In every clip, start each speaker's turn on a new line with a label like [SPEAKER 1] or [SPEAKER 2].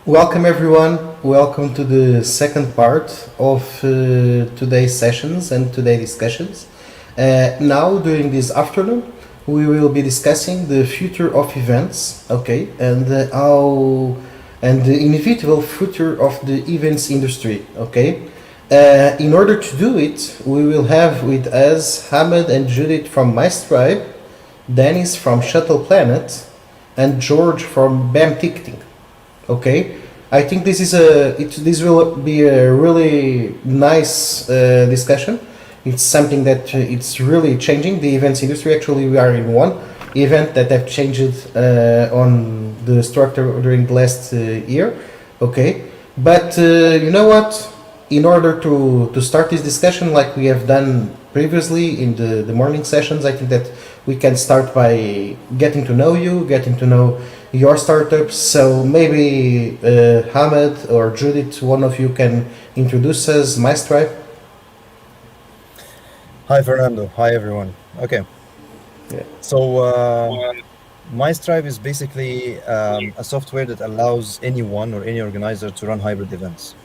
[SPEAKER 1] Welcome everyone. Welcome to the second part of today's sessions and today's discussions. Now, during this afternoon, we will be discussing the future of events, okay, and how and the inevitable future of the events industry, okay. In order to do it, we will have with us Hamid and Judith from Mice Tribe, Dennis from Shuttle Planet, and George from BAM Ticketing. Okay, I think this will be a really nice discussion. It's something that it's really changing the events industry. Actually, we are in one event that have changed on the structure during the last year. Okay, but you know what? In order to start this discussion like we have done previously in the morning sessions, I think that we can start by getting to know you, getting to know your startups. So maybe Hamid or Judith, one of you can introduce us, my Stripe.
[SPEAKER 2] Hi, Fernando. Hi, everyone. Okay.
[SPEAKER 1] Yeah.
[SPEAKER 2] So, MyStrive is basically a software that allows anyone or any organizer to run hybrid events.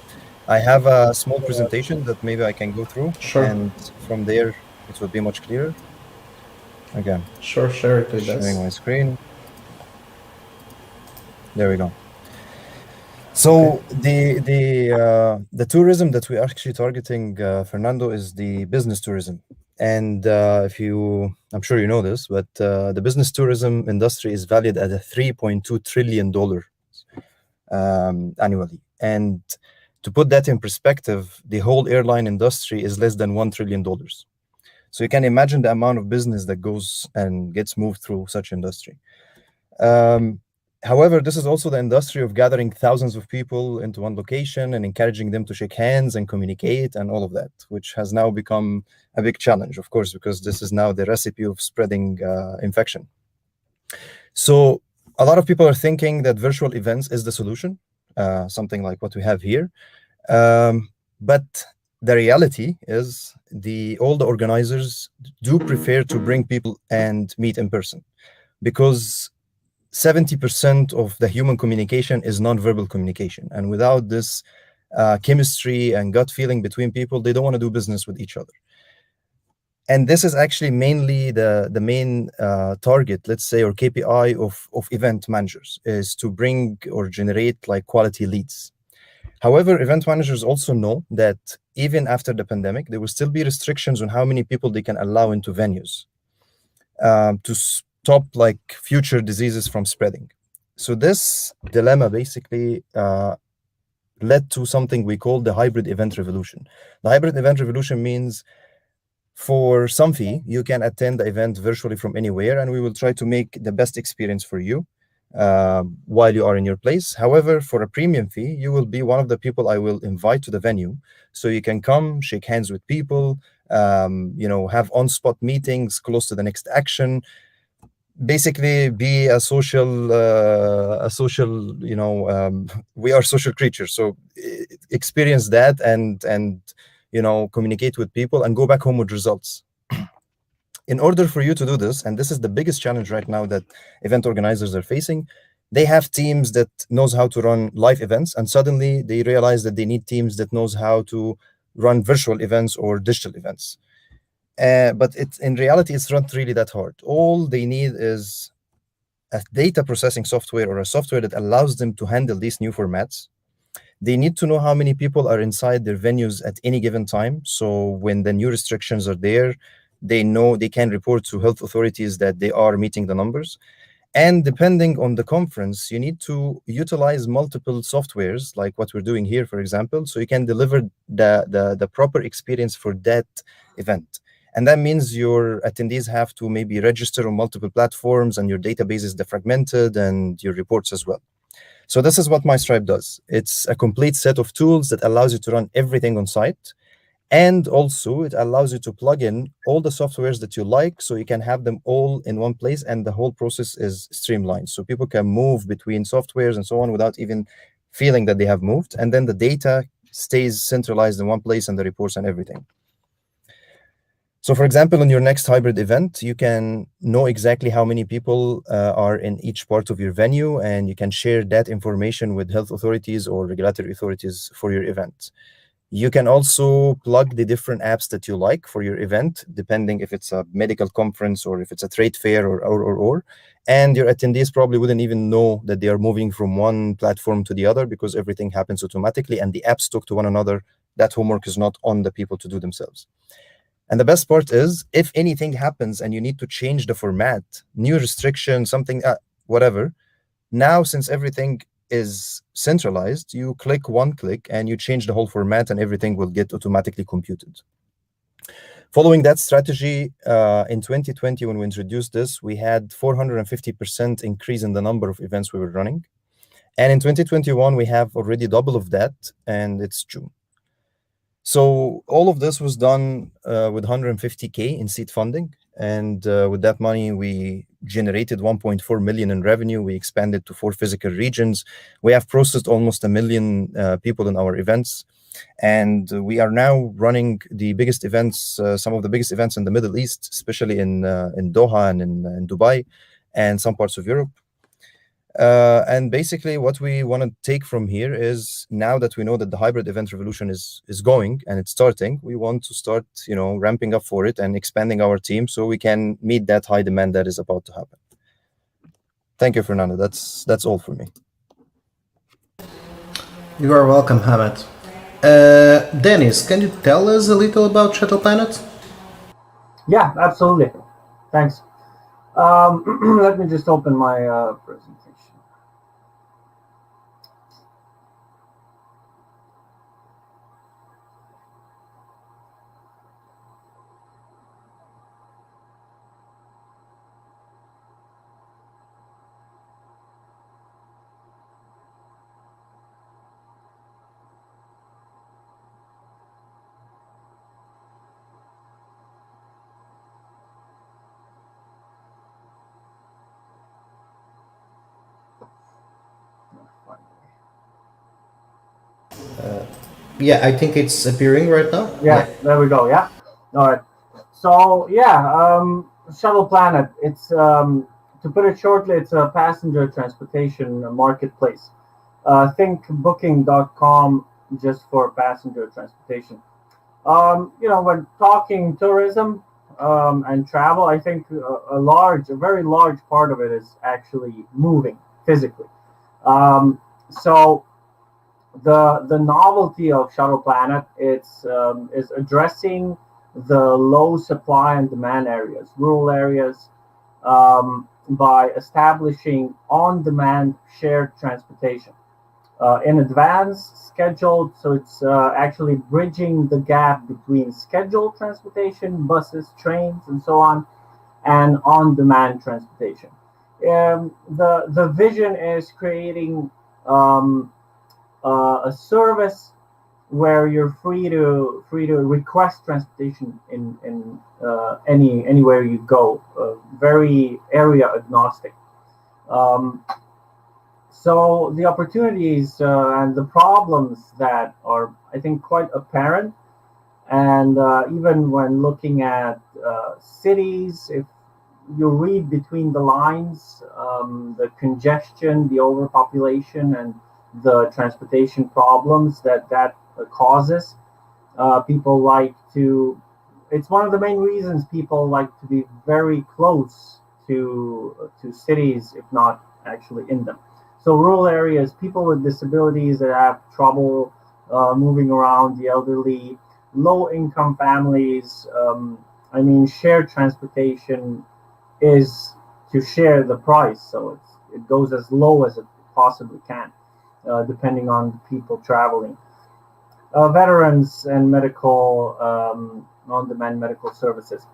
[SPEAKER 2] I have a small presentation that maybe I can go through,
[SPEAKER 1] Sure,
[SPEAKER 2] and from there it will be much clearer. Okay,
[SPEAKER 1] sure, share it with
[SPEAKER 2] sharing
[SPEAKER 1] us.
[SPEAKER 2] my screen. There we go.
[SPEAKER 1] Okay.
[SPEAKER 2] So the tourism that we're actually targeting, Fernando, is the business tourism. And I'm sure you know this, but the business tourism industry is valued at a $3.2 trillion annually. And to put that in perspective, the whole airline industry is less than $1 trillion. So you can imagine the amount of business that goes and gets moved through such industry. Um, However, this is also the industry of gathering thousands of people into one location and encouraging them to shake hands and communicate and all of that, which has now become a big challenge, of course, because this is now the recipe of spreading infection. So a lot of people are thinking that virtual events is the solution, something like what we have here. But the reality is all the organizers do prefer to bring people and meet in person because 70% of the human communication is nonverbal communication. And without this chemistry and gut feeling between people, they don't want to do business with each other. And this is actually mainly the main target, let's say, or KPI of event managers, is to bring or generate like quality leads. However, event managers also know that even after the pandemic, there will still be restrictions on how many people they can allow into venues to stop like future diseases from spreading. So this dilemma basically led to something we call the hybrid event revolution. The hybrid event revolution means for some fee, you can attend the event virtually from anywhere, and we will try to make the best experience for you while you are in your place. However, for a premium fee, you will be one of the people I will invite to the venue, so you can come, shake hands with people, have on-spot meetings close to the next action. Basically, be a social. We are social creatures, so experience that and communicate with people and go back home with results. In order for you to do this, and this is the biggest challenge right now that event organizers are facing, they have teams that knows how to run live events, and suddenly they realize that they need teams that knows how to run virtual events or digital events. But in reality, it's not really that hard. All they need is a data processing software or a software that allows them to handle these new formats. They need to know how many people are inside their venues at any given time. So when the new restrictions are there, they know they can report to health authorities that they are meeting the numbers. And depending on the conference, you need to utilize multiple softwares, like what we're doing here, for example, so you can deliver the proper experience for that event. And that means your attendees have to maybe register on multiple platforms, and your database is defragmented, and your reports as well. So this is what MyStripe does. It's a complete set of tools that allows you to run everything on site. And also it allows you to plug in all the softwares that you like, so you can have them all in one place, and the whole process is streamlined. So people can move between softwares and so on without even feeling that they have moved. And then the data stays centralized in one place, and the reports and everything. So, for example, in your next hybrid event, you can know exactly how many people are in each part of your venue, and you can share that information with health authorities or regulatory authorities for your event. You can also plug the different apps that you like for your event, depending if it's a medical conference or if it's a trade fair or. And your attendees probably wouldn't even know that they are moving from one platform to the other because everything happens automatically and the apps talk to one another. That homework is not on the people to do themselves. And the best part is, if anything happens and you need to change the format, new restriction, something, whatever, now since everything is centralized, you click one click and you change the whole format and everything will get automatically computed. Following that strategy, in 2020, when we introduced this, we had 450% increase in the number of events we were running. And in 2021, we have already double of that, and it's June. So all of this was done with 150K in seed funding. And with that money, we generated 1.4 million in revenue. We expanded to 4 physical regions. We have processed almost 1 million people in our events. And we are now running the biggest events, some of the biggest events in the Middle East, especially in Doha and in Dubai and some parts of Europe. And basically what we want to take from here is, now that we know that the hybrid event revolution is going and it's starting, we want to start, ramping up for it and expanding our team so we can meet that high demand that is about to happen. Thank you, Fernando. That's all for me.
[SPEAKER 1] You are welcome, Hamad. Dennis, can you tell us a little about Shuttle Planet?
[SPEAKER 3] Yeah, absolutely. Thanks. Let me just open my presentation.
[SPEAKER 1] Yeah, I think it's appearing right now.
[SPEAKER 3] Yeah, there we go. Yeah. All right. So Shuttle Planet. It's to put it shortly, it's a passenger transportation marketplace. Think Booking.com just for passenger transportation. When talking tourism and travel, I think a very large part of it is actually moving physically. So the novelty of Shuttle Planet is addressing the low supply and demand areas, rural areas, by establishing on-demand shared transportation in advance, scheduled. So it's actually bridging the gap between scheduled transportation, buses, trains, and so on, and on-demand transportation. The vision is creating a service where you're free to request transportation in anywhere you go, very area agnostic. So the opportunities and the problems that are, I think, quite apparent, and even when looking at cities, if you read between the lines, the congestion, the overpopulation, and the transportation problems that causes. People like to. It's one of the main reasons people like to be very close to cities, if not actually in them. So rural areas, people with disabilities that have trouble moving around, the elderly, low-income families. Shared transportation is to share the price, so it goes as low as it possibly can, depending on the people traveling. Veterans and medical on-demand medical services.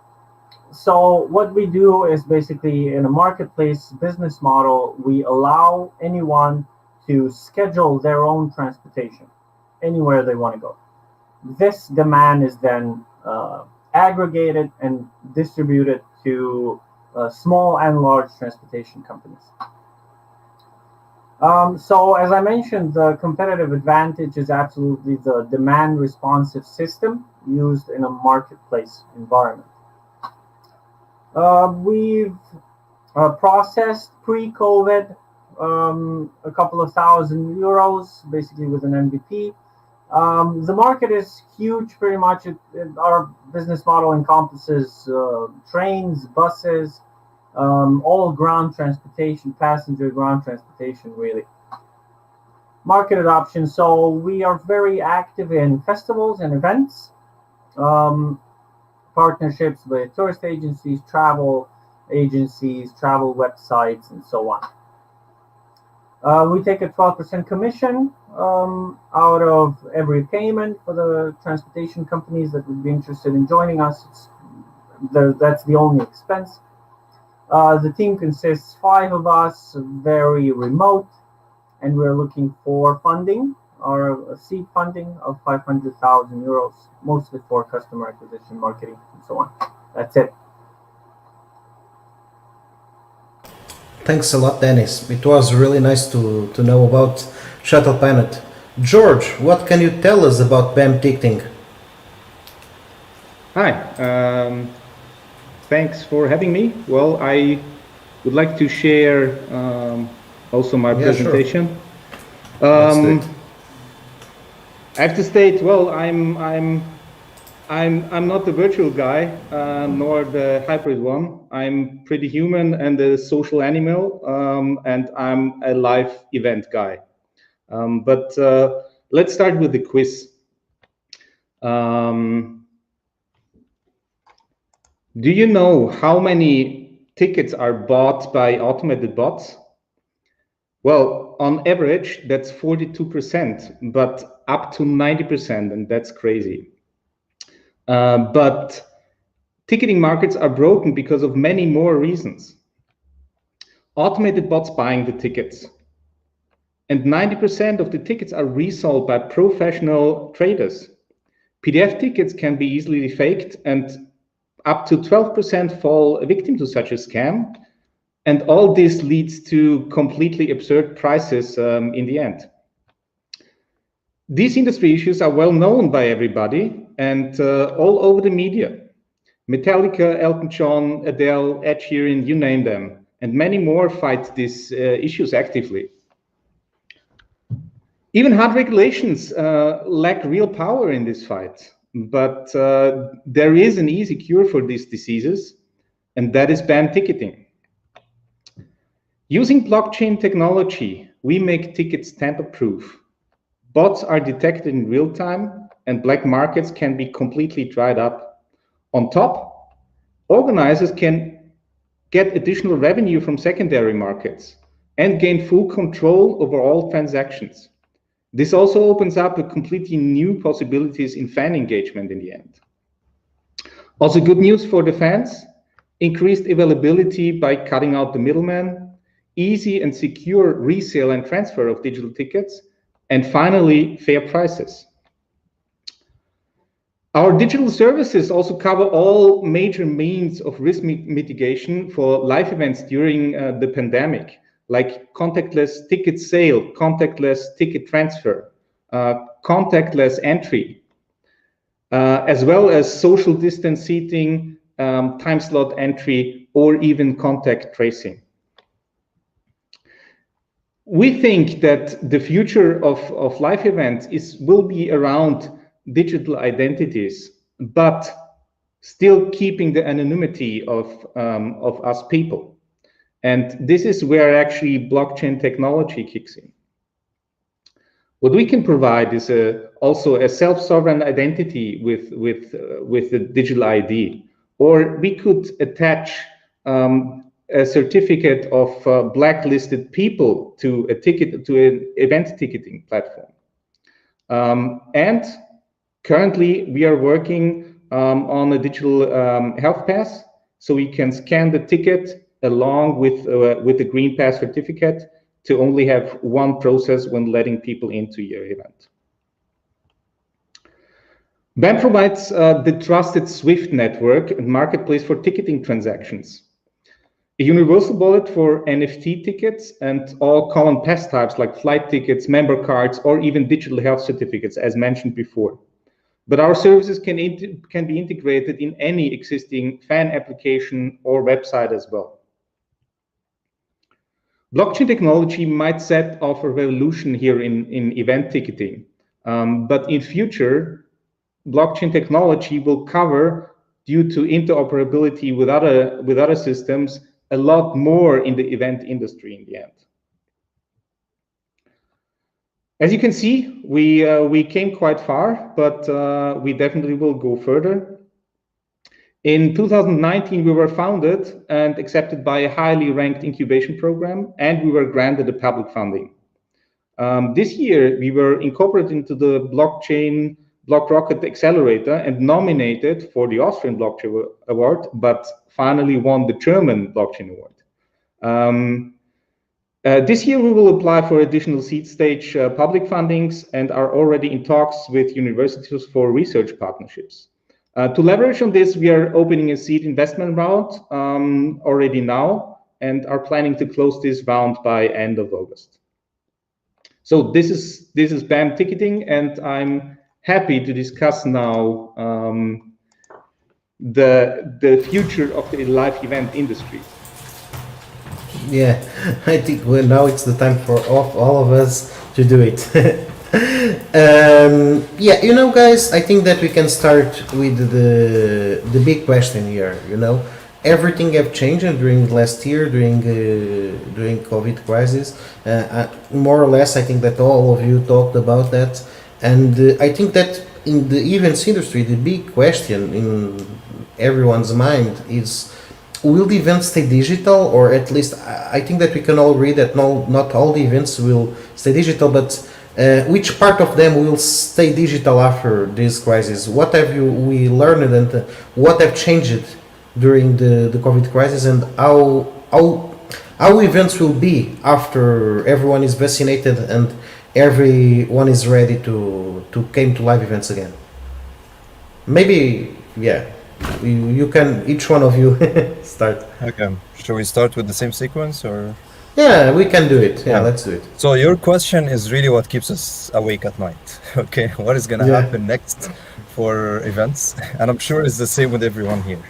[SPEAKER 3] So what we do is basically, in a marketplace business model, we allow anyone to schedule their own transportation anywhere they want to go. This demand is then aggregated and distributed to small and large transportation companies. So as I mentioned, the competitive advantage is absolutely the demand responsive system used in a marketplace environment. We've processed pre-COVID a couple of €1,000, basically with an MVP. The market is huge, pretty much. Our business model encompasses trains, buses, all ground transportation, passenger ground transportation, really. Market adoption. So we are very active in festivals and events, partnerships with tourist agencies, travel websites, and so on. We take a 12% commission out of every payment for the transportation companies that would be interested in joining us. That's the only expense. The team consists 5 of us, very remote, and we're looking for funding, or seed funding of €500,000, mostly for customer acquisition, marketing, and so on. That's it.
[SPEAKER 1] Thanks a lot, Dennis. It was really nice to know about Shuttle Planet. George, what can you tell us about BAM ticketing?
[SPEAKER 4] Hi, thanks for having me. Well, I would like to share also my presentation.
[SPEAKER 1] Sure.
[SPEAKER 4] I have to state, well, I'm not the virtual guy, nor the hybrid one. I'm pretty human and a social animal, and I'm a live event guy. But let's start with the quiz. Do you know how many tickets are bought by automated bots? Well, on average, that's 42%, but up to 90%, and that's crazy. But ticketing markets are broken because of many more reasons. Automated bots buying the tickets. And 90% of the tickets are resold by professional traders. PDF tickets can be easily faked, and up to 12% fall victim to such a scam. And all this leads to completely absurd prices in the end. These industry issues are well known by everybody and all over the media. Metallica, Elton John, Adele, Ed Sheeran, you name them, and many more fight these issues actively. Even hard regulations lack real power in this fight, but there is an easy cure for these diseases, and that is BAM ticketing. Using blockchain technology, we make tickets tamper-proof. Bots are detected in real time, and black markets can be completely dried up. On top, organizers can get additional revenue from secondary markets and gain full control over all transactions. This also opens up a completely new possibilities in fan engagement in the end. Also good news for the fans, increased availability by cutting out the middleman, easy and secure resale and transfer of digital tickets, and finally, fair prices. Our digital services also cover all major means of risk mitigation for live events during the pandemic, like contactless ticket sale, contactless ticket transfer, contactless entry, as well as social distance seating, time slot entry, or even contact tracing. We think that the future of live events will be around digital identities, but still keeping the anonymity of us people. And this is where actually blockchain technology kicks in. What we can provide is also a self-sovereign identity with the digital ID, or we could attach a certificate of blacklisted people to an event ticketing platform. And currently, we are working on a digital health pass, so we can scan the ticket along with the green pass certificate to only have one process when letting people into your event. BAM provides the trusted SWIFT network and marketplace for ticketing transactions, a universal wallet for NFT tickets and all common pass types like flight tickets, member cards, or even digital health certificates, as mentioned before. But our services can be integrated in any existing fan application or website as well. Blockchain technology might set off a revolution here in event ticketing, but in future, blockchain technology will cover, due to interoperability with other systems, a lot more in the event industry in the end. As you can see, we came quite far, but we definitely will go further. In 2019, we were founded and accepted by a highly ranked incubation program, and we were granted a public funding. This year, we were incorporated into the blockchain BlockRocket Accelerator and nominated for the Austrian Blockchain Award, but finally won the German Blockchain Award. This year, we will apply for additional seed stage public fundings and are already in talks with universities for research partnerships. To leverage on this, we are opening a seed investment round already now and are planning to close this round by end of August. So this is BAM ticketing, and I'm happy to discuss now the future of the live event industry.
[SPEAKER 1] Yeah, I think now it's the time for all of us to do it. Yeah, guys, I think that we can start with the big question here. Everything have changed during last year, during COVID crisis. More or less, I think that all of you talked about that, and I think that in the events industry, the big question in everyone's mind is, will the events stay digital, or at least I think that we can all agree that not all the events will stay digital, but which part of them will stay digital after this crisis? What have we learned, and what have changed during the COVID crisis, and how events will be after everyone is vaccinated and everyone is ready to come to live events again? Maybe, yeah. You can, each one of you, start.
[SPEAKER 2] Okay. Should we start with the same sequence, or?
[SPEAKER 1] Yeah, we can do it. Yeah, let's do it.
[SPEAKER 2] So your question is really what keeps us awake at night. Okay, what is gonna happen next for events? And I'm sure it's the same with everyone here.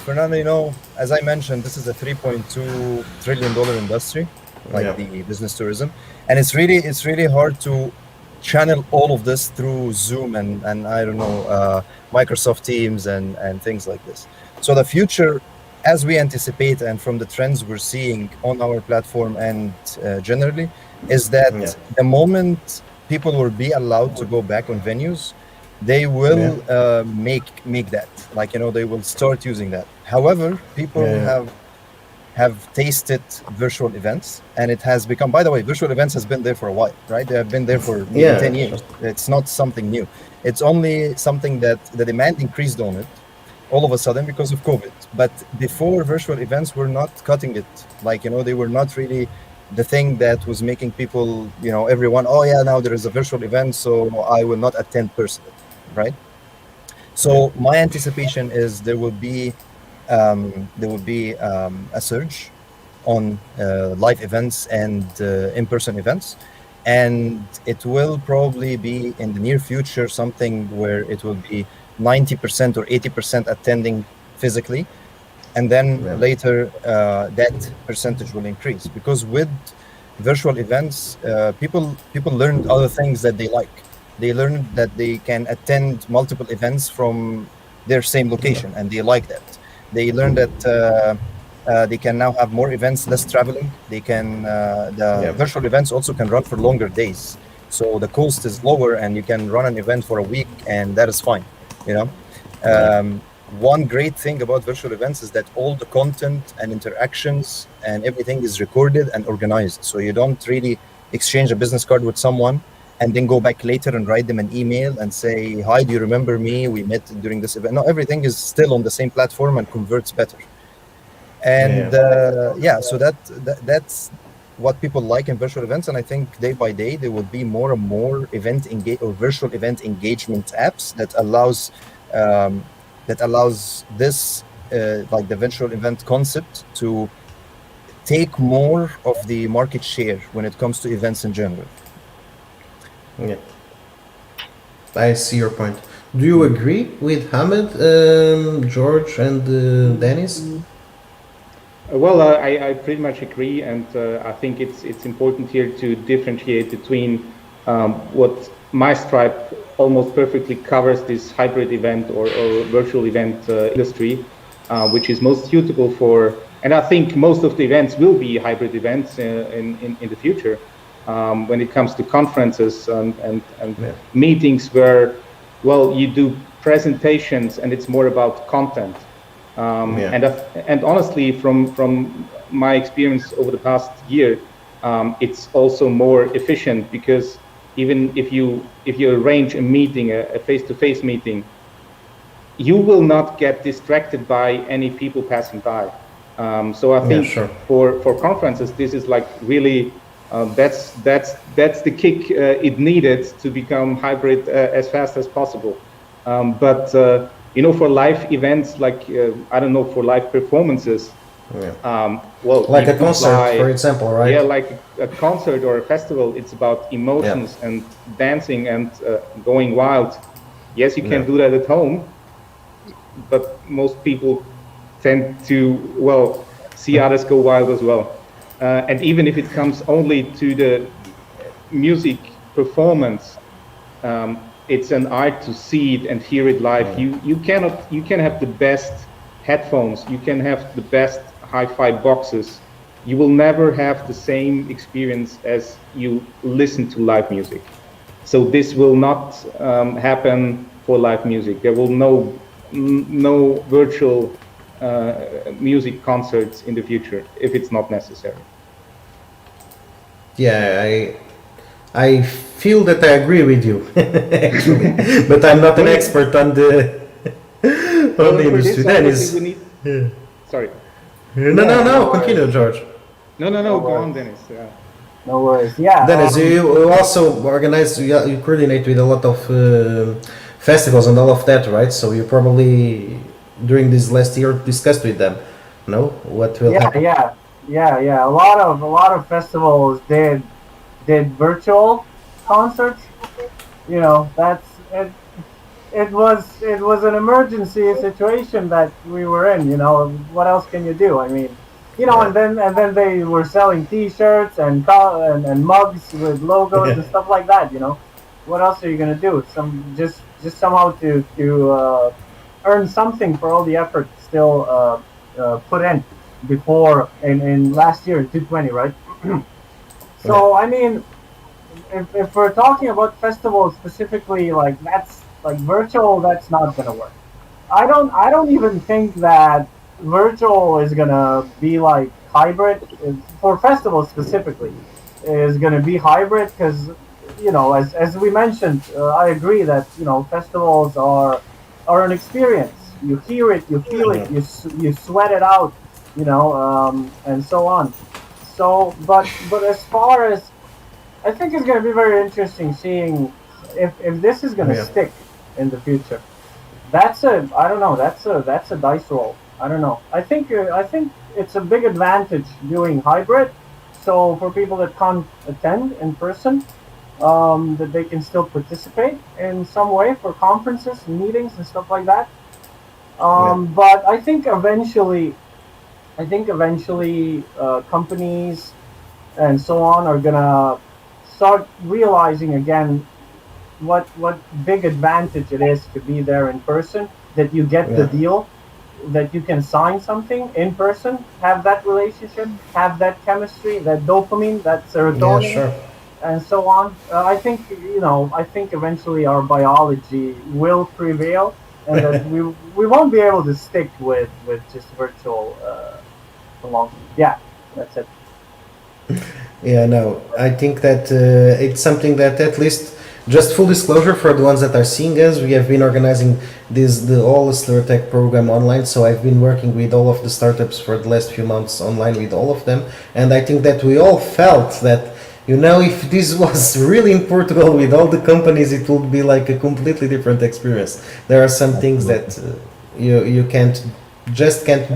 [SPEAKER 2] Fernando, as I mentioned, this is a $3.2 trillion industry, like the business tourism, and it's really hard to channel all of this through Zoom and I don't know, Microsoft Teams and things like this. So the future, as we anticipate, and from the trends we're seeing on our platform and generally, is that the moment people will be allowed to go back on venues, they will make that, they will start using that. However, people have tasted virtual events, and it has become, by the way, virtual events has been there for a while, right? They have been there for 10 years. It's not something new. It's only something that the demand increased on it all of a sudden because of COVID. But before, virtual events were not cutting it. They were not really the thing that was making people, everyone, now there is a virtual event, so I will not attend personally, right? So my anticipation is there will be a surge on live events and in-person events, and it will probably be in the near future something where it will be 90% or 80% attending physically, and then later that percentage will increase, because with virtual events people learned other things that they like. They learned that they can attend multiple events from their same location, and they like that. They learned that they can now have more events, less traveling. They can virtual events also can run for longer days, so the cost is lower, and you can run an event for a week, and that is fine. One great thing about virtual events is that all the content and interactions and everything is recorded and organized, so you don't really exchange a business card with someone and then go back later and write them an email and say, hi, do you remember me? We met during this event. No, everything is still on the same platform and converts better. And so that's what people like in virtual events. And I think day by day, there will be more and more virtual event engagement apps that allows this, like the virtual event concept, to take more of the market share when it comes to events in general.
[SPEAKER 1] Yeah, I see your point. Do you agree with Hamid, George, and Dennis?
[SPEAKER 4] Well, I pretty much agree, and I think it's important here to differentiate between what my stripe almost perfectly covers this hybrid event or virtual event industry, which is most suitable for, and I think most of the events will be hybrid events in the future when it comes to conferences and
[SPEAKER 1] Yeah.
[SPEAKER 4] meetings where, well, you do presentations and it's more about content.
[SPEAKER 1] Yeah.
[SPEAKER 4] And honestly, from my experience over the past year, it's also more efficient because even if you arrange a meeting, a face-to-face meeting, you will not get distracted by any people passing by. So I
[SPEAKER 1] Yeah,
[SPEAKER 4] think
[SPEAKER 1] sure.
[SPEAKER 4] for conferences, this is like really that's the kick it needed to become hybrid as fast as possible. But for live events, like I don't know, for live performances,
[SPEAKER 1] Yeah.
[SPEAKER 4] well,
[SPEAKER 1] Like
[SPEAKER 4] you
[SPEAKER 1] a
[SPEAKER 4] could
[SPEAKER 1] concert, for
[SPEAKER 4] fly.
[SPEAKER 1] example, right?
[SPEAKER 4] Yeah, like a concert or a festival. It's about
[SPEAKER 1] Yeah.
[SPEAKER 4] emotions and dancing and going wild. Yes, you
[SPEAKER 1] Yeah.
[SPEAKER 4] can do that at home, but most people tend to, well, see others go wild as well. And even if it comes only to the music performance, it's an art to see it and hear it live. You can have the best headphones, you can have the best hi-fi boxes. You will never have the same experience as you listen to live music. So this will not happen for live music. There will no virtual music concerts in the future if it's not necessary.
[SPEAKER 1] Yeah, I feel that I agree with you, actually, but I'm not an
[SPEAKER 4] Well,
[SPEAKER 1] expert on the
[SPEAKER 4] well,
[SPEAKER 1] on the
[SPEAKER 4] and for
[SPEAKER 1] industry.
[SPEAKER 4] this, obviously,
[SPEAKER 1] Dennis,
[SPEAKER 4] we need.
[SPEAKER 1] yeah.
[SPEAKER 4] Sorry.
[SPEAKER 1] No,
[SPEAKER 3] Yeah,
[SPEAKER 1] no,
[SPEAKER 3] no
[SPEAKER 1] continue,
[SPEAKER 3] worries.
[SPEAKER 1] George.
[SPEAKER 3] No
[SPEAKER 4] No. Go on,
[SPEAKER 3] worries.
[SPEAKER 4] Dennis.
[SPEAKER 3] No worries. Yeah.
[SPEAKER 1] Dennis, you also organize, you coordinate with a lot of festivals and all of that, right? So you probably during this last year discussed with them, no, what will
[SPEAKER 3] Yeah,
[SPEAKER 1] happen?
[SPEAKER 3] yeah. A lot of festivals did virtual concerts. You know, that's it. It was an emergency situation that we were in. You know, what else can you do? I mean,
[SPEAKER 1] Yeah.
[SPEAKER 3] and then they were selling T-shirts and and mugs with logos and stuff like that. You know, what else are you gonna do? Just somehow to earn something for all the effort still put in before in last year in 220, right?
[SPEAKER 1] Yeah.
[SPEAKER 3] So I mean, if we're talking about festivals specifically, like that's like virtual, that's not gonna work. I don't even think that virtual is gonna be like hybrid for festivals specifically is gonna be hybrid because as we mentioned, I agree that festivals are an experience. You hear it, you feel it,
[SPEAKER 1] Yeah.
[SPEAKER 3] you sweat it out, and so on. So, but as far as I think it's going to be very interesting seeing if this is going to
[SPEAKER 1] Yeah.
[SPEAKER 3] stick in the future. That's a I don't know. That's a dice roll. I don't know. I think it's a big advantage doing hybrid. So for people that can't attend in person, that they can still participate in some way for conferences, meetings, and stuff like that.
[SPEAKER 1] Yeah.
[SPEAKER 3] But I think eventually companies and so on are gonna start realizing again what big advantage it is to be there in person, that you get the
[SPEAKER 1] Yeah.
[SPEAKER 3] deal, that you can sign something in person, have that relationship, have that chemistry, that dopamine, that
[SPEAKER 1] Yeah.
[SPEAKER 3] serotonin,
[SPEAKER 1] Sure.
[SPEAKER 3] and so on. I think I think eventually our biology will prevail, and that we won't be able to stick with just virtual for long. Yeah, that's it.
[SPEAKER 1] Yeah, no, I think that it's something that at least just full disclosure for the ones that are seeing us, we have been organizing the all Aceler Tech program online. So I've been working with all of the startups for the last few months online with all of them, and I think that we all felt that if this was really in Portugal with all the companies, it would be like a completely different experience. There are some things that you can't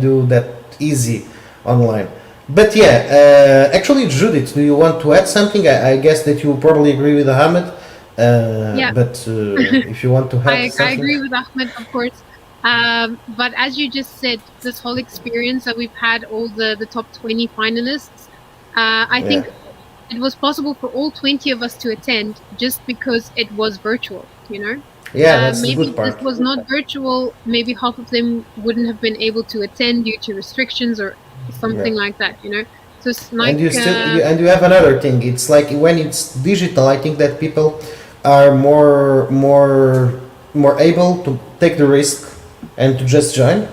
[SPEAKER 1] do that easy online. But yeah, actually, Judith, do you want to add something? I guess that you probably agree with Ahmed.
[SPEAKER 5] Yeah.
[SPEAKER 1] But if you want to have
[SPEAKER 5] I
[SPEAKER 1] something,
[SPEAKER 5] agree with Ahmed, of course. But as you just said, this whole experience that we've had, all the top 20 finalists, I
[SPEAKER 1] yeah,
[SPEAKER 5] think it was possible for all 20 of us to attend just because it was virtual, you know?
[SPEAKER 1] yeah, that's the
[SPEAKER 5] Maybe
[SPEAKER 1] good
[SPEAKER 5] if this
[SPEAKER 1] part.
[SPEAKER 5] was not virtual, maybe half of them wouldn't have been able to attend due to restrictions or
[SPEAKER 1] Yeah.
[SPEAKER 5] something like that, you know? So it's
[SPEAKER 1] And
[SPEAKER 5] like,
[SPEAKER 1] you still and you have another thing. It's like when it's digital, I think that people are more able to take the risk and to just join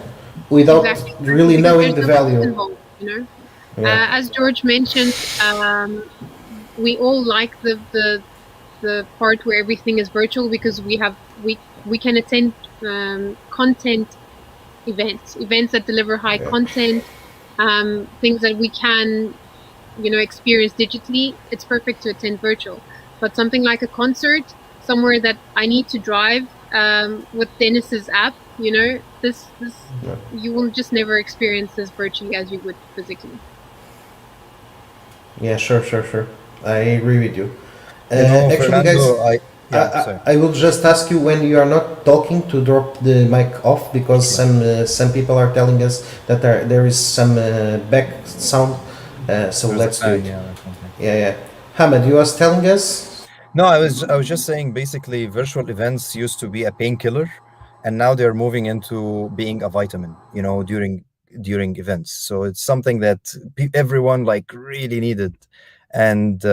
[SPEAKER 1] without
[SPEAKER 5] exactly,
[SPEAKER 1] really
[SPEAKER 5] because
[SPEAKER 1] knowing
[SPEAKER 5] there's
[SPEAKER 1] the
[SPEAKER 5] no cost
[SPEAKER 1] value.
[SPEAKER 5] involved, you know?
[SPEAKER 1] Yeah,
[SPEAKER 5] As George mentioned, we all like the part where everything is virtual because we can attend content events that deliver high
[SPEAKER 1] yeah.
[SPEAKER 5] content, things that we can experience digitally. It's perfect to attend virtual, but something like a concert somewhere that I need to drive with Dennis's app, this
[SPEAKER 1] Yeah.
[SPEAKER 5] you will just never experience this virtually as you would physically.
[SPEAKER 1] Yeah, sure. I agree with you. Actually,
[SPEAKER 2] Fernando,
[SPEAKER 1] guys,
[SPEAKER 2] sorry.
[SPEAKER 1] I will just ask you when you are not talking to drop the mic off because
[SPEAKER 2] Sure.
[SPEAKER 1] some people are telling us that there is some back sound. So
[SPEAKER 2] There's a
[SPEAKER 1] let's do
[SPEAKER 2] fan,
[SPEAKER 1] it.
[SPEAKER 2] yeah, or something.
[SPEAKER 1] Yeah. Hamid, you was telling us?
[SPEAKER 2] No, I was just saying basically virtual events used to be a painkiller, and now they're moving into being a vitamin, during events. So it's something that everyone like really needed. And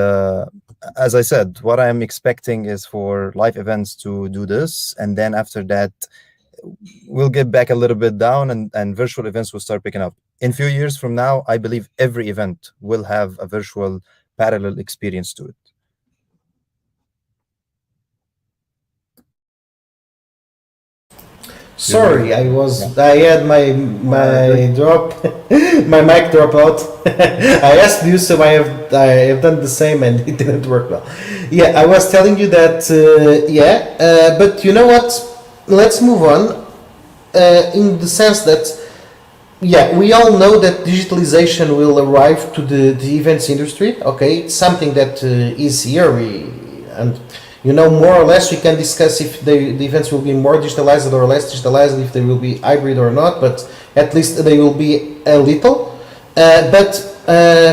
[SPEAKER 2] as I said, what I'm expecting is for live events to do this, and then after that, we'll get back a little bit down, and virtual events will start picking up. In few years from now, I believe every event will have a virtual parallel experience to it. Do you agree?
[SPEAKER 1] Sorry,
[SPEAKER 2] Yeah.
[SPEAKER 1] I had
[SPEAKER 3] I agree.
[SPEAKER 1] my drop my mic drop out. I asked you, so I have done the same, and it didn't work well. Yeah, I was telling you that. But you know what? Let's move on. In the sense that, yeah, we all know that digitalization will arrive to the events industry. Okay, it's something that is here. And more or less we can discuss if the events will be more digitalized or less digitalized, if they will be hybrid or not. But at least they will be a little. But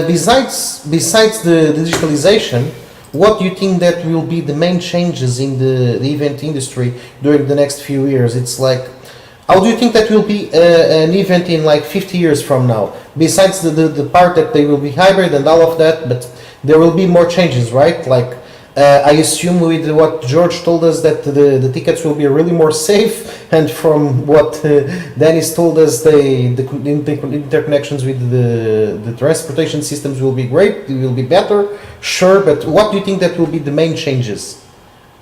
[SPEAKER 1] besides the digitalization, what do you think that will be the main changes in the event industry during the next few years? It's like, how do you think that will be an event in like 50 years from now? Besides the part that they will be hybrid and all of that, but there will be more changes, right? Like, I assume with what George told us that the tickets will be really more safe, and from what Dennis told us, the interconnections with the transportation systems will be great, it will be better, sure, but what do you think that will be the main changes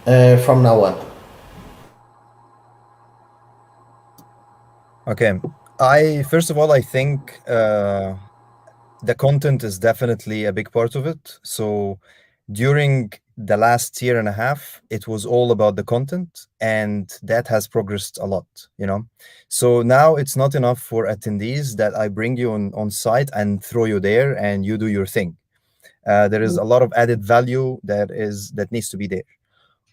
[SPEAKER 1] from now on?
[SPEAKER 2] Okay. I first of all, I think the content is definitely a big part of it. So during the last year and a half, it was all about the content, and that has progressed a lot. So now it's not enough for attendees that I bring you on site and throw you there and you do your thing. There is a lot of added value that needs to be there.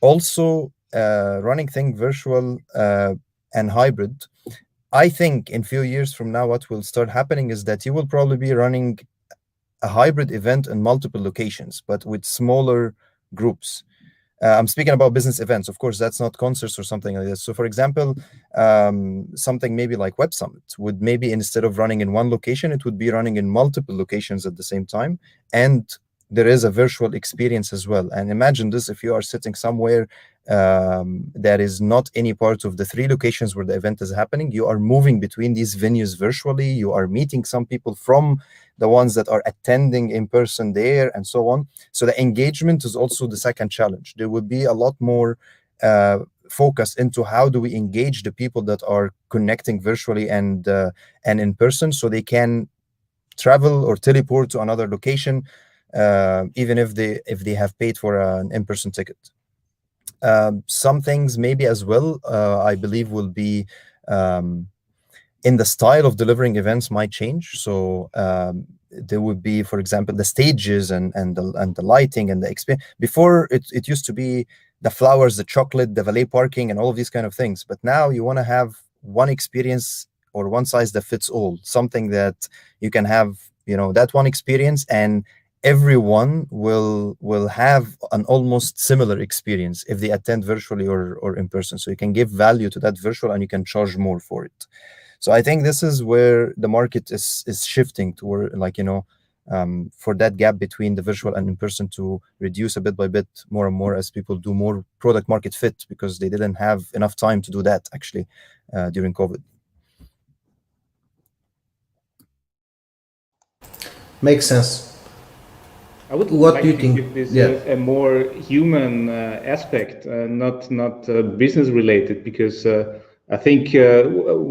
[SPEAKER 2] Also, running thing virtual and hybrid. I think in few years from now, what will start happening is that you will probably be running a hybrid event in multiple locations, but with smaller groups. I'm speaking about business events. Of course, that's not concerts or something like this. So, for example, something maybe like Web Summit would maybe instead of running in one location, it would be running in multiple locations at the same time. And there is a virtual experience as well. And imagine this if you are sitting somewhere that is not any part of the three locations where the event is happening. You are moving between these venues virtually. You are meeting some people from the ones that are attending in person there, and so on. So the engagement is also the second challenge. There will be a lot more focus into how do we engage the people that are connecting virtually and in person, so they can travel or teleport to another location, even if they have paid for an in-person ticket. Some things maybe as well, I believe will be in the style of delivering events might change. So there would be, for example, the stages and the lighting and the experience. Before it used to be the flowers, the chocolate, the valet parking, and all of these kind of things. But now you want to have one experience or one size that fits all, something that you can have, that one experience, and everyone will have an almost similar experience if they attend virtually or in person. So you can give value to that virtual and you can charge more for it. So I think this is where the market is shifting toward, for that gap between the virtual and in person to reduce a bit by bit, more and more, as people do more product market fit, because they didn't have enough time to do that actually during COVID.
[SPEAKER 1] Makes sense.
[SPEAKER 4] I would
[SPEAKER 1] What
[SPEAKER 4] like
[SPEAKER 1] do you
[SPEAKER 4] to
[SPEAKER 1] think?
[SPEAKER 4] give this
[SPEAKER 1] Yeah.
[SPEAKER 4] a more human aspect, not business related, because I think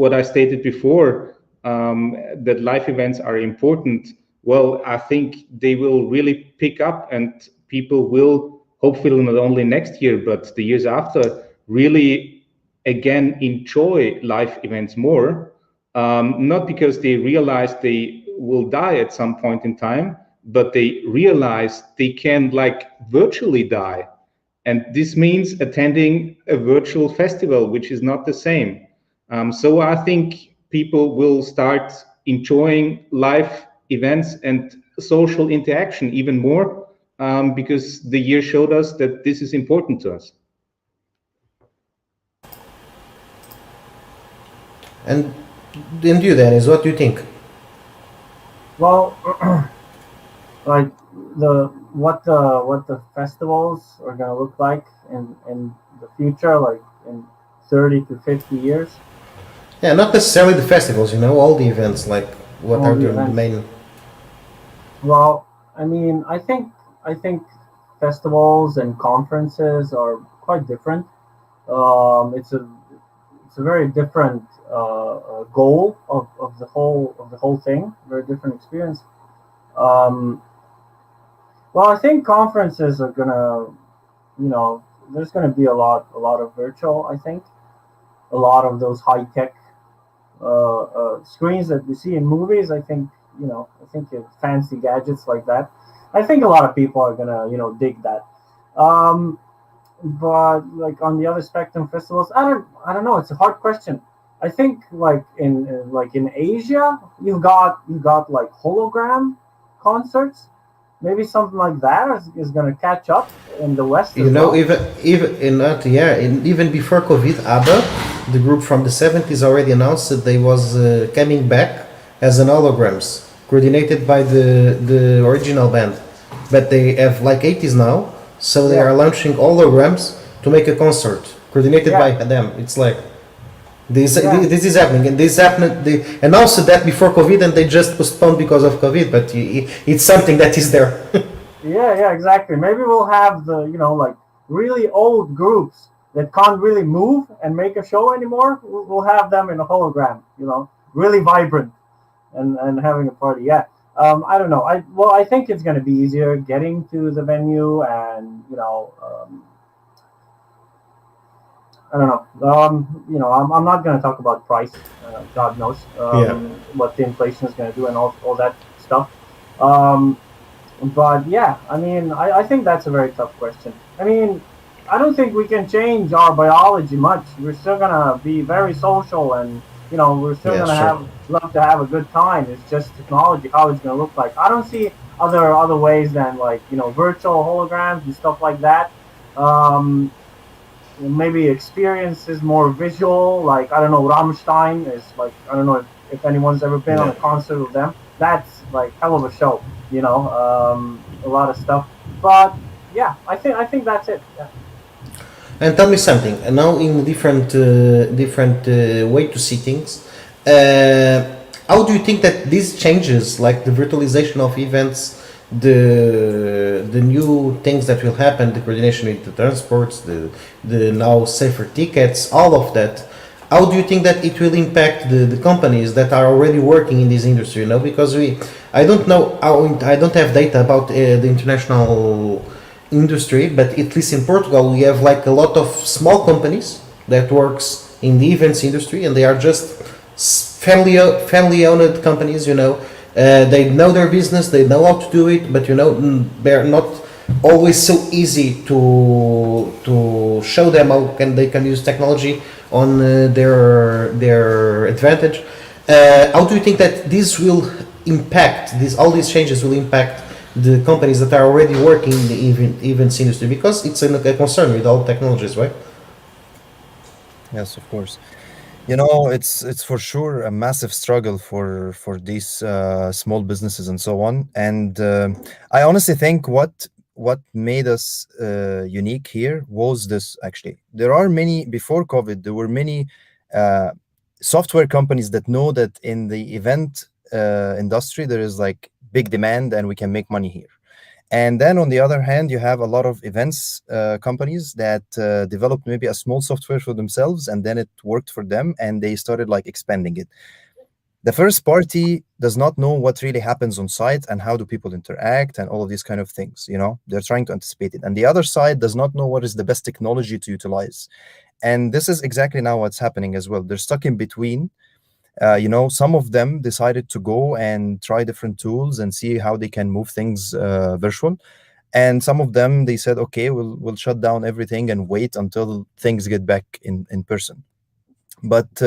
[SPEAKER 4] what I stated before, that live events are important. Well, I think they will really pick up, and people will hopefully not only next year but the years after really again enjoy live events more. Not because they realize they will die at some point in time, but they realize they can virtually die. And this means attending a virtual festival, which is not the same. So I think people will start enjoying live events and social interaction even more, because the year showed us that this is important to us.
[SPEAKER 1] And you, Dennis, what do you think?
[SPEAKER 3] Well, like what the festivals are gonna look like in the future, like in 30 to 50 years.
[SPEAKER 1] Yeah, not necessarily the festivals, all the events, like what
[SPEAKER 3] All
[SPEAKER 1] are
[SPEAKER 3] the
[SPEAKER 1] the
[SPEAKER 3] events.
[SPEAKER 1] main...
[SPEAKER 3] Well, I mean, I think festivals and conferences are quite different. It's a very different goal of the whole thing. Very different experience. Um, well, I think conferences are gonna, there's gonna be a lot of virtual. I think a lot of those high tech screens that you see in movies. I think fancy gadgets like that. I think a lot of people are gonna dig that. Um, but like on the other spectrum, festivals, I don't know. It's a hard question. I think like in Asia, you got like hologram concerts. Maybe something like that is going to catch up in the West as well.
[SPEAKER 1] Even before COVID, ABBA, the group from the 70s, already announced that they was coming back as an holograms, coordinated by the original band. But they have like 80s now, so they are launching holograms to make a concert coordinated by them. It's like this is happening, and this happened. They announced that before COVID, and they just postponed because of COVID. But it's something that is there.
[SPEAKER 3] Yeah, exactly. Maybe we'll have the like really old groups that can't really move and make a show anymore. We'll have them in a hologram. Really vibrant and having a party. Yeah. I don't know. I think it's going to be easier getting to the venue, and I don't know. I'm not going to talk about price. God knows what the inflation is going to do and all that stuff. But yeah, I mean, I think that's a very tough question. I mean, I don't think we can change our biology much. We're still going to be very social, and we're still going to love to have a good time. It's just technology, how it's going to look like. I don't see other ways than virtual holograms and stuff like that. Maybe experiences more visual, like I don't know, Rammstein is like, I don't know if anyone's ever been on a concert with them. That's like hell of a show, a lot of stuff. But yeah, I think that's it. Yeah.
[SPEAKER 1] And tell me something. Now, in different way to see things, how do you think that these changes, like the virtualization of events, the new things that will happen, the coordination with the transports, the now safer tickets, all of that, how do you think that it will impact the companies that are already working in this industry? Because I don't know I don't have data about the international industry, but at least in Portugal we have like a lot of small companies that works in the events industry, and they are just family owned companies. They know their business, they know how to do it, but they're not always so easy to show them how they can use technology on their advantage. How do you think that this will impact all these changes will impact the companies that are already working in the events industry, because it's a concern with all technologies, right?
[SPEAKER 2] Yes, of course. You know, it's for sure a massive struggle for these small businesses and so on. And I honestly think what made us unique here was this. Actually, there are many before COVID. There were many uh, software companies that know that in the event industry there is like big demand and we can make money here. And then on the other hand, you have a lot of events companies that developed maybe a small software for themselves, and then it worked for them, and they started like expanding it. The first party does not know what really happens on site and how do people interact and all of these kind of things. You know, they're trying to anticipate it, and the other side does not know what is the best technology to utilize. And this is exactly now what's happening as well. They're stuck in between. You know, some of them decided to go and try different tools and see how they can move things virtual, and some of them they said, okay, we'll shut down everything and wait until things get back in person. But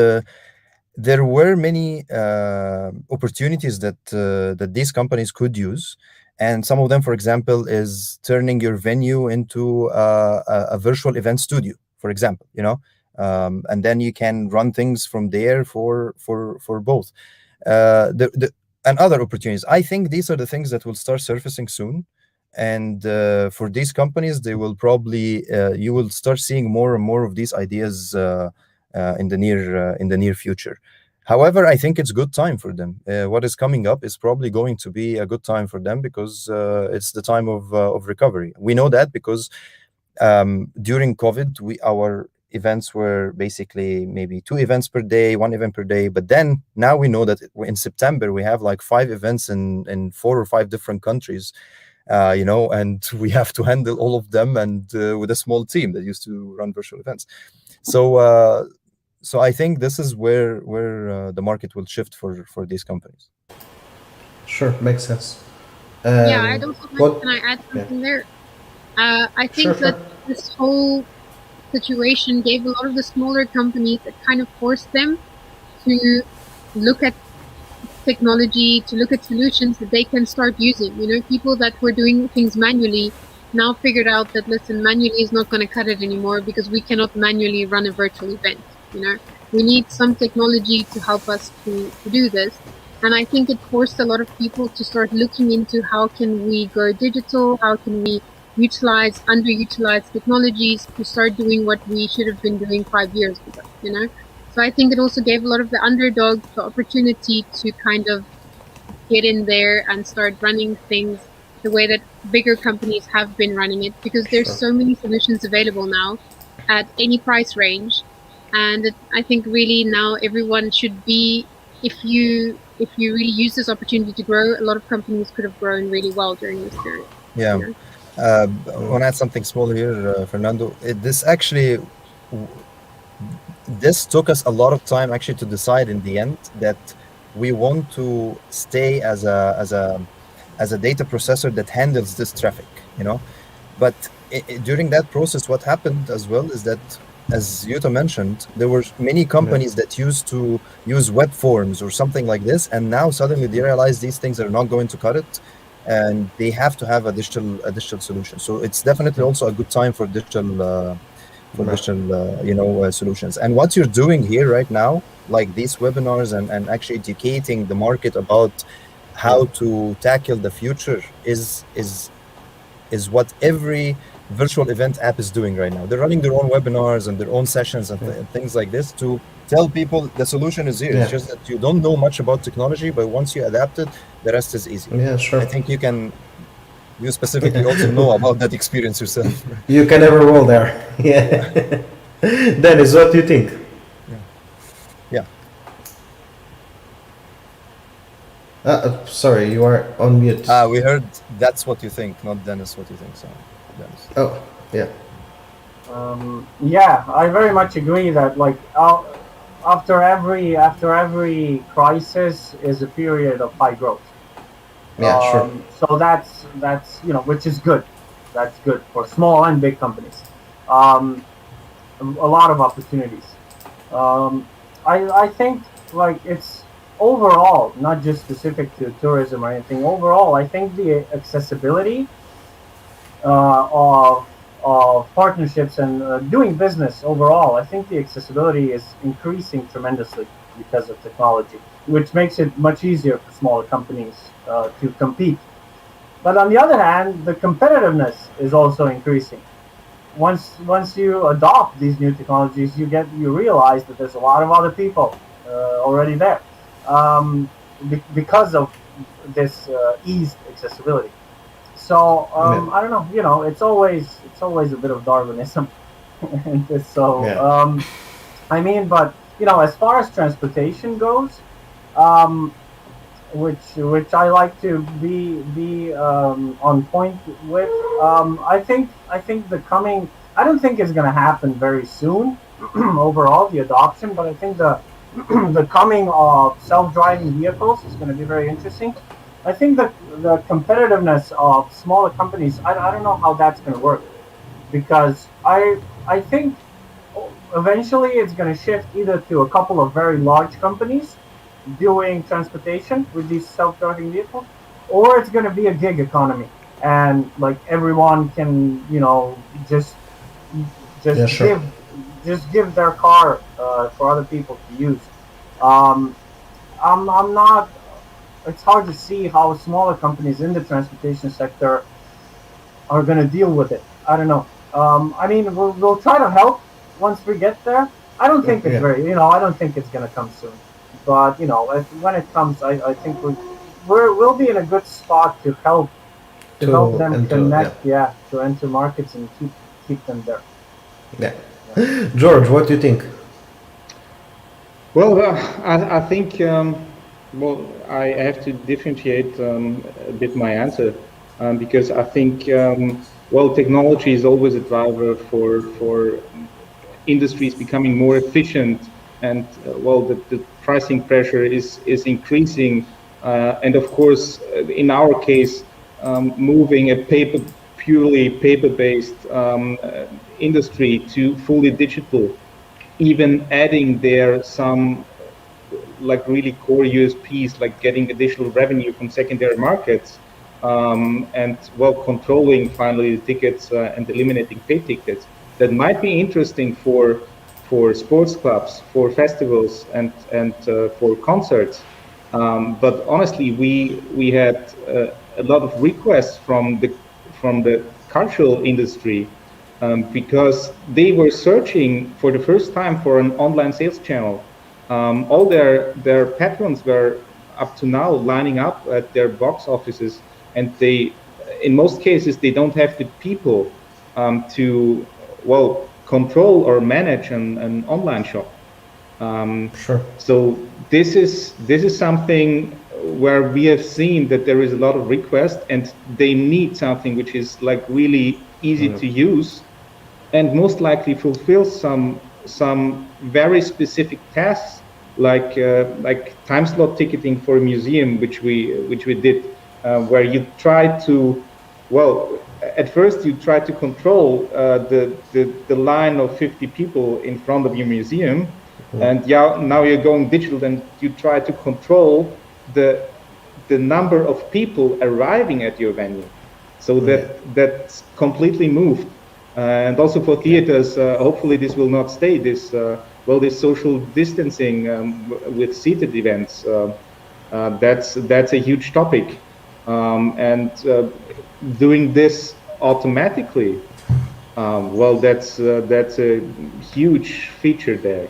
[SPEAKER 2] there were many opportunities that these companies could use, and some of them, for example, is turning your venue into a virtual event studio, for example. You know, and then you can run things from there for both. And other opportunities. I think these are the things that will start surfacing soon. And for these companies, they will probably you will start seeing more and more of these ideas in the near future. However, I think it's good time for them. What is coming up is probably going to be a good time for them, because it's the time of recovery. We know that because during COVID, our events were basically maybe 2 events per day, 1 event per day. But then now we know that in September we have like 5 events in 4 or 5 different countries. You know, and we have to handle all of them, and with a small team that used to run virtual events. So I think this is where the market will shift for these companies.
[SPEAKER 1] Sure, makes sense.
[SPEAKER 5] Yeah, I don't know.
[SPEAKER 1] What?
[SPEAKER 5] Can I add something there? I
[SPEAKER 1] Sure,
[SPEAKER 5] think that
[SPEAKER 1] sure.
[SPEAKER 5] this whole situation gave a lot of the smaller companies, that kind of forced them to look at technology, to look at solutions that they can start using. You know, people that were doing things manually now figured out that, listen, manually is not going to cut it anymore, because we cannot manually run a virtual event. You know, we need some technology to help us to do this. And I think it forced a lot of people to start looking into how can we go digital, how can we utilize underutilized technologies to start doing what we should have been doing 5 years ago, you know? So I think it also gave a lot of the underdogs the opportunity to kind of get in there and start running things the way that bigger companies have been running it, because there's
[SPEAKER 1] Sure.
[SPEAKER 5] so many solutions available now at any price range. And I think really now everyone should be, if you really use this opportunity to grow, a lot of companies could have grown really well during this period.
[SPEAKER 2] Yeah.
[SPEAKER 5] You know?
[SPEAKER 2] I want to add something small here, Fernando. This took us a lot of time actually to decide in the end that we want to stay as a data processor that handles this traffic, you know. But during that process, what happened as well is that, as Yuta mentioned, there were many companies that used to use web forms or something like this, and now suddenly they realize these things are not going to cut it, and they have to have a digital solution. So it's definitely also a good time for digital solutions. And what you're doing here right now, like these webinars and actually educating the market about how to tackle the future, is what every virtual event app is doing right now. They're running their own webinars and their own sessions and things like this to tell people the solution is here. It's just that you don't know much about technology, but once you adapt it, the rest is easy.
[SPEAKER 1] Yeah, sure.
[SPEAKER 2] I think you specifically also know about that experience yourself.
[SPEAKER 1] You can never roll there. Yeah. Dennis, what do you think?
[SPEAKER 2] Yeah.
[SPEAKER 1] Sorry, you are on mute.
[SPEAKER 2] We heard that's what you think, not Dennis what you think. So, Dennis.
[SPEAKER 1] Oh, yeah.
[SPEAKER 3] Yeah, I very much agree that like after every crisis is a period of high growth.
[SPEAKER 1] Yeah, sure.
[SPEAKER 3] So that's which is good. that's good for small and big companies. A lot of opportunities. I think like it's overall not just specific to tourism or anything. Overall, I think the accessibility of partnerships and doing business overall, I think the accessibility is increasing tremendously because of technology, which makes it much easier for smaller companies to compete. But on the other hand, the competitiveness is also increasing. Once you adopt these new technologies, you realize that there's a lot of other people already there because of this eased accessibility. So I don't know. It's always a bit of Darwinism. So I mean, but as far as transportation goes, um, which I like to be on point with. I think the coming. I don't think it's going to happen very soon. Overall, the adoption, but I think the the coming of self-driving vehicles is going to be very interesting. I think the competitiveness of smaller companies. I don't know how that's going to work because I think eventually it's going to shift either to a couple of very large companies doing transportation with these self-driving vehicles, or it's going to be a gig economy, and like everyone can, just
[SPEAKER 1] Yeah, sure.
[SPEAKER 3] give their car for other people to use. Um, I'm not. It's hard to see how smaller companies in the transportation sector are going to deal with it. I don't know. I mean, we'll try to help once we get there. I don't think it's
[SPEAKER 1] Yeah.
[SPEAKER 3] I don't think it's going to come soon. But when it comes, I think we'll be in a good spot to help them connect, to enter markets and keep them there.
[SPEAKER 1] Yeah. George, what do you think?
[SPEAKER 4] Well, I think I have to differentiate a bit my answer because I think technology is always a driver for industries becoming more efficient, and the pricing pressure is increasing, and of course, in our case, moving a purely paper-based industry to fully digital, even adding there some like really core USPs, like getting additional revenue from secondary markets, and controlling finally the tickets and eliminating paid tickets. That might be interesting for sports clubs, for festivals, and for concerts. But honestly, we had a lot of requests from the cultural industry because they were searching for the first time for an online sales channel. All their patrons were up to now lining up at their box offices, and in most cases, they don't have the people to control or manage an online shop.
[SPEAKER 1] Sure.
[SPEAKER 4] So this is something where we have seen that there is a lot of request, and they need something which is like really easy to use, and most likely fulfill some very specific tasks, like time slot ticketing for a museum, which we did, where you try to at first you try to control the line of 50 people in front of your museum, and now you're going digital, and you try to control the number of people arriving at your venue. So that's completely moved. And also for theaters, hopefully this will not stay. This social distancing with seated events, that's a huge topic, and doing this automatically, that's a huge feature there.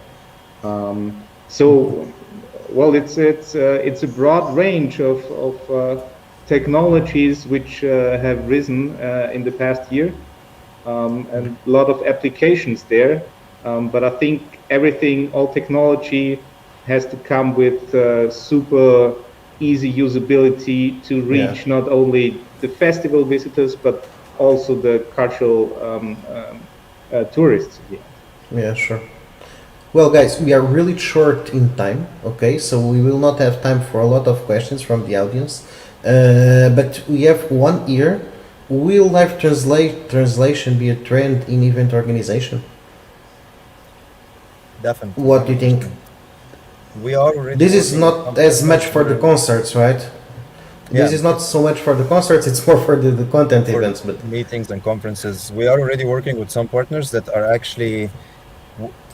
[SPEAKER 4] It's a broad range of technologies which have risen in the past year. And a lot of applications there, but I think all technology has to come with super easy usability to reach not only the festival visitors but also the cultural tourists at the end.
[SPEAKER 1] Yeah, sure. Well, guys, we are really short in time, okay? So we will not have time for a lot of questions from the audience. But we have one here will live translation be a trend in event organization?
[SPEAKER 2] Definitely.
[SPEAKER 1] What do you think?
[SPEAKER 2] 100%. We are already.
[SPEAKER 1] This is
[SPEAKER 2] working with
[SPEAKER 1] not
[SPEAKER 2] some
[SPEAKER 1] as much
[SPEAKER 2] partners
[SPEAKER 1] for the
[SPEAKER 2] where-
[SPEAKER 1] concerts, right? This
[SPEAKER 2] Yeah,
[SPEAKER 1] is not so much for the concerts, it's more for the content
[SPEAKER 2] for
[SPEAKER 1] events. But
[SPEAKER 2] meetings and conferences. We are already working with some partners that are actually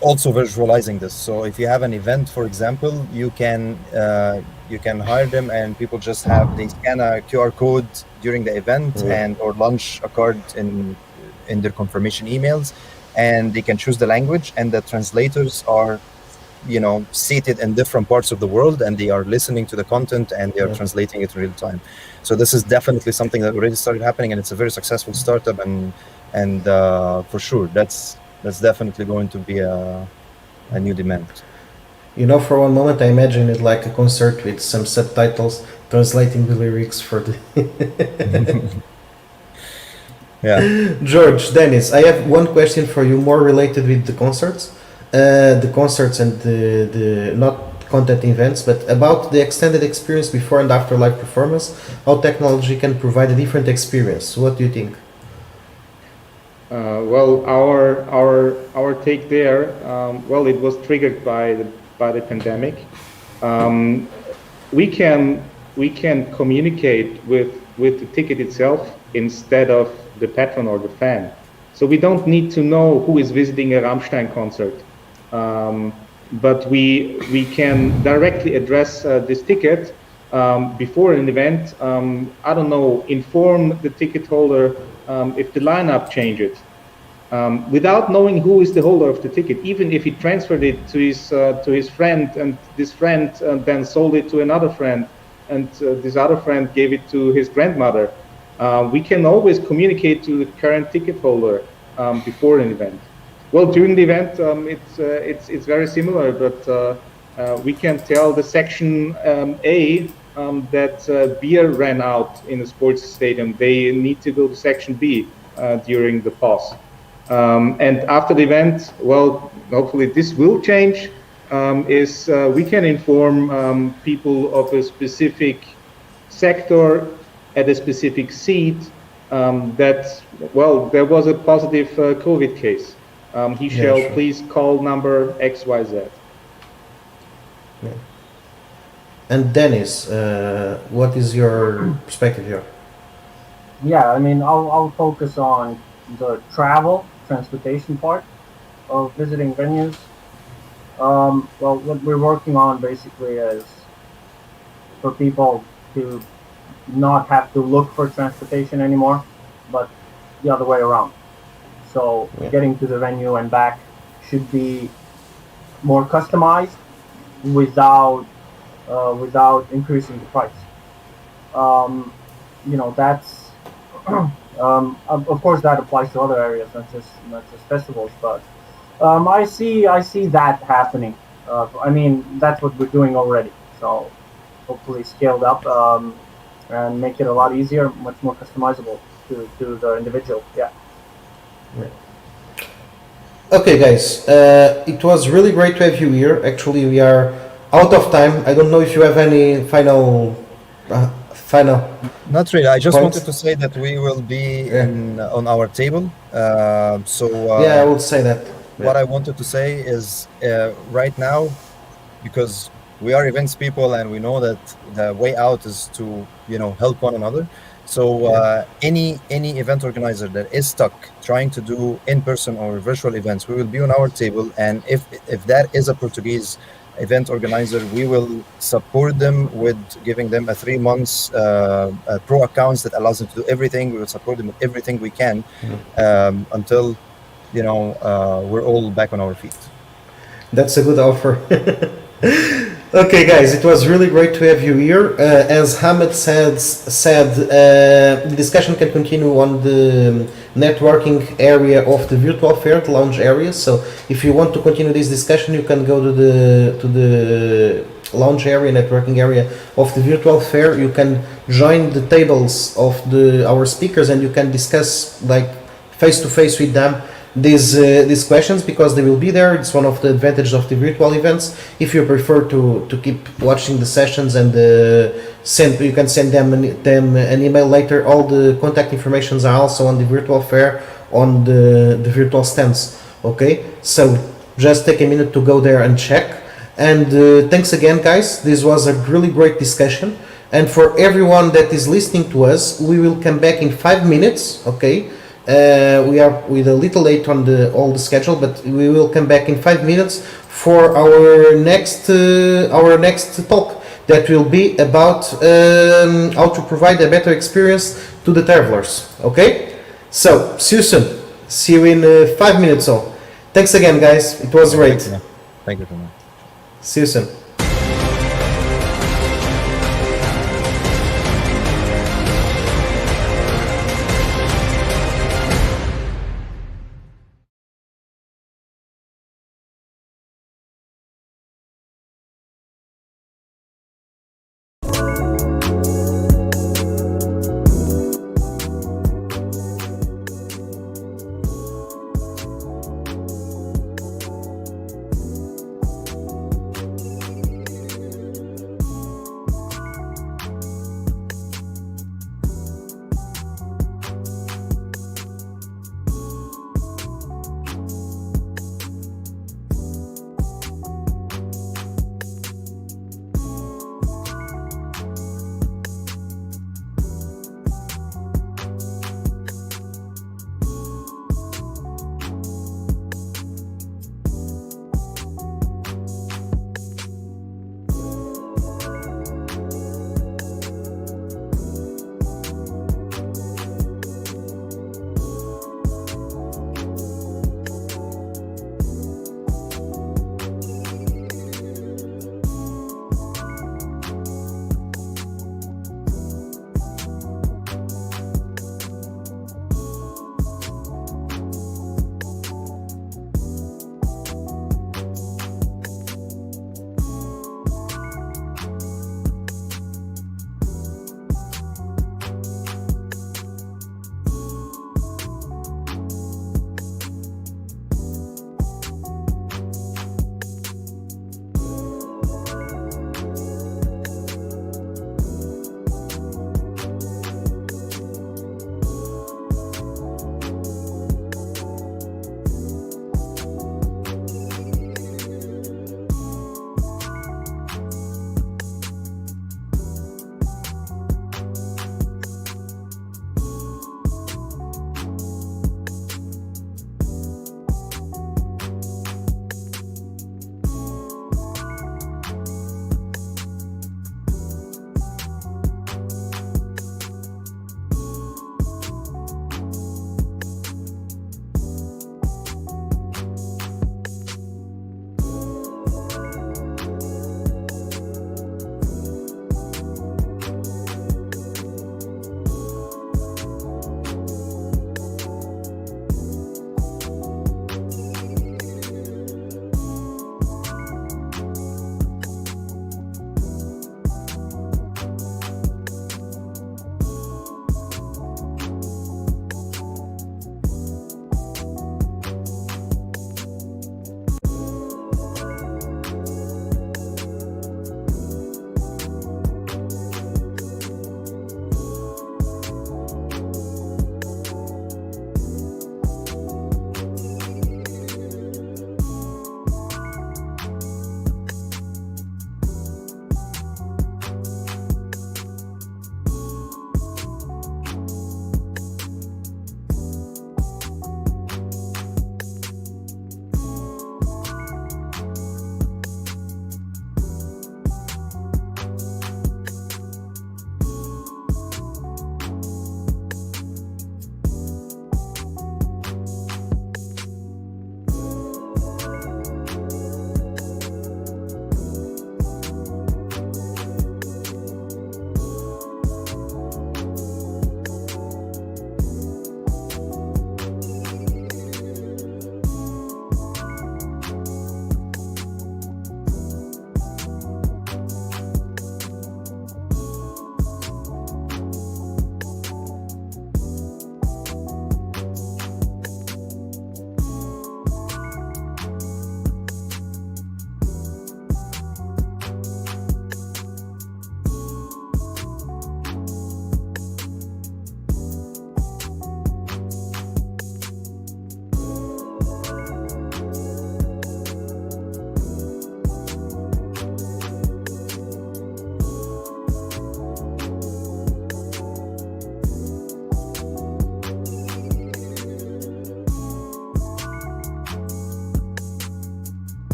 [SPEAKER 2] also visualizing this. So if you have an event, for example, you can hire them, and people just they scan a QR code during the event
[SPEAKER 1] Yeah.
[SPEAKER 2] and or launch a card in their confirmation emails, and they can choose the language, and the translators are seated in different parts of the world, and they are listening to the content and they are
[SPEAKER 1] Yeah.
[SPEAKER 2] translating it in real time. So this is definitely something that already started happening, and it's a very successful startup, and for sure that's definitely going to be a new demand.
[SPEAKER 1] for one moment I imagine it like a concert with some subtitles translating the lyrics for the.
[SPEAKER 2] Yeah.
[SPEAKER 1] George, Dennis, I have one question for you, more related with the concerts, and the not content events, but about the extended experience before and after live performance. How technology can provide a different experience? What do you think?
[SPEAKER 4] Well, our take there. Well, it was triggered by the pandemic. We can communicate with the ticket itself instead of the patron or the fan. So we don't need to know who is visiting a Rammstein concert, but we can directly address this ticket before an event. I don't know, inform the ticket holder if the lineup changes. Without knowing who is the holder of the ticket, even if he transferred it to his friend, and this friend then sold it to another friend, and this other friend gave it to his grandmother, we can always communicate to the current ticket holder before an event. Well, during the event, it's very similar, but we can tell the section A that beer ran out in a sports stadium. They need to go to section B during the pause. And after the event, well, hopefully this will change, we can inform people of a specific sector at a specific seat that, well, there was a positive COVID case. He shall
[SPEAKER 1] sure.
[SPEAKER 4] please call number XYZ.
[SPEAKER 1] Yeah. And Dennis, what is your perspective here?
[SPEAKER 3] Yeah, I mean, I'll focus on the transportation part of visiting venues. Well, what we're working on basically is for people to not have to look for transportation anymore, but the other way around. So getting to the venue and back should be more customized without increasing the price. That's of course that applies to other areas, not just festivals, but I see that happening. I mean, that's what we're doing already. So hopefully scaled up and make it a lot easier, much more customizable to the individual. Yeah.
[SPEAKER 1] Okay, guys, it was really great to have you here. Actually, we are out of time. I don't know if you have any final.
[SPEAKER 2] Not really. I just
[SPEAKER 1] points?
[SPEAKER 2] wanted to say that we will be on our table.
[SPEAKER 1] I would say that.
[SPEAKER 2] What I wanted to say is right now, because we are events people and we know that the way out is to help one another. So any event organizer that is stuck trying to do in-person or virtual events, we will be on our table, and if that is a Portuguese event organizer, we will support them with giving them a 3 months pro accounts that allows them to do everything. We will support them with everything we can until we're all back on our feet.
[SPEAKER 1] That's a good offer. Okay, guys, it was really great to have you here. As Hamid said, the discussion can continue on the networking area of the virtual fair, the lounge area. So, if you want to continue this discussion, you can go to the lounge area, networking area of the virtual fair. You can join the tables of our speakers, and you can discuss like face to face with them these questions because they will be there. It's one of the advantages of the virtual events. If you prefer to keep watching the sessions and you can send them an email later. All the contact informations are also on the virtual fair on the virtual stands. Okay, so just take a minute to go there and check. And thanks again, guys. This was a really great discussion. And for everyone that is listening to us, we will come back in 5 minutes. Okay, we are with a little late on all the schedule, but we will come back in 5 minutes for our next talk that will be about how to provide a better experience to the travelers. Okay, so see you soon. See you in 5 minutes. So thanks again, guys. It was great.
[SPEAKER 2] Thank you so much.
[SPEAKER 1] See you soon.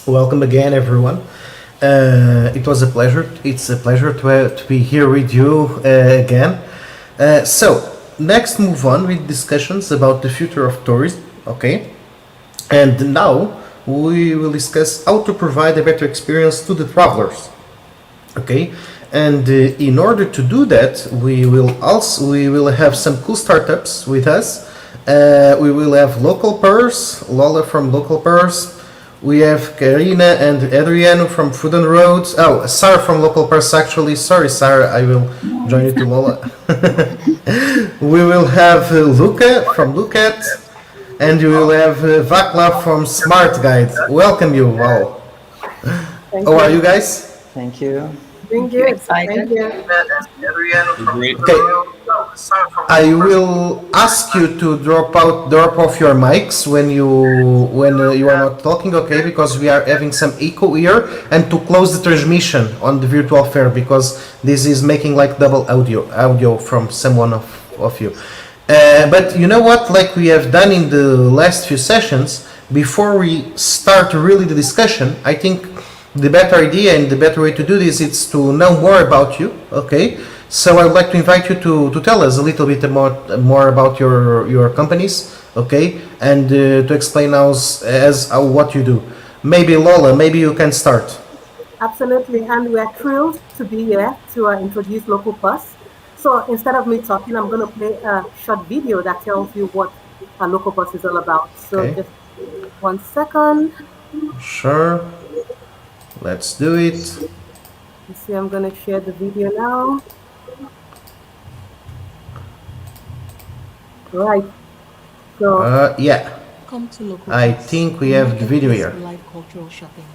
[SPEAKER 1] Welcome again, everyone. It was a pleasure. It's a pleasure to be here with you again. So, next move on with discussions about the future of tourism. Okay, and now we will discuss how to provide a better experience to the travelers. Okay, and in order to do that, we will have some cool startups with us. We will have Local Purse, Lola from Local Purse. We have Karina and Adriano from Food and Roads. Oh, Sarah from Local Purse, actually. Sorry, Sarah, I will join you to Lola. We will have Luca from Lucat, and we will have Vaclav from Smart Guide. Welcome you all. How are you guys?
[SPEAKER 6] Thank you.
[SPEAKER 7] Doing good.
[SPEAKER 6] Excited.
[SPEAKER 7] Thank you.
[SPEAKER 1] Okay, I will ask you to drop off your mics when you are not talking, okay? Because we are having some echo here, and to close the transmission on the virtual fair because this is making like double audio from someone of you. But you know what? Like we have done in the last few sessions, before we start really the discussion, I think the better idea and the better way to do this is to know more about you, okay? So I would like to invite you to tell us a little bit more about your companies, okay? And to explain us as what you do. Maybe Lola, maybe you can start.
[SPEAKER 7] Absolutely, and we're thrilled to be here to introduce Local Purse. So instead of me talking, I'm going to play a short video that tells you what a Local Purse is all about. So
[SPEAKER 1] Okay.
[SPEAKER 7] just 1 second.
[SPEAKER 1] Sure. Let's do it.
[SPEAKER 7] You see, I'm going to share the video now. Right. So
[SPEAKER 1] Yeah,
[SPEAKER 8] Come to Local
[SPEAKER 1] I
[SPEAKER 8] Purse,
[SPEAKER 1] think we
[SPEAKER 8] the
[SPEAKER 1] have the video
[SPEAKER 8] marketplace
[SPEAKER 1] here.
[SPEAKER 8] for live cultural shopping.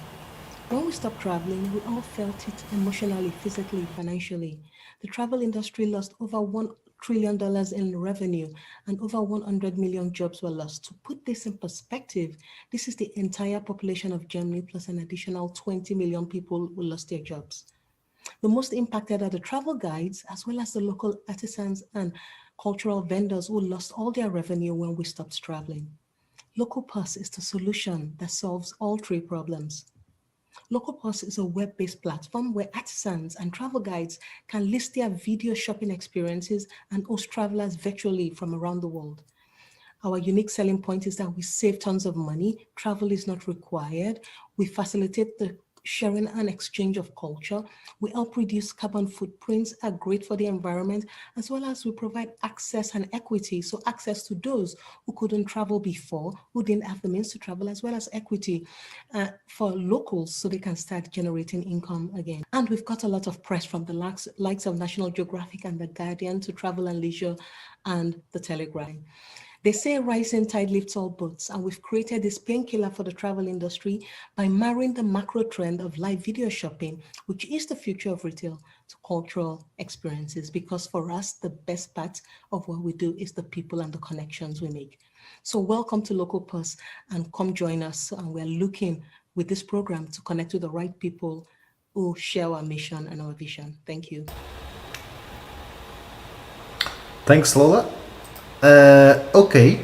[SPEAKER 8] When we stopped traveling, we all felt it emotionally, physically, financially. The travel industry lost over $1 trillion in revenue and over 100 million jobs were lost. To put this in perspective, this is the entire population of Germany plus an additional 20 million people who lost their jobs. The most impacted are the travel guides, as well as the local artisans and cultural vendors who lost all their revenue when we stopped traveling. Local Purse is the solution that solves all three problems. Local Purse is a web-based platform where artisans and travel guides can list their video shopping experiences and host travelers virtually from around the world. Our unique selling point is that we save tons of money, travel is not required, we facilitate the sharing and exchange of culture, we help reduce carbon footprints, are great for the environment, as well as we provide access and equity, so access to those who couldn't travel before, who didn't have the means to travel, as well as equity for locals so they can start generating income again. And we've got a lot of press from the likes of National Geographic and The Guardian to Travel and Leisure and The Telegraph. They say rising tide lifts all boats, and we've created this painkiller for the travel industry by marrying the macro trend of live video shopping, which is the future of retail, to cultural experiences. Because for us, the best part of what we do is the people and the connections we make. So welcome to Local Purse and come join us. And we're looking with this program to connect with the right people who share our mission and our vision. Thank you.
[SPEAKER 1] Thanks, Lola. Okay,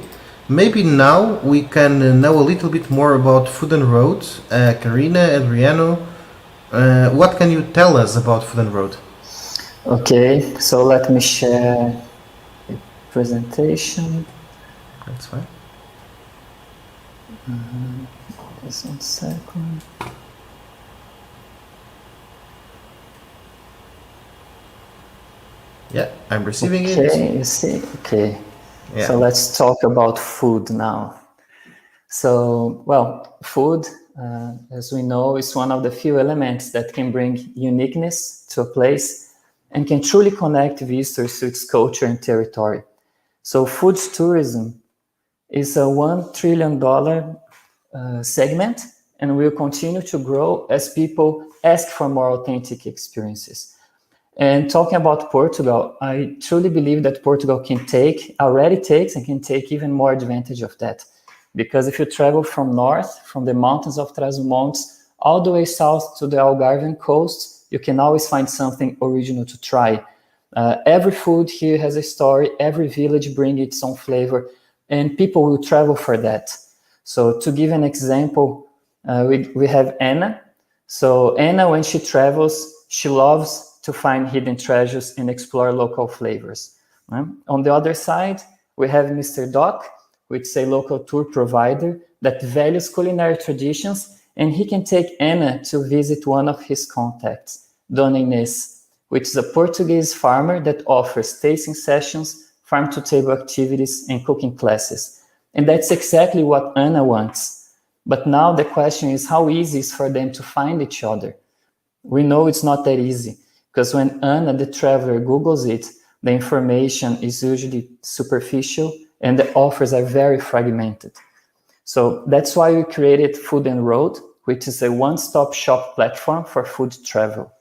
[SPEAKER 1] maybe now we can know a little bit more about Food and Road. Karina, Adriano, what can you tell us about Food and Road?
[SPEAKER 6] Okay, so let me share a presentation.
[SPEAKER 1] That's fine.
[SPEAKER 6] Just 1 second.
[SPEAKER 1] Yeah, I'm receiving
[SPEAKER 6] Okay,
[SPEAKER 1] it.
[SPEAKER 6] you see, okay.
[SPEAKER 1] Yeah.
[SPEAKER 6] So let's talk about food now. So, well, food, as we know, is one of the few elements that can bring uniqueness to a place and can truly connect visitors to its culture and territory. So food tourism is a $1 trillion segment and will continue to grow as people ask for more authentic experiences. And talking about Portugal, I truly believe that Portugal already takes and can take even more advantage of that. Because if you travel from north, from the mountains of Trás-os-Montes, all the way south to the Algarve coast, you can always find something original to try. Every food here has a story, every village brings its own flavor, and people will travel for that. So to give an example, We have Anna. So Anna, when she travels, she loves to find hidden treasures and explore local flavors. On the other side, we have Mr. Doc, which is a local tour provider that values culinary traditions, and he can take Anna to visit one of his contacts, Dona Inês, which is a Portuguese farmer that offers tasting sessions, farm-to-table activities, and cooking classes. And that's exactly what Anna wants. But now the question is how easy it is for them to find each other. We know it's not that easy, because when Anna, the traveler, Googles it, the information is usually superficial and the offers are very fragmented. So that's why we created Food and Road, which is a one-stop shop platform for food travel.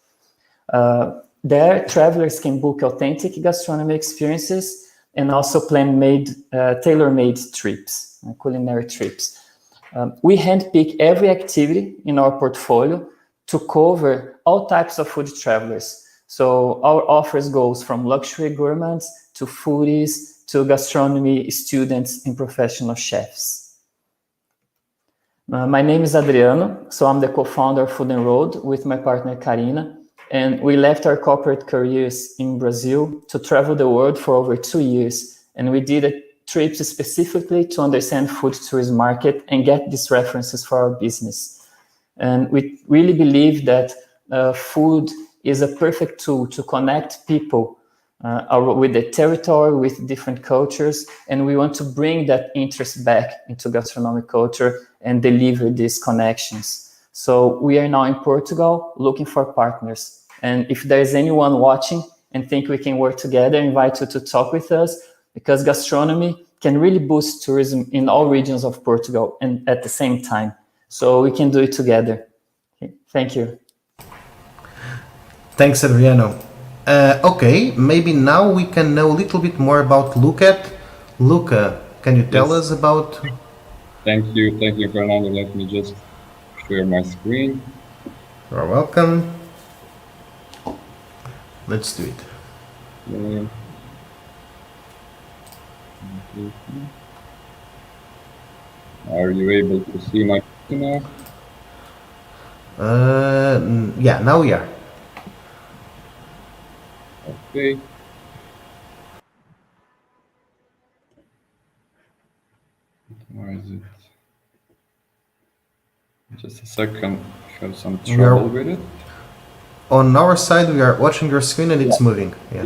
[SPEAKER 6] There, travelers can book authentic gastronomy experiences and also plan tailor-made trips, culinary trips. We handpick every activity in our portfolio to cover all types of food travelers. So our offers goes from luxury gourmands to foodies to gastronomy students and professional chefs. My name is Adriano, so I'm the co-founder of Food and Road with my partner Karina, and we left our corporate careers in Brazil to travel the world for over 2 years, and we did trips specifically to understand food tourism market and get these references for our business. And we really believe that food is a perfect tool to connect people with the territory, with different cultures, and we want to bring that interest back into gastronomic culture and deliver these connections. So we are now in Portugal looking for partners. And if there's anyone watching and think we can work together, I invite you to talk with us, because gastronomy can really boost tourism in all regions of Portugal and at the same time. So we can do it together. Okay. Thank you.
[SPEAKER 1] Thanks, Adriano. Okay, maybe now we can know a little bit more about Luca. Luca, can you tell us about...
[SPEAKER 9] Thank you, Fernando. Let me just share my screen.
[SPEAKER 1] You're welcome. Let's do it.
[SPEAKER 9] Are you able to see my screen now?
[SPEAKER 1] Yeah, now we are.
[SPEAKER 9] Okay. Where is it? Just a second. I have some trouble with it.
[SPEAKER 1] On our side, we are watching your screen and it's moving. Yeah.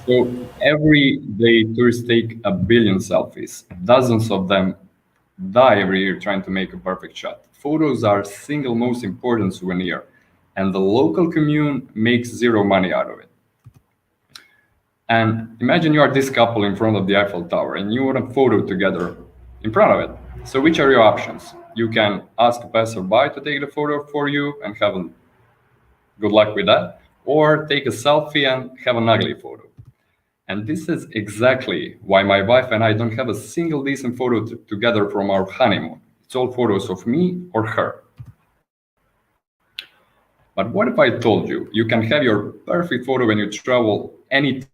[SPEAKER 9] So every day, tourists take 1 billion selfies. Dozens of them die every year trying to make a perfect shot. Photos are single most important souvenir, and the local commune makes zero money out of it. And imagine you are this couple in front of the Eiffel Tower and you want a photo together in front of it. So which are your options? You can ask a passerby to take the photo for you and have a good luck with that, or take a selfie and have an ugly photo. And this is exactly why my wife and I don't have a single decent photo together from our honeymoon. It's all photos of me or her. But what if I told you you can have your perfect photo when you travel anytime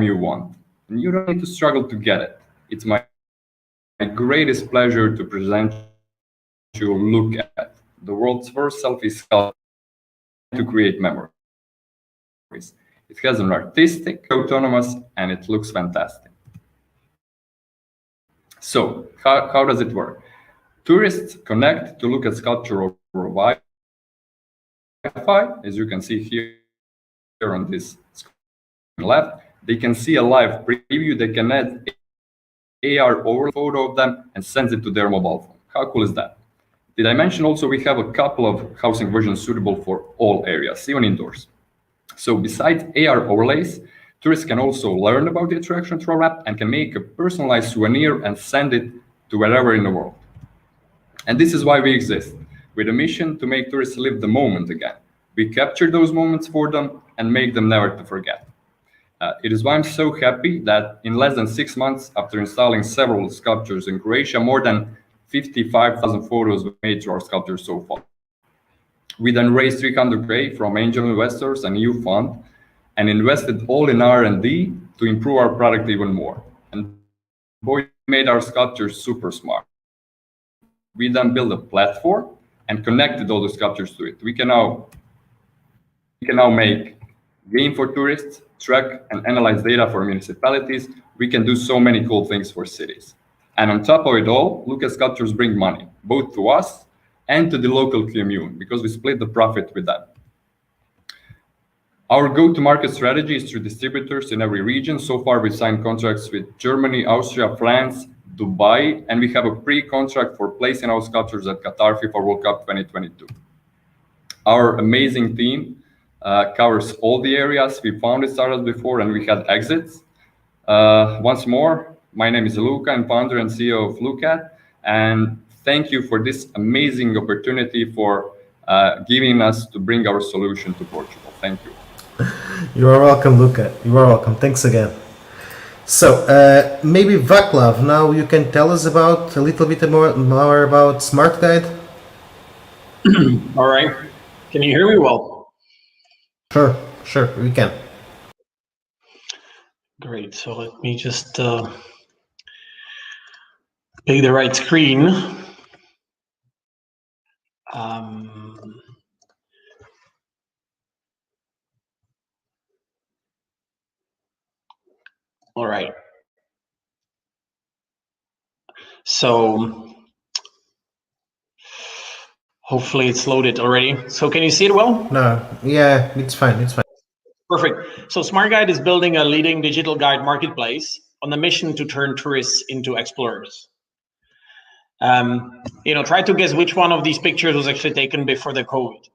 [SPEAKER 9] you want, and you don't need to struggle to get it? It's my greatest pleasure to present you look at the world's first selfie sculpture to create memories. It has an artistic, autonomous, and it looks fantastic. So how does it work? Tourists connect to look at sculpture over Wi-Fi, as you can see here on this screen left. They can see a live preview. They can add AR over photo of them and send it to their mobile phone. How cool is that? Did I mention also we have a couple of housing versions suitable for all areas, even indoors. So besides AR overlays, tourists can also learn about the attraction through our app and can make a personalized souvenir and send it to wherever in the world. And this is why we exist, with a mission to make tourists live the moment again. We capture those moments for them and make them never to forget. It is why I'm so happy that in less than 6 months after installing several sculptures in Croatia, more than 55,000 photos were made through our sculptures so far. We then raised 300K from angel investors and EU fund and invested all in R&D to improve our product even more. And boy, made our sculptures super smart. We then built a platform and connected all the sculptures to it. We can now make game for tourists, track and analyze data for municipalities. We can do so many cool things for cities. And on top of it all, Luca sculptures bring money, both to us and to the local commune, because we split the profit with them. Our go-to-market strategy is through distributors in every region. So far, we've signed contracts with Germany, Austria, France, Dubai, and we have a pre-contract for placing our sculptures at Qatar FIFA World Cup 2022. Our amazing team covers all the areas. We founded startups before and we had exits. Once more, my name is Luca. I'm founder and CEO of Luca. And thank you for this amazing opportunity for giving us to bring our solution to Portugal. Thank you.
[SPEAKER 1] You are welcome, Luca. You are welcome. Thanks again. So maybe Vaclav, now you can tell us about a little bit more about Smart Guide.
[SPEAKER 10] All right. Can you hear me well?
[SPEAKER 1] Sure, we can.
[SPEAKER 10] Great. So let me just pick the right screen. All right. So hopefully it's loaded already. So can you see it well?
[SPEAKER 1] No, yeah, it's fine.
[SPEAKER 10] Perfect. So Smart Guide is building a leading digital guide marketplace on the mission to turn tourists into explorers. Try to guess which one of these pictures was actually taken before the COVID.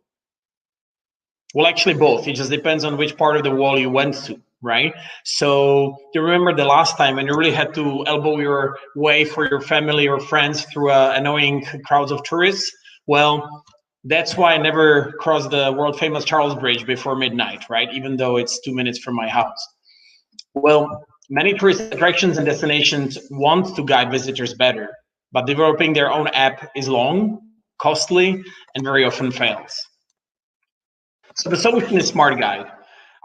[SPEAKER 10] Well, actually both. It just depends on which part of the wall you went to, right? So you remember the last time when you really had to elbow your way for your family or friends through annoying crowds of tourists? Well, that's why I never crossed the world famous Charles Bridge before midnight, right? Even though it's 2 minutes from my house. Well, many tourist attractions and destinations want to guide visitors better, but developing their own app is long, costly, and very often fails. So the solution is Smart Guide.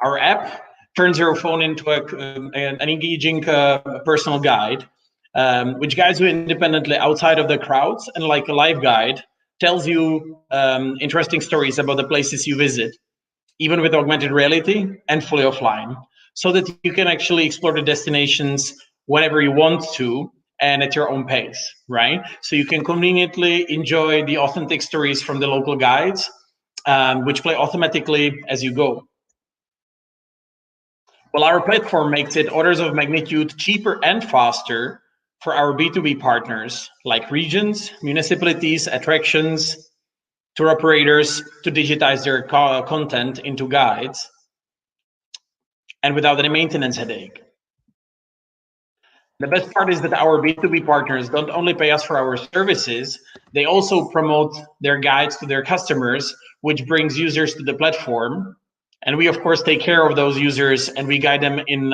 [SPEAKER 10] Our app turns your phone into an engaging personal guide, which guides you independently outside of the crowds, and like a live guide, tells you interesting stories about the places you visit, even with augmented reality and fully offline, so that you can actually explore the destinations whenever you want to and at your own pace, right? So you can conveniently enjoy the authentic stories from the local guides, which play automatically as you go. Well, our platform makes it orders of magnitude cheaper and faster for our B2B partners, like regions, municipalities, attractions, tour operators, to digitize their content into guides, and without any maintenance headache. The best part is that our B2B partners don't only pay us for our services, they also promote their guides to their customers, which brings users to the platform. And we, of course, take care of those users and we guide them in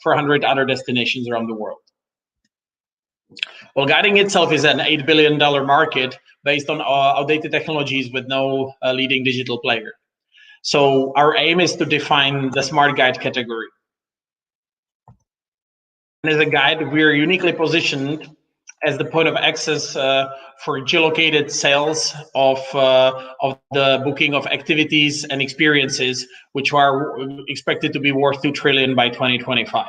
[SPEAKER 10] 400 other destinations around the world. Well, guiding itself is an $8 billion market based on outdated technologies with no leading digital player. So our aim is to define the Smart Guide category. And as a guide, we are uniquely positioned as the point of access for geolocated sales of the booking of activities and experiences, which are expected to be worth $2 trillion by 2025.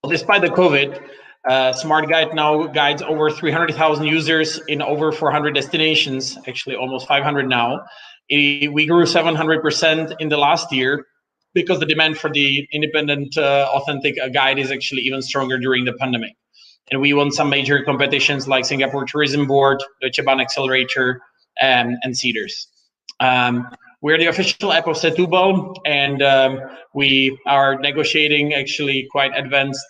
[SPEAKER 10] Well, despite the COVID, Smart Guide now guides over 300,000 users in over 400 destinations, actually almost 500 now. We grew 700% in the last year because the demand for the independent, authentic guide is actually even stronger during the pandemic. And we won some major competitions like Singapore Tourism Board, Deutsche Bahn Accelerator, and Cedars. We're the official app of Setúbal, and we are negotiating actually quite advanced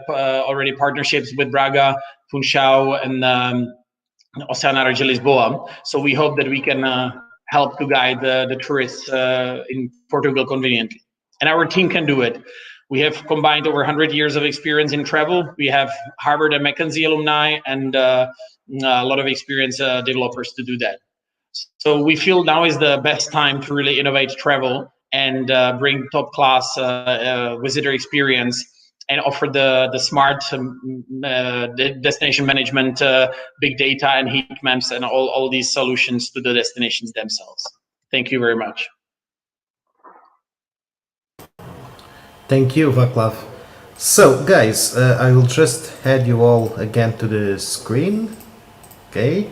[SPEAKER 10] already partnerships with Braga, Funchal, and Oceana de Lisboa. So we hope that we can help to guide the tourists in Portugal conveniently. And our team can do it. We have combined over 100 years of experience in travel. We have Harvard and McKinsey alumni and a lot of experienced developers to do that. So we feel now is the best time to really innovate travel and bring top class visitor experience and offer the smart the destination management, big data and heat maps and all these solutions to the destinations themselves. Thank you very much.
[SPEAKER 1] Thank you, Vaclav. So, guys, I will just head you all again to the screen. Okay.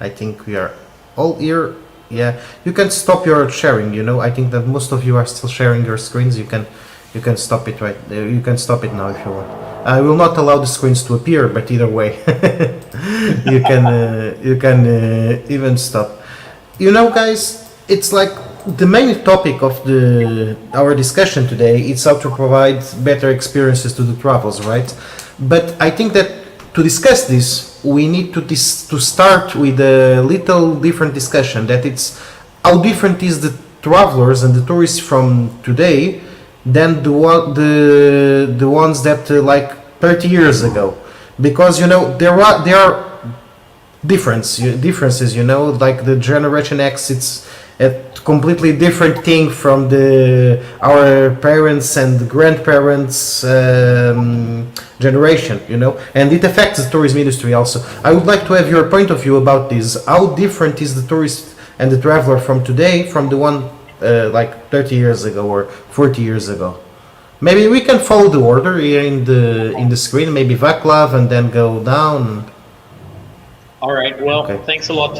[SPEAKER 1] I think we are all here. Yeah, you can stop your sharing. You know, I think that most of you are still sharing your screens. You can stop it right there. You can stop it now if you want. I will not allow the screens to appear, but either way, you can even stop. You know, guys, it's like the main topic of our discussion today is how to provide better experiences to the travelers, right? But I think that to discuss this, we need to start with a little different discussion. That it's how different is the travelers and the tourists from today than the ones that like 30 years ago, because you know there are differences. You know, like the Generation X, it's a completely different thing from our parents and grandparents generation, you know, and it affects the tourism industry also. I would like to have your point of view about this. How different is the tourist and the traveler from today from the one like 30 years ago or 40 years ago? Maybe we can follow the order here in the screen. Maybe Vaclav and then go down.
[SPEAKER 10] All right. Well,
[SPEAKER 1] Okay.
[SPEAKER 10] Thanks a lot.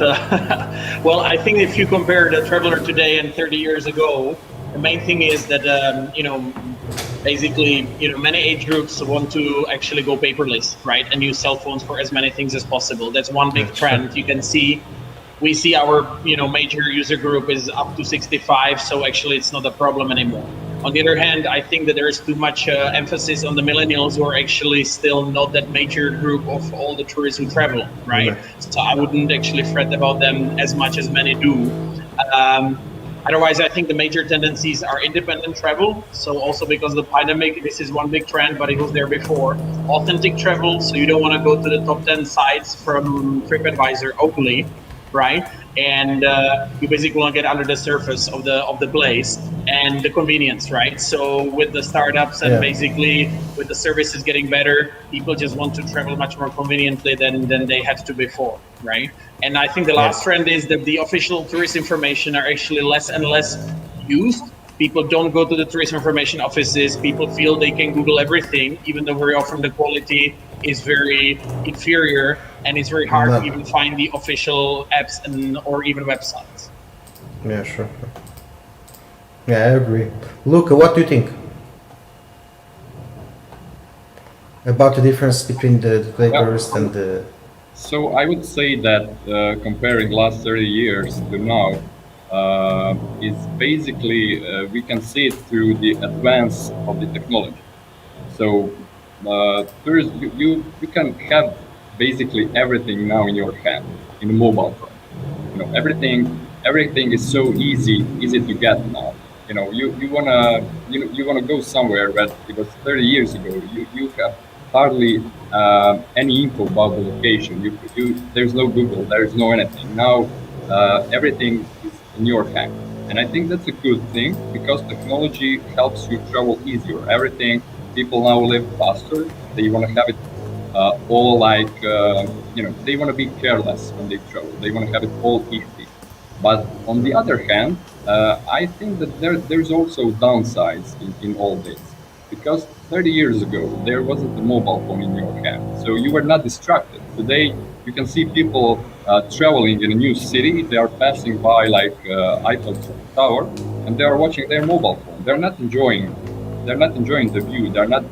[SPEAKER 10] Well, I think if you compare the traveler today and 30 years ago, the main thing is that basically, many age groups want to actually go paperless, right, and use cell phones for as many things as possible. That's one big trend. You can see, we see our major user group is up to 65, so actually it's not a problem anymore. On the other hand, I think that there is too much emphasis on the millennials, who are actually still not that major group of all the tourists who travel, right? So I wouldn't actually fret about them as much as many do. Otherwise, I think the major tendencies are independent travel. So also because of the pandemic, this is one big trend, but it was there before. Authentic travel, so you don't want to go to the top 10 sites from TripAdvisor only, right? And you basically want to get under the surface of the place, and the convenience, right? So with the startups and basically with the services getting better, people just want to travel much more conveniently than they had to before, right? And I think the last trend is that the official tourist information are actually less and less used. People don't go to the tourist information offices. People feel they can Google everything, even though very often the quality is very inferior, and it's very hard to even find the official apps or even websites.
[SPEAKER 1] Yeah, sure. Yeah, I agree. Luca, what do you think about the difference between the tourist and the...
[SPEAKER 9] So I would say that comparing last 30 years to now, is basically, we can see it through the advance of the technology. So tourists, you can have basically everything now in your hand, in a mobile phone. Everything is so easy to get now. You wanna go somewhere, but because 30 years ago you have hardly any info about the location. There's no Google, there's no anything. Now everything is in your hand, and I think that's a good thing, because technology helps you travel easier. People now live faster. They want to have it all like they want to be careless when they travel. They want to have it all easy. But on the other hand, I think that there's also downsides in all this, because 30 years ago there wasn't a mobile phone in your hand, so you were not distracted. Today you can see people traveling in a new city. They are passing by like Eiffel Tower, and they are watching their mobile phone. They're not enjoying the view. They're not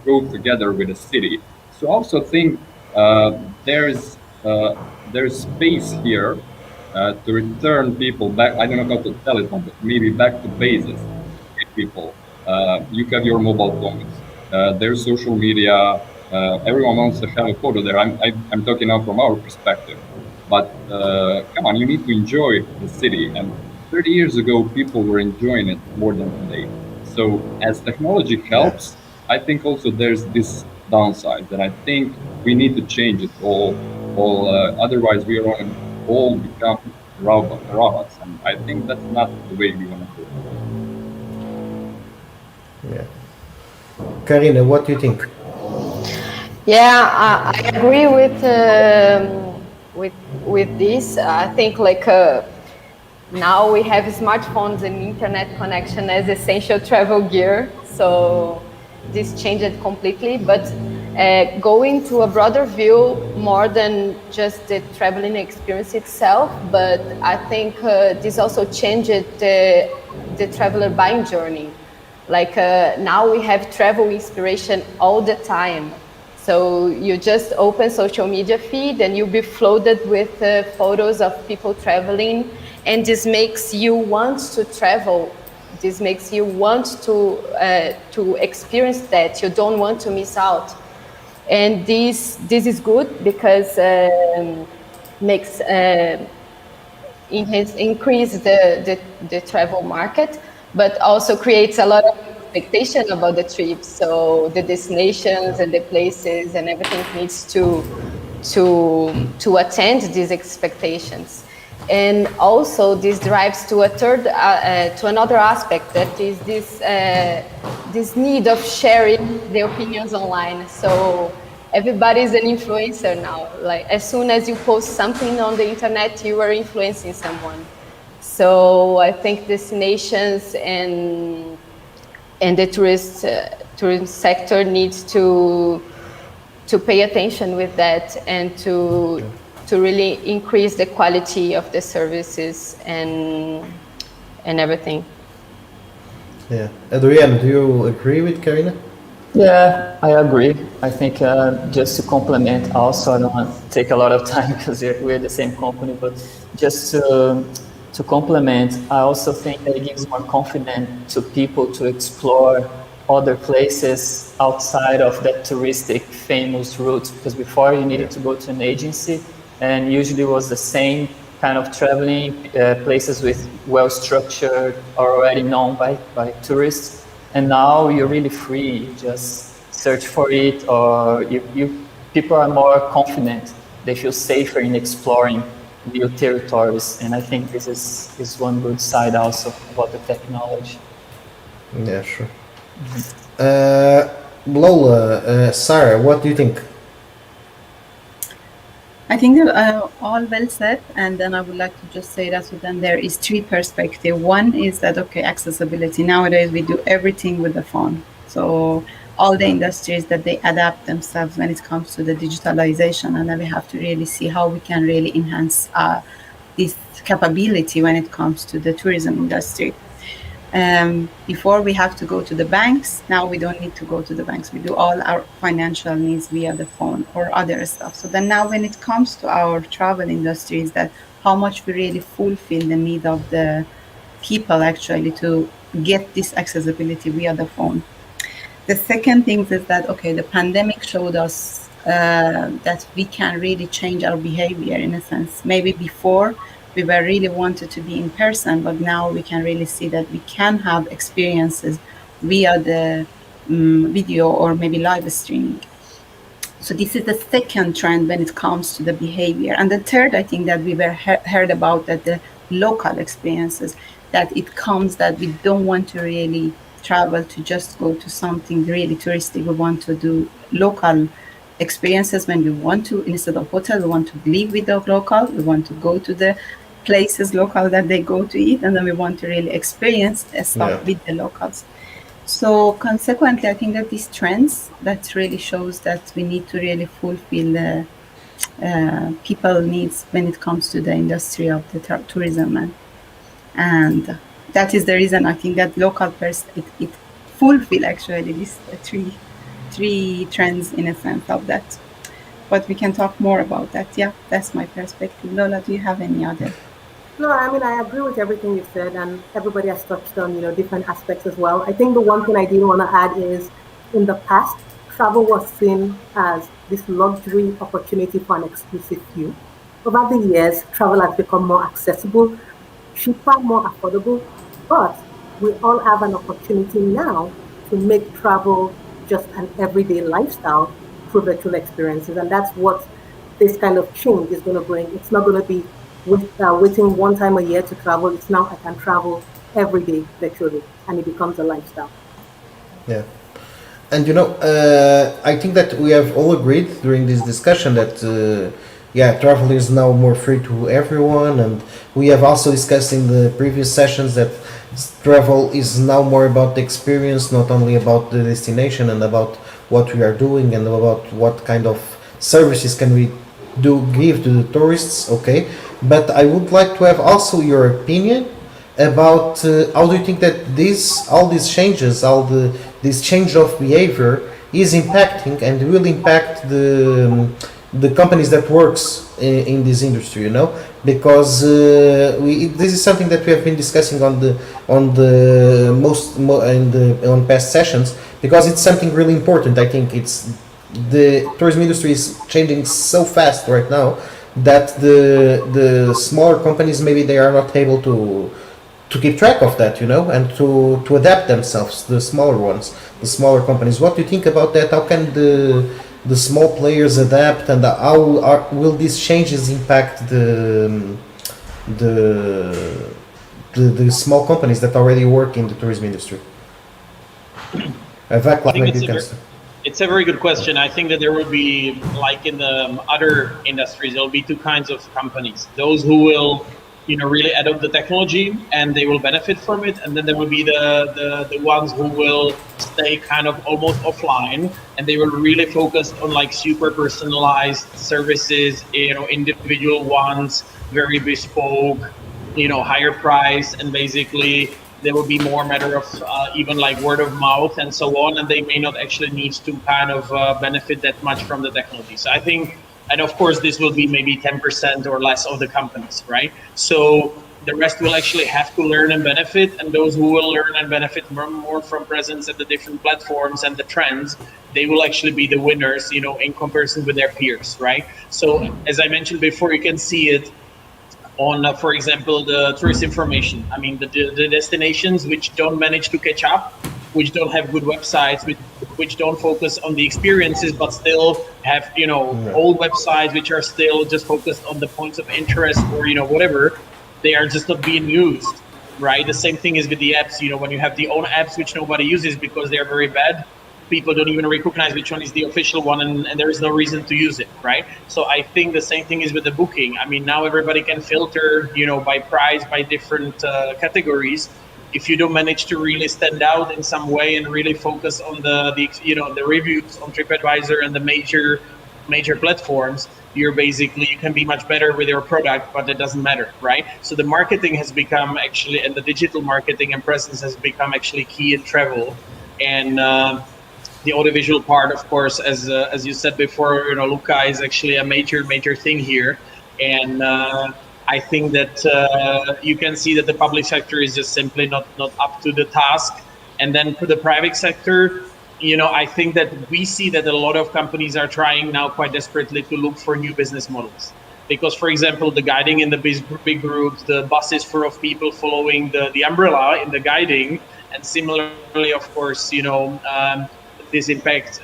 [SPEAKER 9] go together with the city. So I also think there's space here to return people back. I don't know how to tell it, but maybe back to basics. People, you have your mobile phones. There's social media. Everyone wants to have a photo there. I'm talking now from our perspective, but come on, you need to enjoy the city. And 30 years ago, people were enjoying it more than today. So as technology helps, I think also there's this downside that I think we need to change it all. Otherwise, we are going to all become robots, and I think that's not the way we want to do it.
[SPEAKER 1] Yeah. Karina, what do you think?
[SPEAKER 11] Yeah, I agree with this. I think like now we have smartphones and internet connection as essential travel gear. So this changed completely. But going to a broader view, more than just the traveling experience itself, but I think this also changed the traveler buying journey. Like now we have travel inspiration all the time. So you just open social media feed and you'll be flooded with photos of people traveling, and this makes you want to travel. This makes you want to experience that. You don't want to miss out, and this is good because makes increase the travel market, but also creates a lot of expectation about the trip. So the destinations and the places and everything needs to attend these expectations. And also this drives to to another aspect, that is this need of sharing the opinions online. So everybody's an influencer now. Like as soon as you post something on the internet, you are influencing someone. So I think destinations and the tourism sector needs to pay attention with that, and to really increase the quality of the services and everything.
[SPEAKER 1] Yeah. Adrian, do you agree with Karina?
[SPEAKER 6] Yeah, I agree. I think just to complement also, I don't want to take a lot of time because we're the same company, but just to complement, I also think that it gives more confidence to people to explore other places outside of that touristic famous route, because before you needed to go to an agency, and usually it was the same kind of traveling, places with well-structured or already known by tourists. And now you're really free. You just search for it, or people are more confident. They feel safer in exploring new territories. And I think this is one good side also about the technology.
[SPEAKER 1] Yeah, sure. Lola, Sarah, what do you think?
[SPEAKER 12] I think all well said, and then I would like to just say that then there is three perspectives. One is that, okay, accessibility. Nowadays we do everything with the phone. So all the industries that they adapt themselves when it comes to the digitalization, and then we have to really see how we can really enhance this capability when it comes to the tourism industry. Before we have to go to the banks, now we don't need to go to the banks. We do all our financial needs via the phone or other stuff. So then now when it comes to our travel industry, is that how much we really fulfill the need of the people actually to get this accessibility via the phone. The second thing is that, okay, the pandemic showed us that we can really change our behavior in a sense. Maybe before we were really wanted to be in person, but now we can really see that we can have experiences via the video or maybe live streaming. So this is the second trend when it comes to the behavior. And the third, I think that we were heard about that the local experiences, that it comes that we don't want to really travel to just go to something really touristic. We want to do local experiences when we want to. Instead of hotel, we want to live with the local. We want to go to the places local that they go to eat, and then we want to really experience stuff with the locals. So consequently, I think that these trends, that really shows that we need to really fulfill the people needs when it comes to the industry of the tourism, and that is the reason I think that local it fulfill actually these three trends in a sense of that. But we can talk more about that. Yeah, that's my perspective. Lola, do you have any other?
[SPEAKER 7] No, I mean, I agree with everything you said, and everybody has touched on, different aspects as well. I think the one thing I do want to add is, in the past, travel was seen as this luxury opportunity for an exclusive few. Over the years, travel has become more accessible, cheaper, more affordable, but we all have an opportunity now to make travel just an everyday lifestyle through virtual experiences, and that's what this kind of change is going to bring. It's not going to be waiting one time a year to travel. It's now I can travel every day virtually, and it becomes a lifestyle.
[SPEAKER 1] Yeah. And I think that we have all agreed during this discussion that travel is now more free to everyone, and we have also discussed in the previous sessions that travel is now more about the experience, not only about the destination and about what we are doing and about what kind of services can we give to the tourists. Okay, but I would like to have also your opinion about how do you think that all these changes, this change of behavior is impacting and will impact the companies that works in this industry, because this is something that we have been discussing on past sessions, because it's something really important. I think the tourism industry is changing so fast right now that the smaller companies, maybe they are not able to keep track of that, and to adapt themselves, the smaller ones, the smaller companies. What do you think about that? How can the small players adapt, and how will these changes impact the small companies that already work in the tourism industry?
[SPEAKER 10] It's a very good question. I think that there will be, like in the other industries, there will be two kinds of companies. Those who will really adopt the technology and they will benefit from it, and then there will be the ones who will stay kind of almost offline, and they will really focus on like super personalized services, individual ones, very bespoke, higher price, and basically there will be more matter of even like word of mouth and so on, and they may not actually need to kind of benefit that much from the technology. So I think, and of course, this will be maybe 10% or less of the companies, right? So the rest will actually have to learn and benefit, and those who will learn and benefit more from presence at the different platforms and the trends, they will actually be the winners, in comparison with their peers, right? So as I mentioned before, you can see it on, for example, the tourist information. I mean, the destinations which don't manage to catch up, which don't have good websites, which don't focus on the experiences, but still have, old websites which are still just focused on the points of interest or, whatever, they are just not being used, right? The same thing is with the apps. When you have the own apps which nobody uses because they are very bad, people don't even recognize which one is the official one, and there is no reason to use it, right? So I think the same thing is with the booking. I mean, now everybody can filter, by price, by different categories. If you don't manage to really stand out in some way and really focus on the reviews on TripAdvisor and the major platforms, you can be much better with your product, but it doesn't matter, right? So the marketing has become actually, and the digital marketing and presence has become actually key in travel. And the audiovisual part, of course, as you said before, Luca, is actually a major thing here. And I think that you can see that the public sector is just simply not up to the task. And then for the private sector, I think that we see that a lot of companies are trying now quite desperately to look for new business models. Because, for example, the guiding in the big groups, the buses full of people following the umbrella in the guiding, and similarly, of course, this impacts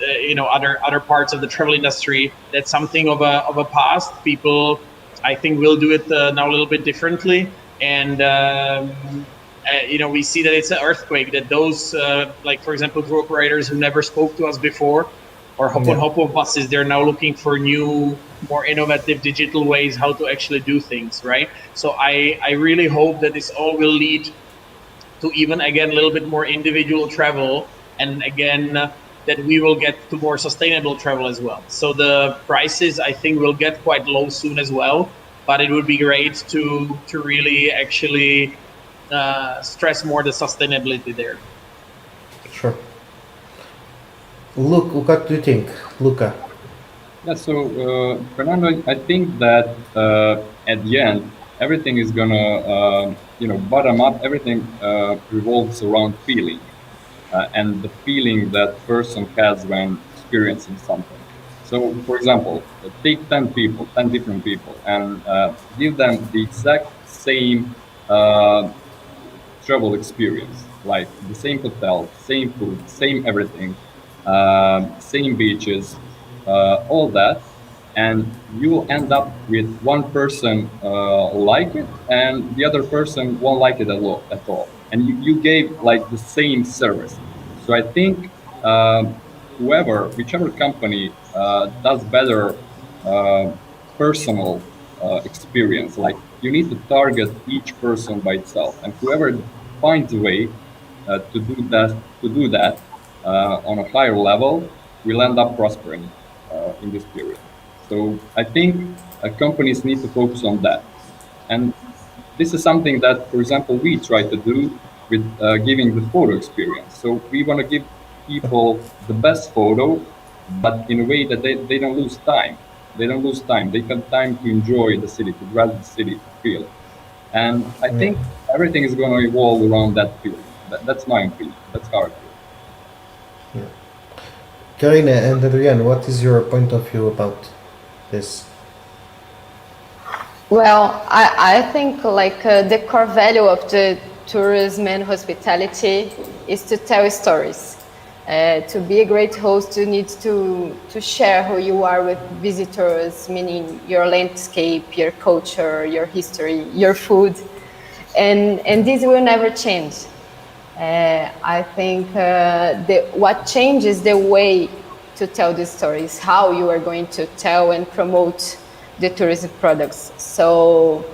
[SPEAKER 10] other parts of the travel industry. That's something of a past. People, I think, will do it now a little bit differently, and we see that it's an earthquake. That those, like for example, tour operators who never spoke to us before, or hop on buses, they're now looking for new, more innovative digital ways how to actually do things, right? So I really hope that this all will lead to even again a little bit more individual travel, and again that we will get to more sustainable travel as well. So the prices, I think, will get quite low soon as well, but it would be great to really actually stress more the sustainability there.
[SPEAKER 1] Sure. Luke, what do you think, Luca?
[SPEAKER 9] Yeah, so Fernando, I think that at the end, everything is gonna, bottom up. Everything revolves around feeling. And the feeling that person has when experiencing something. So, for example, take 10 people, 10 different people, and give them the exact same travel experience, like the same hotel, same food, same everything, same beaches, all that, and you will end up with one person like it, and the other person won't like it at all. And you gave like the same service. So I think whichever company does better personal experience, like you need to target each person by itself, and whoever finds a way to do that on a higher level will end up prospering in this period. So I think companies need to focus on that, and this is something that, for example, we try to do with giving the photo experience. So we want to give people the best photo, but in a way that they don't lose time. They don't lose time. They have time to enjoy the city, to grasp the city, to feel it. And I think everything is going to evolve around that feeling. That's my opinion. That's how I feel.
[SPEAKER 1] Yeah. Karina and Adrian, what is your point of view about this?
[SPEAKER 11] Well, I think like the core value of the tourism and hospitality is to tell stories. To be a great host, you need to share who you are with visitors, meaning your landscape, your culture, your history, your food, and this will never change. I think what changes the way to tell these stories, how you are going to tell and promote the tourism products. So,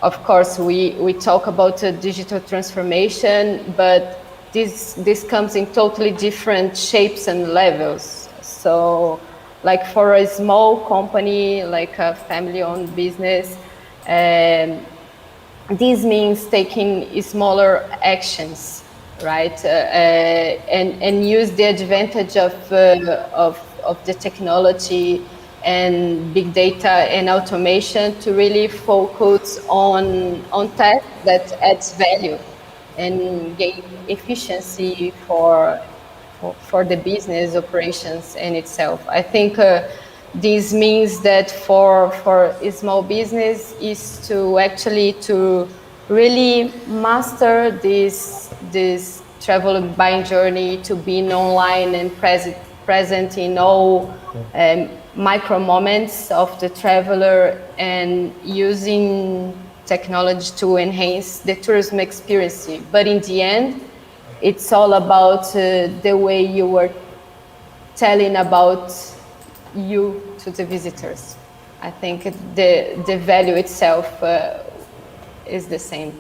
[SPEAKER 11] of course, we talk about digital transformation, but this comes in totally different shapes and levels. So, like for a small company, like a family-owned business, this means taking smaller actions, right? And use the advantage of the technology and big data and automation to really focus on tasks that adds value and gain efficiency for the business operations in itself. I think this means that for a small business is to actually to really master this travel and buying journey, to being online and present in all micro moments of the traveler, and using technology to enhance the tourism experience. But in the end, it's all about the way you were telling about you to the visitors. I think the value itself is the same.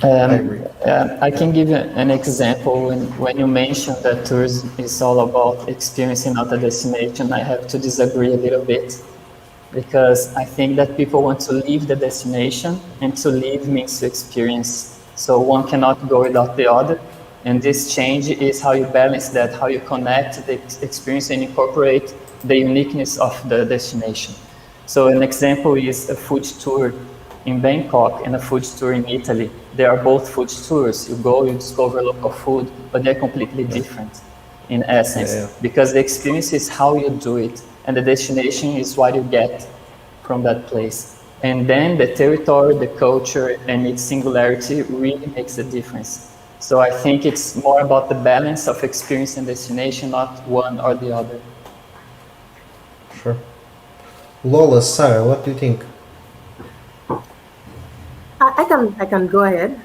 [SPEAKER 6] I can give you an example. When you mentioned that tourism is all about experiencing not a destination, I have to disagree a little bit, because I think that people want to leave the destination, and to leave means to experience. So one cannot go without the other. And this change is how you balance that, how you connect the experience and incorporate the uniqueness of the destination. So an example is a food tour in Bangkok and a food tour in Italy. They are both food tours. You go, you discover local food, but they're completely different in essence, because the experience is how you do it, and the destination is what you get from that place. And then the territory, the culture, and its singularity really makes a difference. So I think it's more about the balance of experience and destination, not one or the other.
[SPEAKER 1] Sure. Lola, Sarah, what do you think?
[SPEAKER 7] I can go ahead.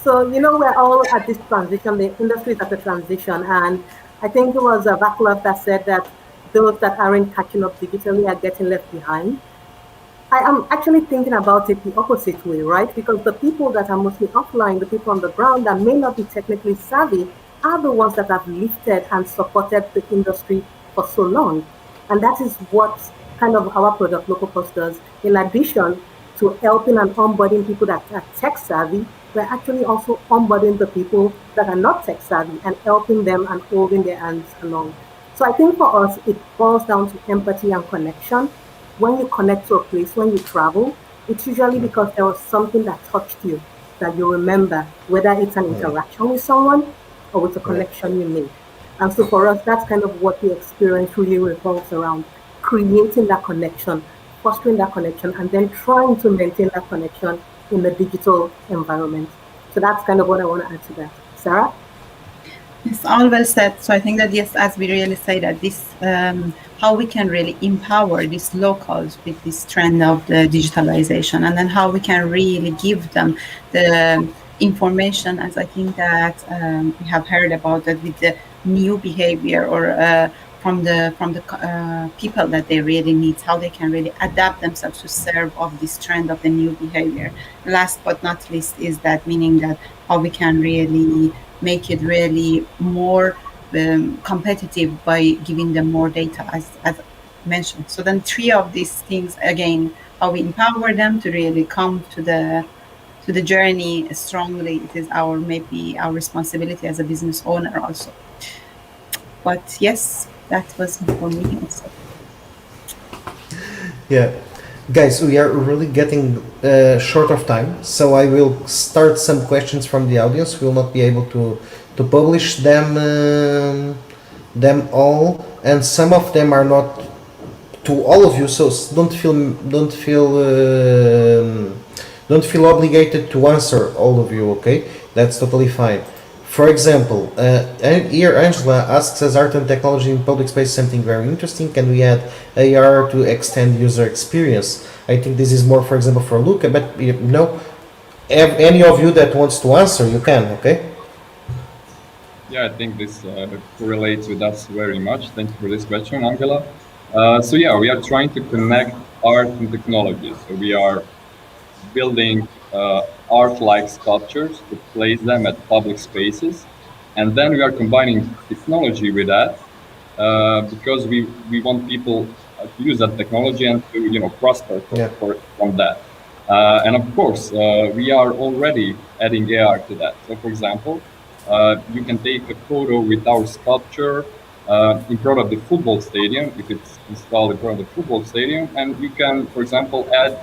[SPEAKER 7] So, we're all at this transition, the industry is at a transition, and I think it was Vaclav that said that those that aren't catching up digitally are getting left behind. I am actually thinking about it the opposite way, right? Because the people that are mostly offline, the people on the ground that may not be technically savvy, are the ones that have lifted and supported the industry for so long. And that is what kind of our product, Local Post, does. In addition to helping and onboarding people that are tech savvy, we're actually also onboarding the people that are not tech savvy and helping them and holding their hands along. So I think for us, it boils down to empathy and connection. When you connect to a place, when you travel, it's usually because there was something that touched you, that you remember, whether it's an interaction with someone or with a connection you made. And so for us, that's kind of what the experience really revolves around, creating that connection, fostering that connection, and then trying to maintain that connection in the digital environment. So that's kind of what I want to add to that. Sarah?
[SPEAKER 12] It's all well said. So I think that, yes, as we really say that this, how we can really empower these locals with this trend of the digitalization, and then how we can really give them the information, as I think that we have heard about that with the new behavior or from the people that they really need, how they can really adapt themselves to serve of this trend of the new behavior. Last but not least is that, meaning that how we can really make it really more competitive by giving them more data, as mentioned. So then three of these things, again, how we empower them to really come to the journey strongly. It is maybe our responsibility as a business owner also. But yes, that was for me also.
[SPEAKER 1] Yeah, guys, we are really getting short of time, so I will start some questions from the audience. We will not be able to publish them all, and some of them are not to all of you. So don't feel obligated to answer all of you. Okay, that's totally fine. For example, here Angela asks, as art and technology in public space something very interesting. Can we add AR to extend user experience? I think this is more, for example, for Luca, but you know, any of you that wants to answer, you can, okay?
[SPEAKER 9] Yeah, I think this correlates with us very much. Thank you for this question, Angela. So yeah, we are trying to connect art and technology. So we are building art-like sculptures to place them at public spaces. And then we are combining technology with that because we want people to use that technology and to prosper from that. And of course, we are already adding AR to that. So for example, you can take a photo with our sculpture in front of the football stadium, if it's installed in front of the football stadium, and you can, for example, add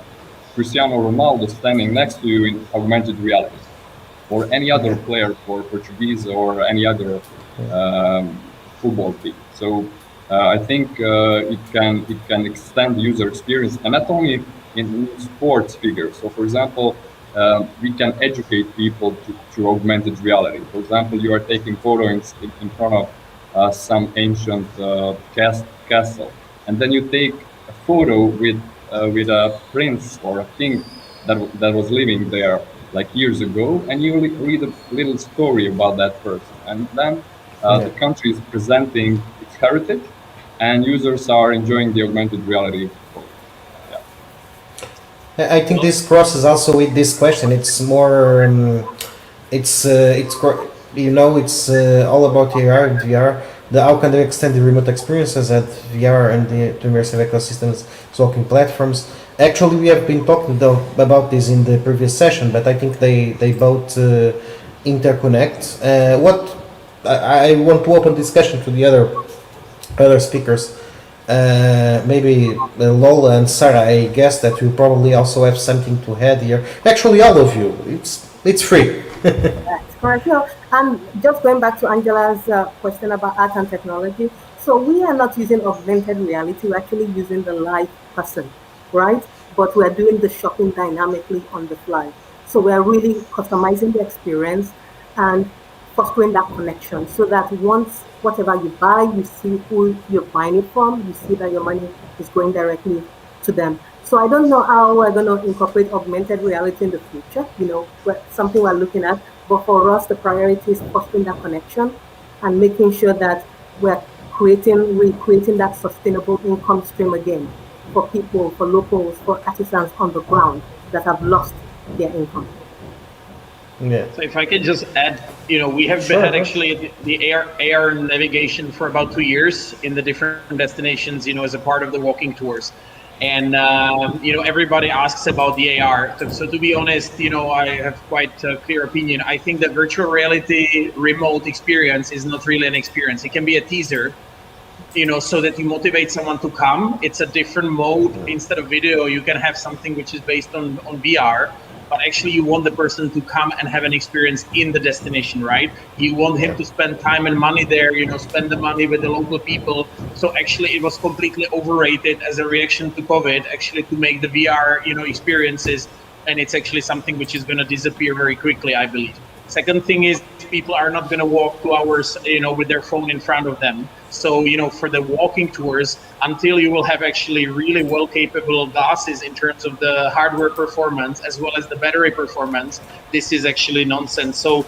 [SPEAKER 9] Cristiano Ronaldo standing next to you in augmented reality, or any other player for Portuguese or any other football team. So I think it can extend the user experience, and not only in sports figures. So for example, we can educate people through augmented reality. For example, you are taking photos in front of some ancient castle, and then you take a photo with a prince or a king that was living there like years ago, and you read a little story about that person, and then the country is presenting its heritage, and users are enjoying the augmented reality.
[SPEAKER 1] I think this crosses also with this question. It's more, it's all about AR and VR. How can they extend the remote experiences at VR and the immersive ecosystems, talking platforms? Actually, we have been talking about this in the previous session, but I think they both interconnect. I want to open discussion to the other speakers. Maybe Lola and Sarah, I guess that you probably also have something to add here. Actually, all of you, it's free.
[SPEAKER 7] That's correct. And just going back to Angela's question about art and technology. So we are not using augmented reality. We're actually using the live person, right? But we're doing the shopping dynamically on the fly. So we're really customizing the experience and fostering that connection, so that once whatever you buy, you see who you're buying it from, you see that your money is going directly to them. So I don't know how we're going to incorporate augmented reality in the future, something we're looking at. But for us, the priority is fostering that connection and making sure that we're recreating that sustainable income stream again for people, for locals, for artisans on the ground that have lost their income.
[SPEAKER 1] Yeah.
[SPEAKER 10] So if I can just add, we have had actually the AR navigation for about 2 years in the different destinations, as a part of the walking tours. And, everybody asks about the AR. So to be honest, I have quite a clear opinion. I think the virtual reality remote experience is not really an experience. It can be a teaser, so that you motivate someone to come. It's a different mode. Instead of video, you can have something which is based on VR. But actually you want the person to come and have an experience in the destination, right? You want him to spend time and money there, spend the money with the local people. So actually it was completely overrated as a reaction to COVID, actually to make the VR, experiences. And it's actually something which is going to disappear very quickly, I believe. Second thing is people are not going to walk 2 hours, with their phone in front of them. So, for the walking tours, until you will have actually really well capable glasses in terms of the hardware performance as well as the battery performance, this is actually nonsense. So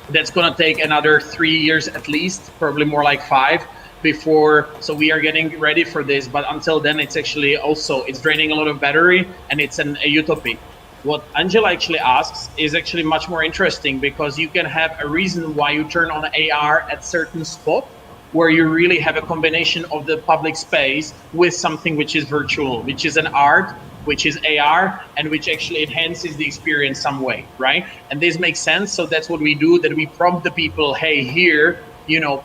[SPEAKER 10] that's going to take another 3 years at least, probably more like 5 before. So we are getting ready for this, but until then it's actually also, it's draining a lot of battery and it's a utopia. What Angela actually asks is actually much more interesting, because you can have a reason why you turn on AR at certain spot where you really have a combination of the public space with something which is virtual, which is an art, which is AR, and which actually enhances the experience some way, right? And this makes sense. So that's what we do, that we prompt the people, hey, here,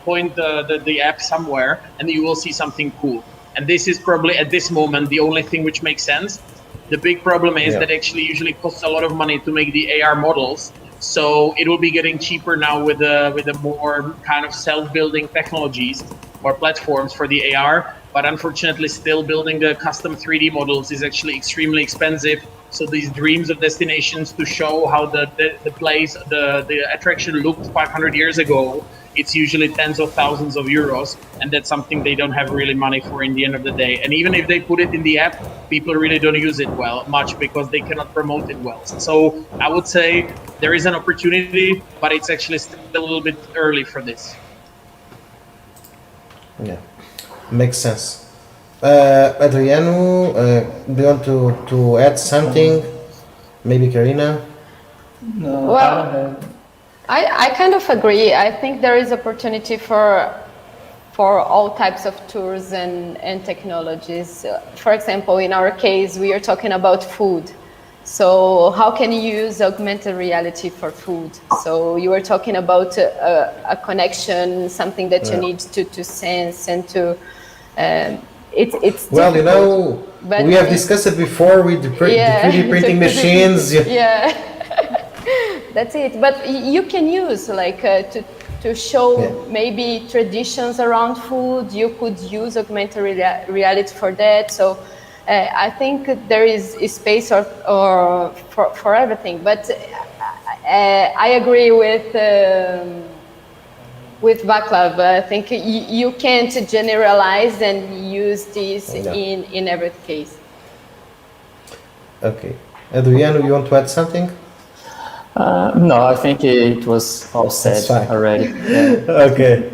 [SPEAKER 10] point the app somewhere and you will see something cool. And this is probably at this moment the only thing which makes sense. The big problem is that actually usually costs a lot of money to make the AR models. So it will be getting cheaper now with the more kind of self-building technologies or platforms for the AR. But unfortunately, still building the custom 3D models is actually extremely expensive. So these dreams of destinations to show how the place, the attraction looked 500 years ago, it's usually tens of thousands of euros, and that's something they don't have really money for in the end of the day. And even if they put it in the app, people really don't use it much because they cannot promote it well. So I would say there is an opportunity, but it's actually still a little bit early for this.
[SPEAKER 1] Yeah, makes sense. Adriano, do you want to add something? Maybe Karina?
[SPEAKER 6] No,
[SPEAKER 11] Well,
[SPEAKER 6] I don't have.
[SPEAKER 11] I kind of agree. I think there is opportunity for all types of tours and technologies. For example, in our case, we are talking about food. So how can you use augmented reality for food? So you were talking about a connection, something that you need to sense and to. It's
[SPEAKER 1] well,
[SPEAKER 11] difficult, but
[SPEAKER 1] we have discussed it before with the 3D printing machines.
[SPEAKER 11] Yeah. That's it. But you can use like to show maybe traditions around food. You could use augmented reality for that. So I think there is space for everything. But I agree with Vaclav. I think you can't generalize and use this in every case.
[SPEAKER 1] Okay. Adriano, you want to add something?
[SPEAKER 6] No, I think it was all said already. Yeah.
[SPEAKER 1] Okay.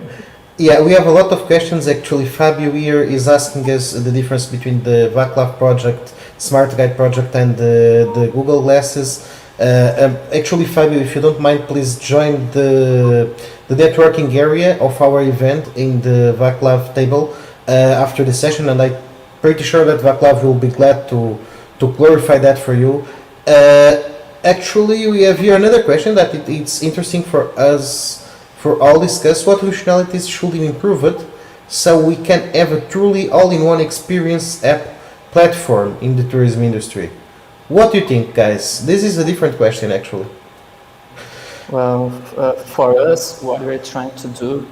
[SPEAKER 1] Yeah, we have a lot of questions. Actually, Fabio here is asking us the difference between the Vaclav project, Smart Guide project, and the Google Glasses. Actually, Fabio, if you don't mind, please join the networking area of our event in the Vaclav table after the session, and I'm pretty sure that Vaclav will be glad to clarify that for you. Actually, we have here another question that it's interesting for us for all discuss. What functionalities should be improved so we can have a truly all-in-one experience app platform in the tourism industry? What do you think, guys? This is a different question, actually.
[SPEAKER 6] Well, for us, what we're trying to do,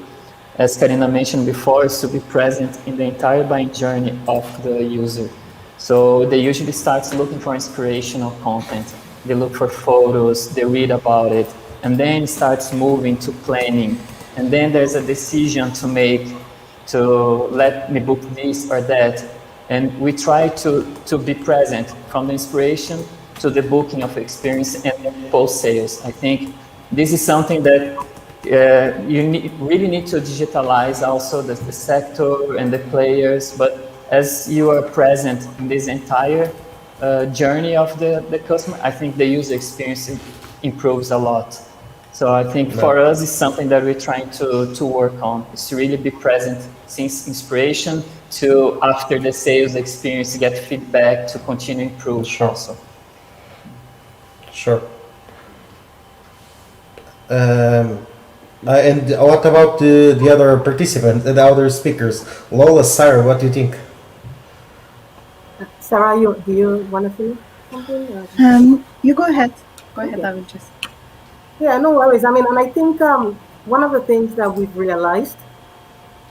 [SPEAKER 6] as Karina mentioned before, is to be present in the entire buying journey of the user. So they usually start looking for inspirational content. They look for photos, they read about it, and then starts moving to planning. And then there's a decision to make to let me book this or that. And we try to be present from the inspiration to the booking of experience and post-sales. I think this is something that really need to digitalize also the sector and the players, but as you are present in this entire journey of the customer, I think the user experience improves a lot. So I think for us, it's something that we're trying to work on, is to really be present since inspiration to after the sales experience, get feedback to continue improve also.
[SPEAKER 1] Sure. And what about the other participants, the other speakers? Lola, Sarah, what do you think?
[SPEAKER 7] Sarah, do you want to say something?
[SPEAKER 12] You go ahead. Go ahead, I will just.
[SPEAKER 7] Yeah, no worries. I mean, and I think one of the things that we've realized,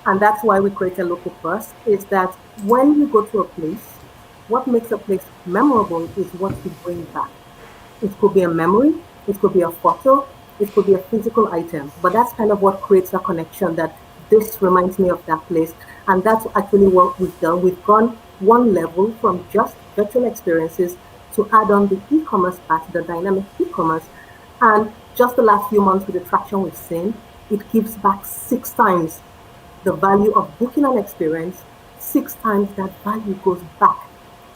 [SPEAKER 7] and that's why we create a local bus, is that when you go to a place, what makes a place memorable is what you bring back. It could be a memory, it could be a photo, it could be a physical item, but that's kind of what creates a connection that this reminds me of that place. And that's actually what we've done. We've gone one level from just virtual experiences to add on the e-commerce part, the dynamic e-commerce. And just the last few months with the traction we've seen, it gives back 6 times the value of booking an experience. 6 times that value goes back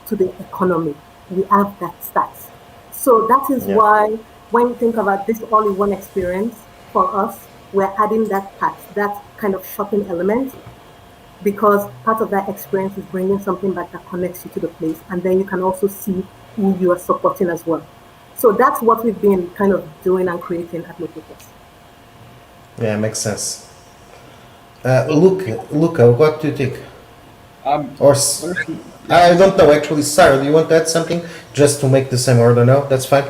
[SPEAKER 7] to the economy. We have that stats. So that is why when you think about this all-in-one experience, for us, we're adding that part, that kind of shopping element, because part of that experience is bringing something back that connects you to the place, and then you can also see who you are supporting as well. So that's what we've been kind of doing and creating at Localpost.
[SPEAKER 1] Yeah, makes sense. Luca, what do you think? I don't know actually. Sarah, do you want to add something just to make the same order? No, that's fine.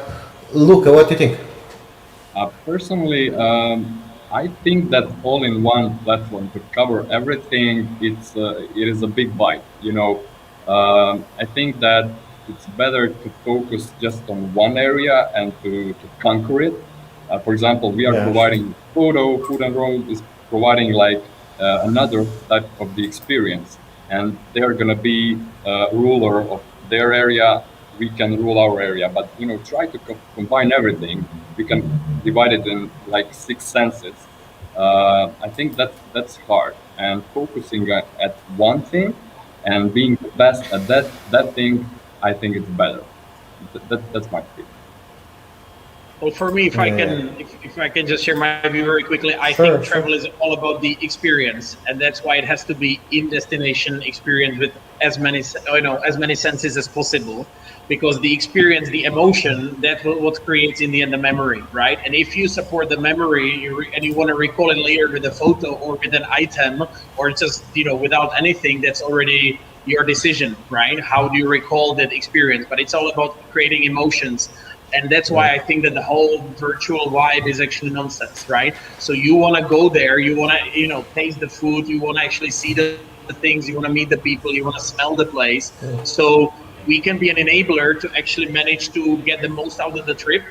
[SPEAKER 1] Luca, what do you think?
[SPEAKER 9] Personally, I think that all-in-one platform to cover everything, it is a big bite. I think that it's better to focus just on one area and to conquer it. For example, we are providing food and road is providing like another type of the experience, and they're gonna be ruler of their area. We can rule our area, but try to combine everything. We can divide it in like 6 senses. I think that's hard, and focusing at one thing and being the best at that thing, I think it's better. That's my opinion.
[SPEAKER 10] Well, for me, if I can just share my view very quickly, I think travel is all about the experience, and that's why it has to be in-destination experience with as many senses as possible, because the experience, the emotion, that's what creates in the end the memory, right? And if you support the memory and you want to recall it later with a photo or with an item, or just without anything, that's already your decision, right? How do you recall that experience? But it's all about creating emotions. And that's why I think that the whole virtual vibe is actually nonsense, right? So you want to go there, you want to, taste the food, you want to actually see the things, you want to meet the people, you want to smell the place. So we can be an enabler to actually manage to get the most out of the trip.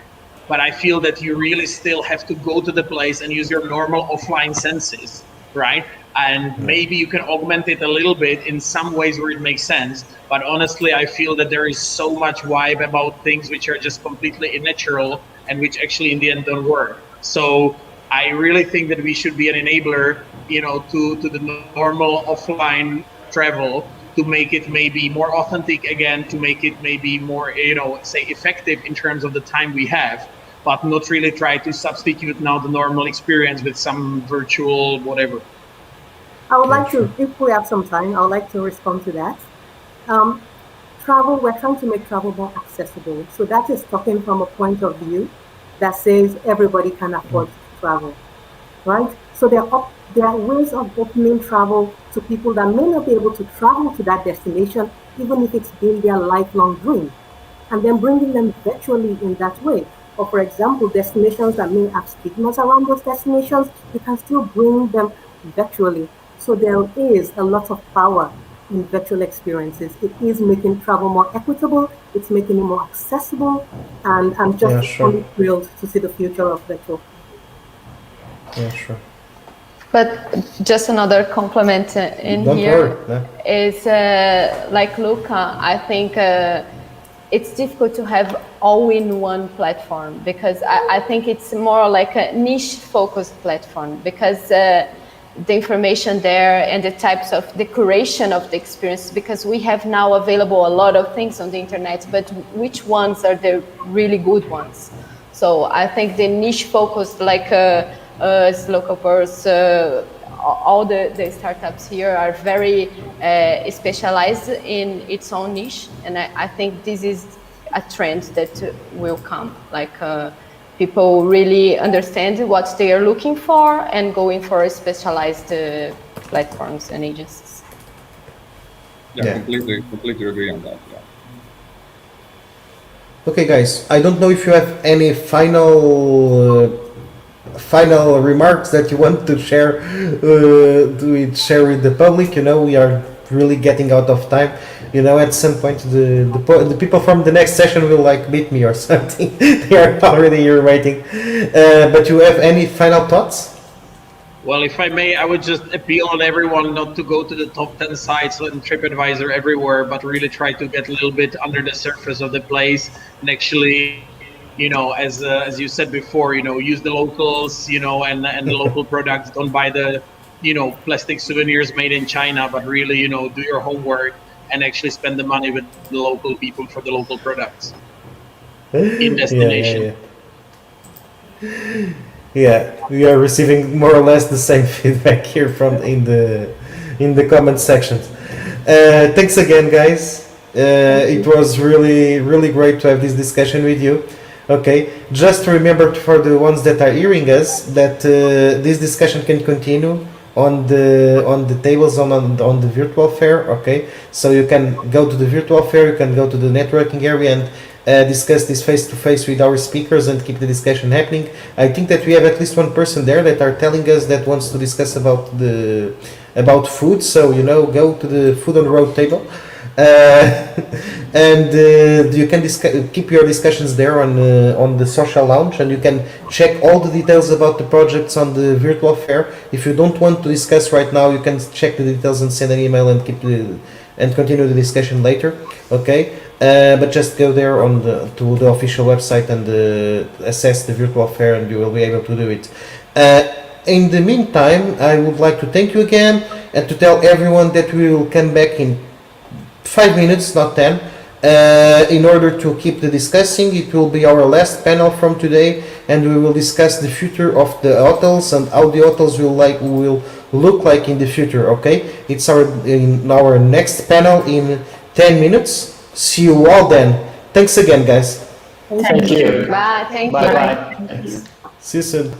[SPEAKER 10] But I feel that you really still have to go to the place and use your normal offline senses, right? And maybe you can augment it a little bit in some ways where it makes sense. But honestly, I feel that there is so much vibe about things which are just completely unnatural and which actually in the end don't work. So I really think that we should be an enabler, to the normal offline travel, to make it maybe more authentic again, to make it maybe more, say effective in terms of the time we have, but not really try to substitute now the normal experience with some virtual whatever.
[SPEAKER 7] I would like to, if we have some time, I would like to respond to that. Travel, we're trying to make travel more accessible. So that is talking from a point of view that says everybody can afford to travel, right? So there are ways of opening travel to people that may not be able to travel to that destination, even if it's been their lifelong dream, and then bringing them virtually in that way. Or for example, destinations that may have stigmas around those destinations, you can still bring them virtually. So there is a lot of power in virtual experiences. It is making travel more equitable, it's making it more accessible, and I'm just only thrilled to see the future of virtual.
[SPEAKER 1] Yeah, sure.
[SPEAKER 11] But just another compliment in
[SPEAKER 1] Don't
[SPEAKER 11] here
[SPEAKER 1] worry.
[SPEAKER 11] is like Luca, I think it's difficult to have all-in-one platform, because I think it's more like a niche-focused platform, because the information there and the types of decoration of the experience, because we have now available a lot of things on the internet, but which ones are the really good ones? So I think the niche focused, like us, Localpost, all the startups here are very specialized in its own niche, and I think this is a trend that will come, like people really understand what they are looking for and going for specialized platforms and agencies.
[SPEAKER 9] Yeah, completely agree on that. Yeah.
[SPEAKER 1] Okay, guys, I don't know if you have any final remarks that you want to share with the public. We are really getting out of time. At some point the people from the next session will like beat me or something. They are already here waiting. But you have any final thoughts?
[SPEAKER 10] Well, if I may, I would just appeal on everyone not to go to the top 10 sites on TripAdvisor everywhere, but really try to get a little bit under the surface of the place and actually, as you said before, use the locals, and the local products. Don't buy the, plastic souvenirs made in China, but really, do your homework and actually spend the money with the local people for the local products in destination.
[SPEAKER 1] Yeah, we are receiving more or less the same feedback here from in the comment sections. Thanks again, guys. It was really great to have this discussion with you. Okay, just remember for the ones that are hearing us that this discussion can continue on the tables on the virtual fair. Okay, so you can go to the virtual fair, you can go to the networking area and discuss this face to face with our speakers and keep the discussion happening. I think that we have at least one person there that are telling us that wants to discuss about food. So go to the food on the road table, and you can keep your discussions there on the social lounge, and you can check all the details about the projects on the virtual fair. If you don't want to discuss right now, you can check the details and send an email and continue the discussion later. Okay. But just go there to the official website and assess the virtual fair, and you will be able to do it. In the meantime, I would like to thank you again and to tell everyone that we will come back in 5 minutes, not 10, in order to keep the discussing. It will be our last panel from today, and we will discuss the future of the hotels and how the hotels will look like in the future. Okay, it's in our next panel in 10 minutes. See you all then. Thanks again, guys.
[SPEAKER 6] Thank you.
[SPEAKER 11] Bye. Thank you.
[SPEAKER 6] Bye.
[SPEAKER 1] See you soon.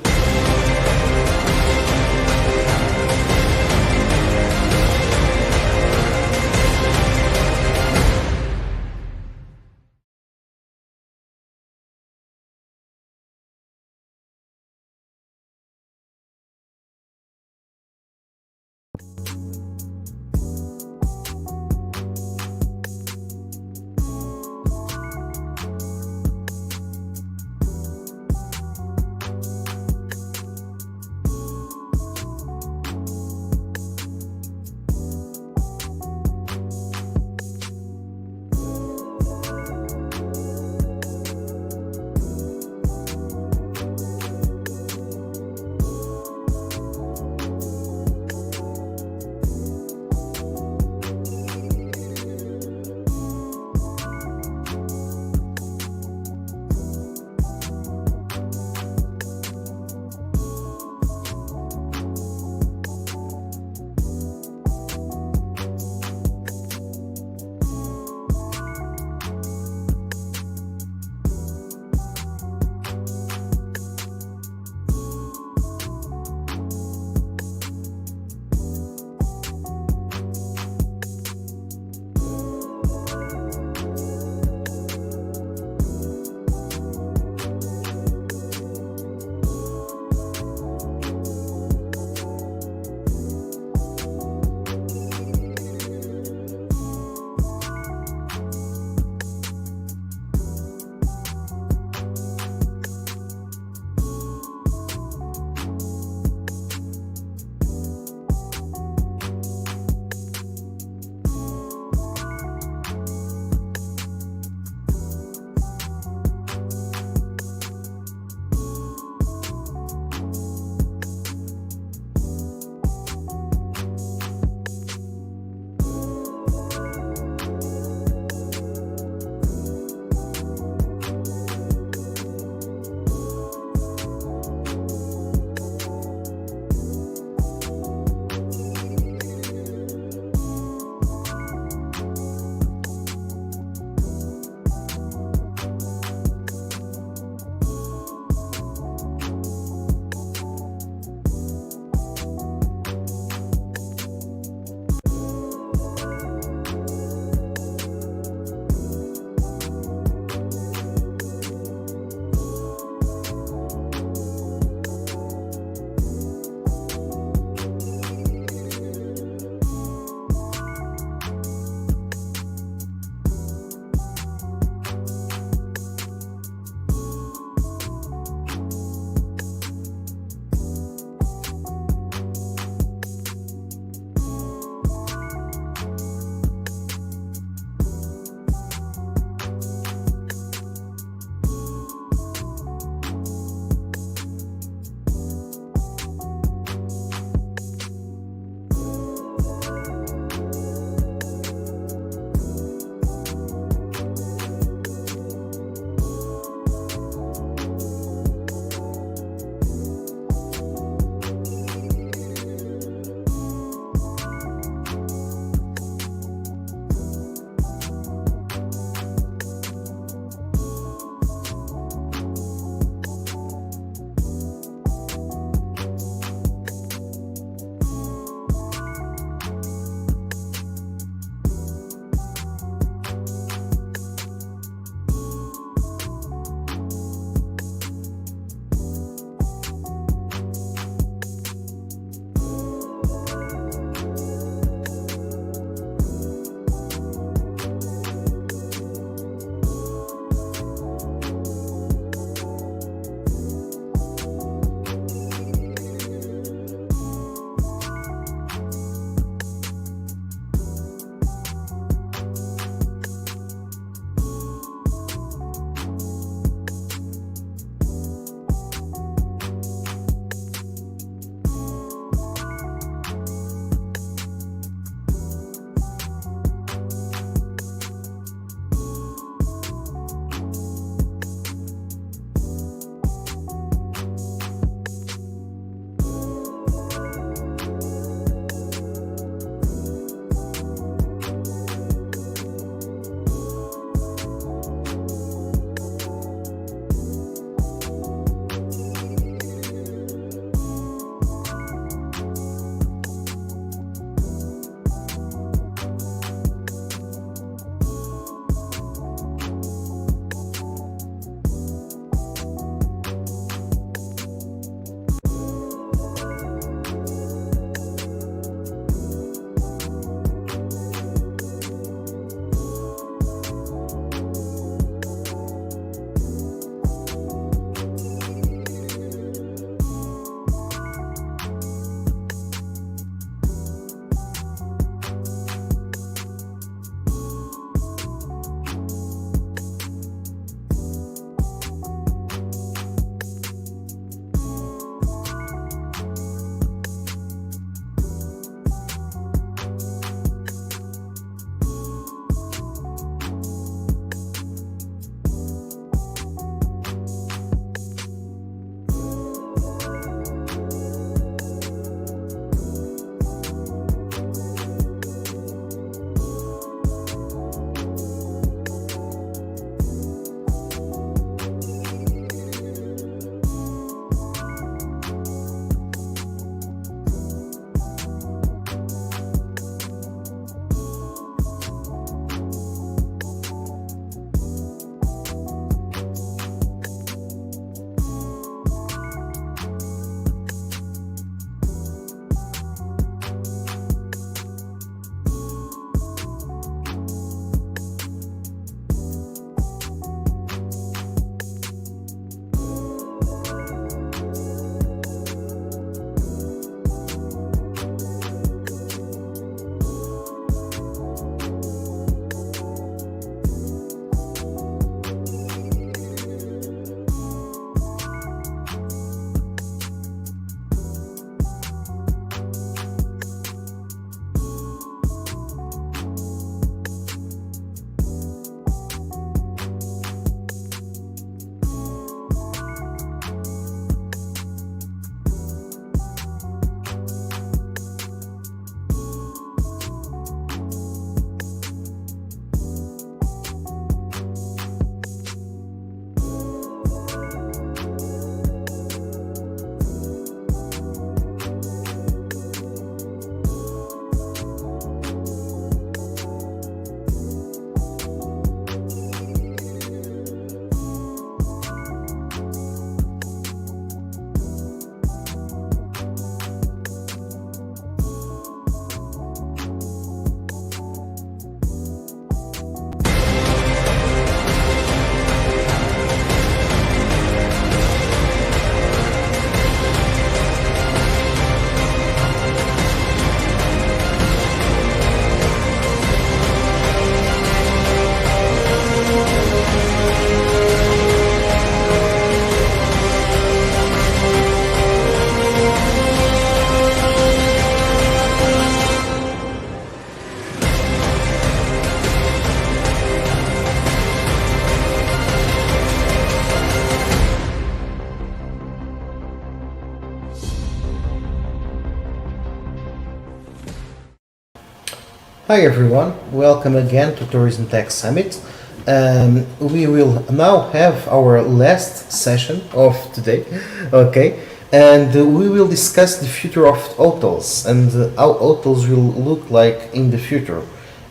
[SPEAKER 1] Hi everyone, welcome again to Tourism Tech Summit. We will now have our last session of today, okay? And we will discuss the future of hotels and how hotels will look like in the future.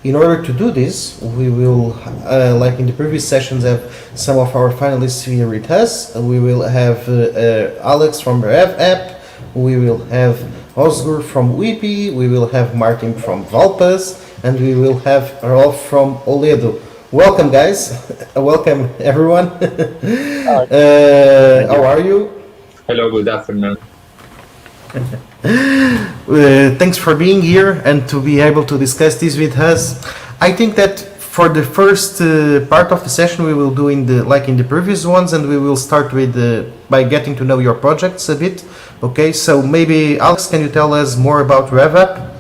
[SPEAKER 1] In order to do this, we will, like in the previous sessions, have some of our finalists here with us. We will have Alex from Rev App, we will have Osgur from Whippy, we will have Martin from Valpas, and we will have Rolf from Oledo. Welcome, guys. Welcome, everyone. How are you?
[SPEAKER 13] Hello, good afternoon.
[SPEAKER 1] Thanks for being here and to be able to discuss this with us. I think that for the first part of the session we will do in the previous ones, and we will start with by getting to know your projects a bit. Okay, so maybe Alex, can you tell us more about RevApp?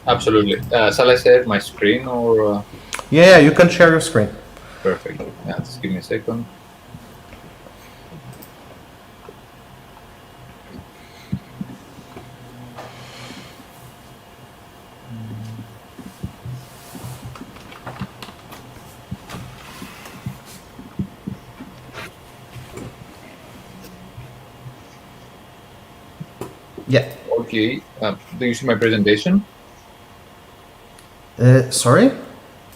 [SPEAKER 13] Absolutely. Shall I share my screen or?
[SPEAKER 1] Yeah, you can share your screen.
[SPEAKER 13] Perfect. Yeah, just give me a second.
[SPEAKER 1] Yeah.
[SPEAKER 13] Okay. Do you see my presentation?
[SPEAKER 1] Sorry?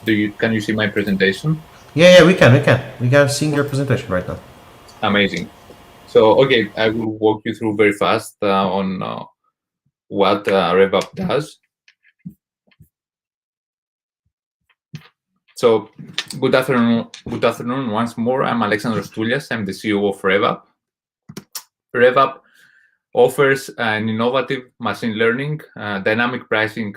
[SPEAKER 13] Can you see my presentation?
[SPEAKER 1] Yeah, we can. We can see your presentation right now.
[SPEAKER 13] Amazing. So, okay, I will walk you through very fast on what RevUp does. So, good afternoon once more. I'm Alexandros Toulias. I'm the CEO of RevUp. RevUp offers an innovative machine learning dynamic pricing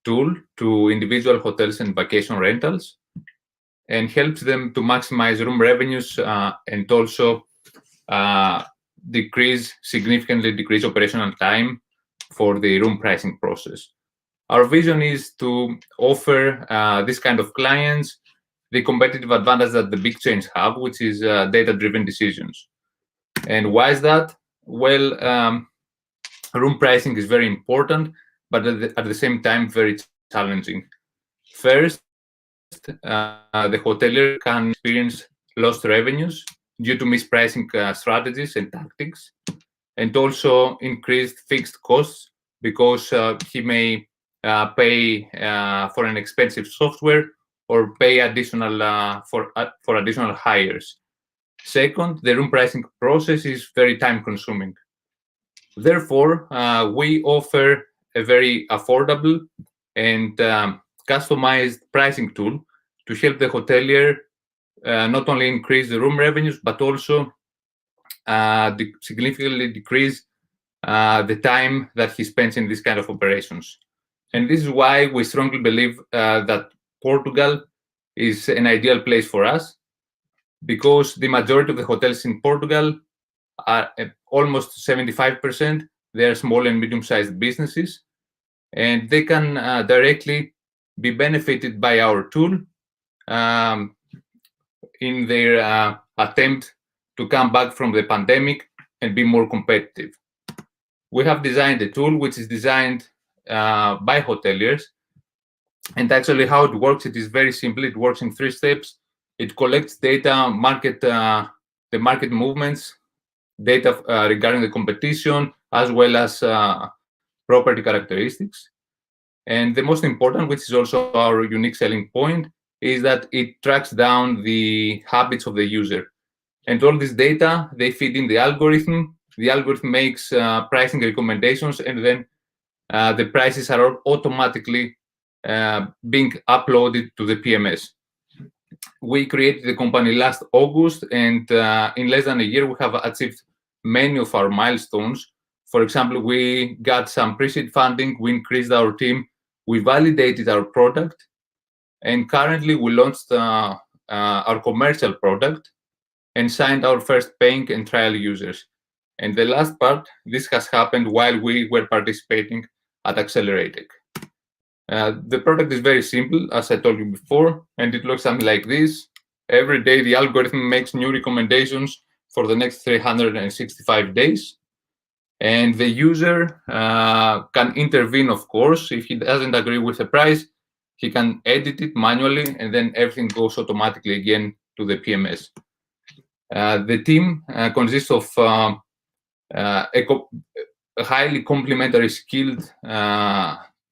[SPEAKER 13] tool to individual hotels and vacation rentals, and helps them to maximize room revenues and also significantly decrease operational time for the room pricing process. Our vision is to offer this kind of clients the competitive advantage that the big chains have, which is data-driven decisions. And why is that? Well, room pricing is very important, but at the same time, very challenging. First, the hotelier can experience lost revenues due to mispricing strategies and tactics, and also increased fixed costs because he may pay for an expensive software or pay additional for additional hires. Second, the room pricing process is very time consuming. Therefore, we offer a very affordable and customized pricing tool to help the hotelier not only increase the room revenues, but also significantly decrease the time that he spends in this kind of operations. And this is why we strongly believe that Portugal is an ideal place for us, because the majority of the hotels in Portugal are almost 75%. They are small and medium-sized businesses, and they can directly be benefited by our tool in their attempt to come back from the pandemic and be more competitive. We have designed a tool which is designed by hoteliers, and actually how it works, it is very simple. It works in 3 steps. It collects data, the market movements, data regarding the competition, as well as property characteristics. And the most important, which is also our unique selling point, is that it tracks down the habits of the user. And all this data, they feed in the algorithm. The algorithm makes pricing recommendations, and then the prices are automatically being uploaded to the PMS. We created the company last August, and in less than a year, we have achieved many of our milestones. For example, we got some pre-seed funding, we increased our team, we validated our product, and currently we launched our commercial product and signed our first paying and trial users. And the last part, this has happened while we were participating at Aceler. The product is very simple, as I told you before, and it looks something like this. Every day, the algorithm makes new recommendations for the next 365 days. And the user can intervene, of course. If he doesn't agree with the price, he can edit it manually, and then everything goes automatically again to the PMS. The team consists of a highly complementary skilled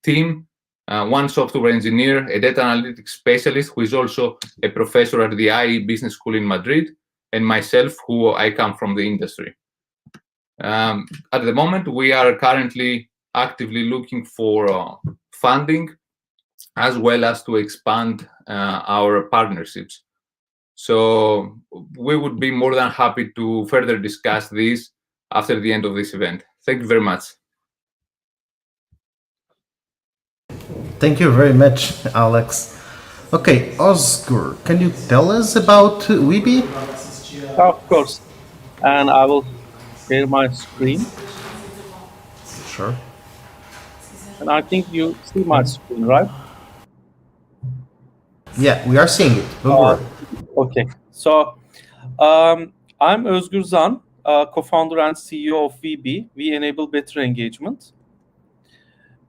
[SPEAKER 13] team, one software engineer, a data analytics specialist who is also a professor at the IE Business School in Madrid, and myself, who I come from the industry. At the moment, we are currently actively looking for funding, as well as to expand our partnerships. So we would be more than happy to further discuss this after the end of this event. Thank you very much.
[SPEAKER 1] Thank you very much, Alex. Okay, Oscar, can you tell us about Weeby?
[SPEAKER 14] Of course. And I will share my screen.
[SPEAKER 1] Sure.
[SPEAKER 14] And I think you see my screen, right?
[SPEAKER 1] Yeah, we are seeing it. Don't worry.
[SPEAKER 14] Okay. So I'm Özgür Zan, co-founder and CEO of Weeby. We enable better engagement.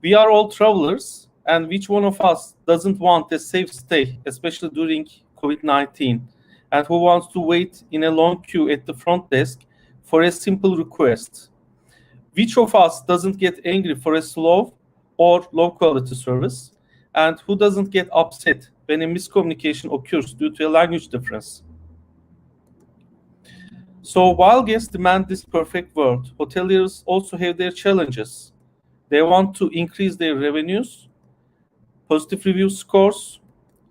[SPEAKER 14] We are all travelers, and which one of us doesn't want a safe stay, especially during COVID-19, and who wants to wait in a long queue at the front desk for a simple request? Which of us doesn't get angry for a slow or low quality service? And who doesn't get upset when a miscommunication occurs due to a language difference? So while guests demand this perfect world, hoteliers also have their challenges. They want to increase their revenues, positive review scores,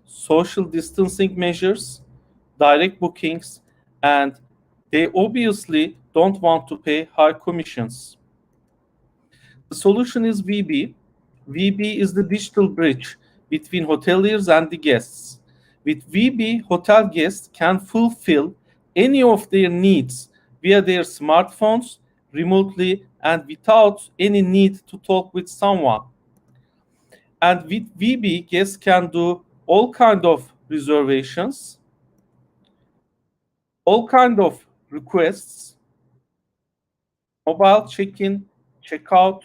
[SPEAKER 14] social distancing measures, direct bookings, and they obviously don't want to pay high commissions. The solution is Weeby. Weeby is the digital bridge between hoteliers and the guests. With Weeby, hotel guests can fulfill any of their needs via their smartphones, remotely, and without any need to talk with someone. And with Weeby, guests can do all kind of reservations, all kind of requests, mobile check-in, check-out,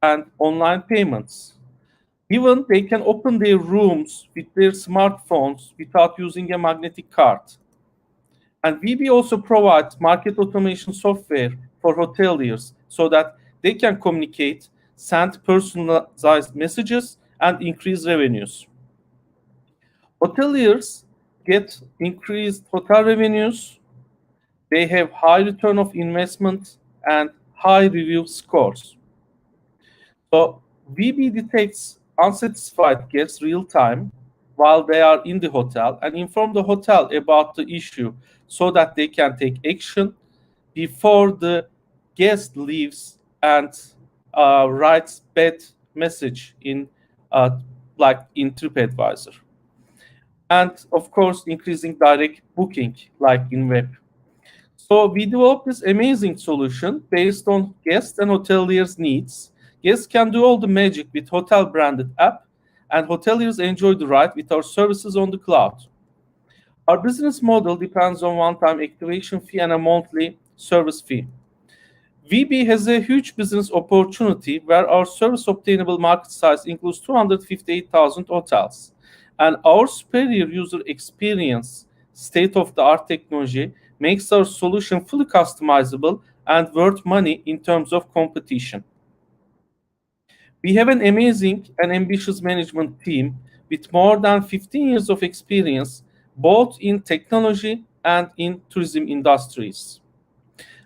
[SPEAKER 14] and online payments. Even they can open their rooms with their smartphones without using a magnetic card. And Weeby also provides market automation software for hoteliers so that they can communicate, send personalized messages, and increase revenues. Hoteliers get increased hotel revenues, they have high return of investment, and high review scores. So Weeby detects unsatisfied guests real time while they are in the hotel and inform the hotel about the issue so that they can take action before the guest leaves and writes bad message in like in TripAdvisor. And of course, increasing direct booking like in web. So we developed this amazing solution based on guests and hoteliers' needs. Guests can do all the magic with hotel branded app, and hoteliers enjoy the ride with our services on the cloud. Our business model depends on one-time activation fee and a monthly service fee. Weeby has a huge business opportunity where our service obtainable market size includes 258,000 hotels. And our superior user experience, state-of-the-art technology, makes our solution fully customizable and worth money in terms of competition. We have an amazing and ambitious management team with more than 15 years of experience, both in technology and in tourism industries.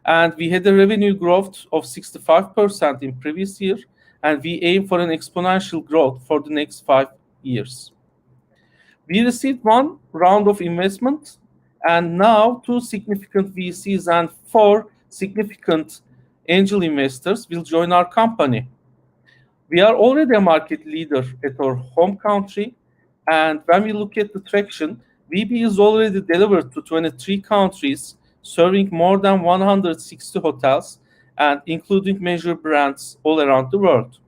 [SPEAKER 14] And we had a revenue growth of 65% in previous year, and we aim for an exponential growth for the next 5 years. We received one round of investment, and now 2 significant VCs and 4 significant angel investors will join our company. We are already a market leader at our home country, and when we look at the traction, Weeby is already delivered to 23 countries, serving more than 160 hotels, and including major brands all around the world.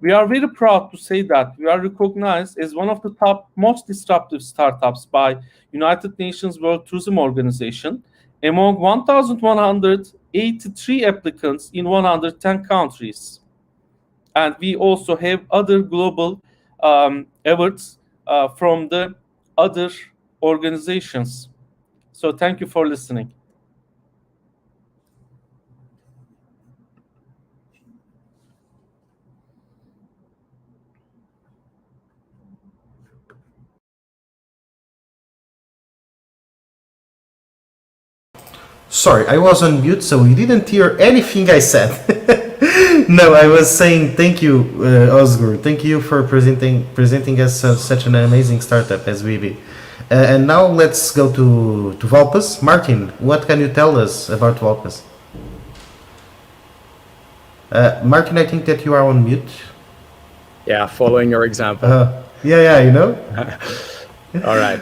[SPEAKER 14] We are very proud to say that we are recognized as one of the top most disruptive startups by United Nations World Tourism Organization among 1,183 applicants in 110 countries. And we also have other global efforts from the other organizations. So thank you for listening.
[SPEAKER 1] Sorry, I was on mute, so you didn't hear anything I said. No, I was saying thank you, Ozgur. Thank you for presenting us such an amazing startup as Weeby. And now let's go to Valpas. Martin, what can you tell us about Valpas? Martin, I think that you are on mute.
[SPEAKER 15] Yeah, following your example.
[SPEAKER 1] Yeah, you know.
[SPEAKER 15] All right.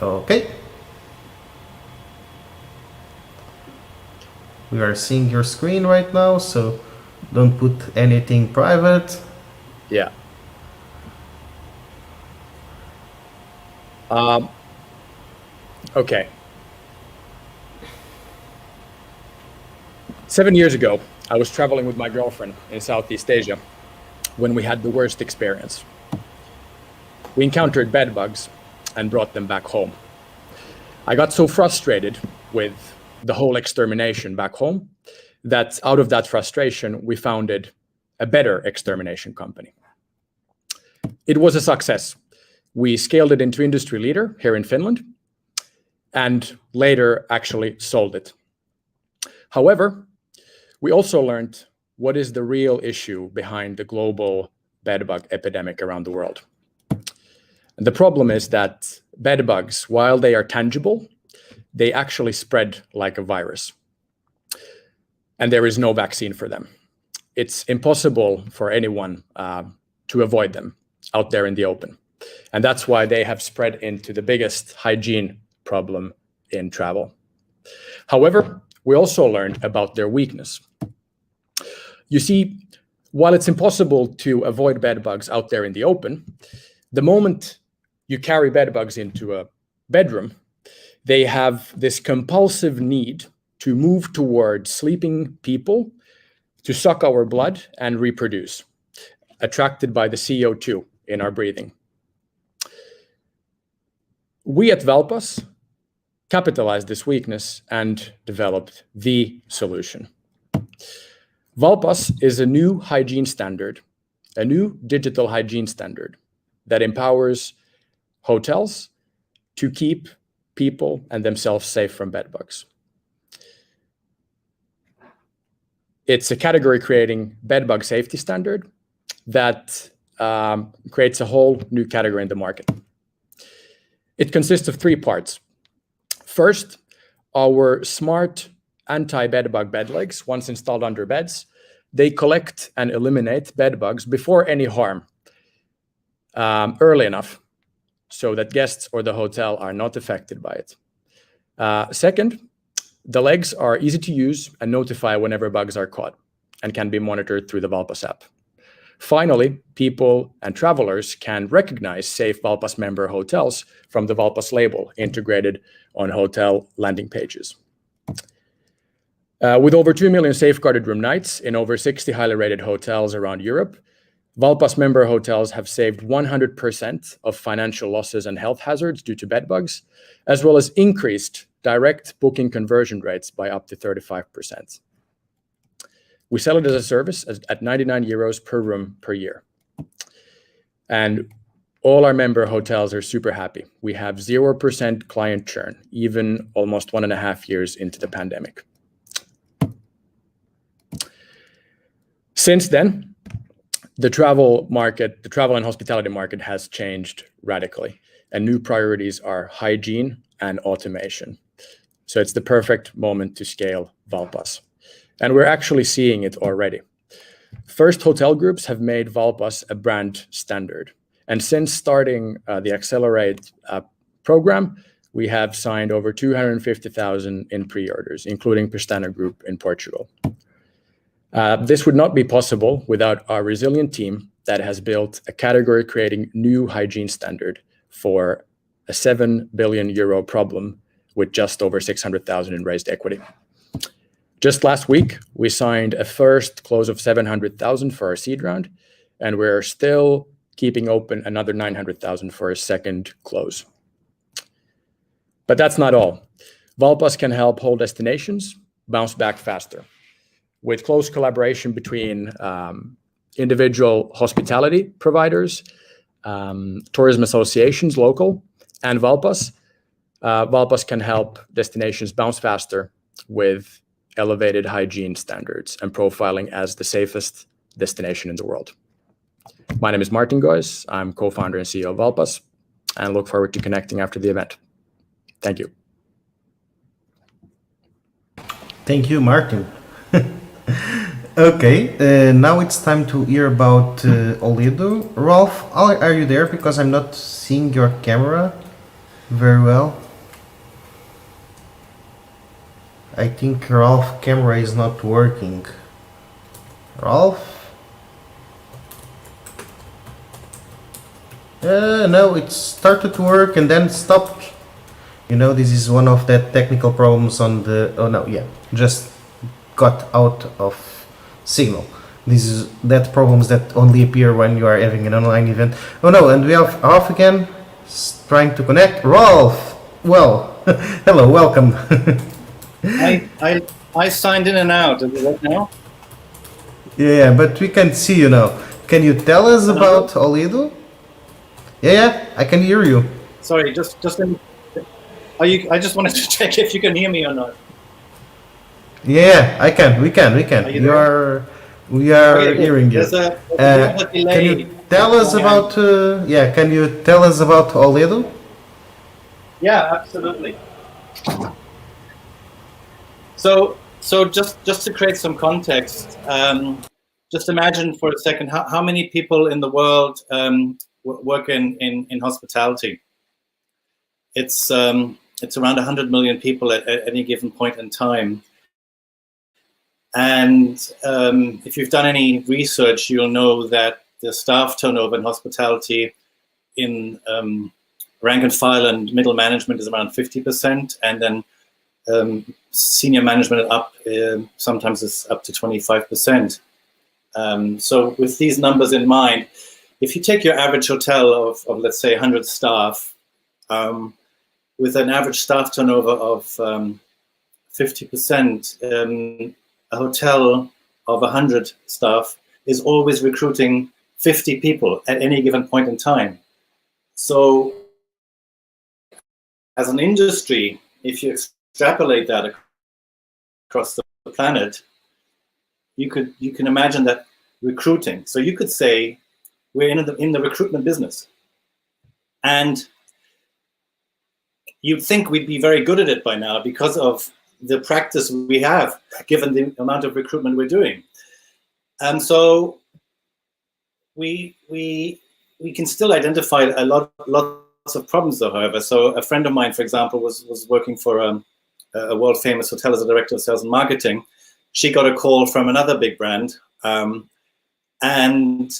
[SPEAKER 1] Okay. We are seeing your screen right now, so don't put anything private.
[SPEAKER 15] Yeah. Okay. 7 years ago, I was traveling with my girlfriend in Southeast Asia when we had the worst experience. We encountered bed bugs and brought them back home. I got so frustrated with the whole extermination back home that out of that frustration, we founded a better extermination company. It was a success. We scaled it into industry leader here in Finland and later actually sold it. However, we also learned what is the real issue behind the global bedbug epidemic around the world. And the problem is that bedbugs, while they are tangible, they actually spread like a virus. And there is no vaccine for them. It's impossible for anyone to avoid them out there in the open. And that's why they have spread into the biggest hygiene problem in travel. However, we also learned about their weakness. You see, while it's impossible to avoid bedbugs out there in the open, the moment you carry bedbugs into a bedroom, they have this compulsive need to move towards sleeping people, to suck our blood and reproduce, attracted by the CO2 in our breathing. We at Valpas capitalized this weakness and developed the solution. Valpas is a new hygiene standard, a new digital hygiene standard that empowers hotels to keep people and themselves safe from bedbugs. It's a category-creating bedbug safety standard that creates a whole new category in the market. It consists of 3 parts. First, our smart anti-bedbug bed legs, once installed under beds, they collect and eliminate bedbugs before any harm, early enough, so that guests or the hotel are not affected by it. Second, the legs are easy to use and notify whenever bugs are caught and can be monitored through the Valpas app. Finally, people and travelers can recognize safe Valpas member hotels from the Valpas label integrated on hotel landing pages. With over 2 million safeguarded room nights in over 60 highly rated hotels around Europe, Valpas member hotels have saved 100% of financial losses and health hazards due to bedbugs, as well as increased direct booking conversion rates by up to 35%. We sell it as a service at 99 euros per room per year. And all our member hotels are super happy. We have 0% client churn, even almost 1.5 years into the pandemic. Since then, the travel and hospitality market has changed radically, and new priorities are hygiene and automation. So it's the perfect moment to scale Valpas. And we're actually seeing it already. First, hotel groups have made Valpas a brand standard. And since starting the Accelerate program, we have signed over 250,000 in pre-orders, including Pestana Group in Portugal. This would not be possible without our resilient team that has built a category-creating new hygiene standard for a 7 billion euro problem with just over 600,000 in raised equity. Just last week, we signed a first close of 700,000 for our seed round, and we're still keeping open another 900,000 for a second close. But that's not all. Valpas can help whole destinations bounce back faster with close collaboration between individual hospitality providers, tourism associations, local, and Valpas. Valpas can help destinations bounce faster with elevated hygiene standards and profiling as the safest destination in the world. My name is Martin Gois. I'm co-founder and CEO of Valpas, and look forward to connecting after the event. Thank you.
[SPEAKER 1] Thank you, Martin. Okay, now it's time to hear about Oledo. Rolf, are you there? Because I'm not seeing your camera very well. I think Rolf's camera is not working. Rolf? No, it started to work and then stopped. You know, this is one of the technical problems on the... Oh no, yeah, just got out of signal. This is that problems that only appear when you are having an online event. Oh no, and we have Rolf again, trying to connect. Rolf! Well, hello, welcome.
[SPEAKER 16] I signed in and out. Is it now?
[SPEAKER 1] Yeah, but we can't see you now. Can you tell us about Oledo? Yeah, I can hear you.
[SPEAKER 16] Sorry, I just wanted to check if you can hear me or not.
[SPEAKER 1] Yeah, I can. We can. We are hearing you. Can you tell us about? Can you tell us about Oledo?
[SPEAKER 16] Yeah, absolutely. So just to create some context, just imagine for a second how many people in the world work in hospitality. It's around 100 million people at any given point in time. And if you've done any research, you'll know that the staff turnover in hospitality in rank and file and middle management is around 50%, and then senior management up sometimes is up to 25%. So with these numbers in mind, if you take your average hotel of let's say 100 staff, with an average staff turnover of 50%, a hotel of 100 staff is always recruiting 50 people at any given point in time. So as an industry, if you extrapolate that across the planet, you can imagine that recruiting. So you could say we're in the recruitment business, and you'd think we'd be very good at it by now because of the practice we have, given the amount of recruitment we're doing. And so we can still identify lots of problems, though, however. So a friend of mine, for example, was working for a world famous hotel as a director of sales and marketing. She got a call from another big brand, and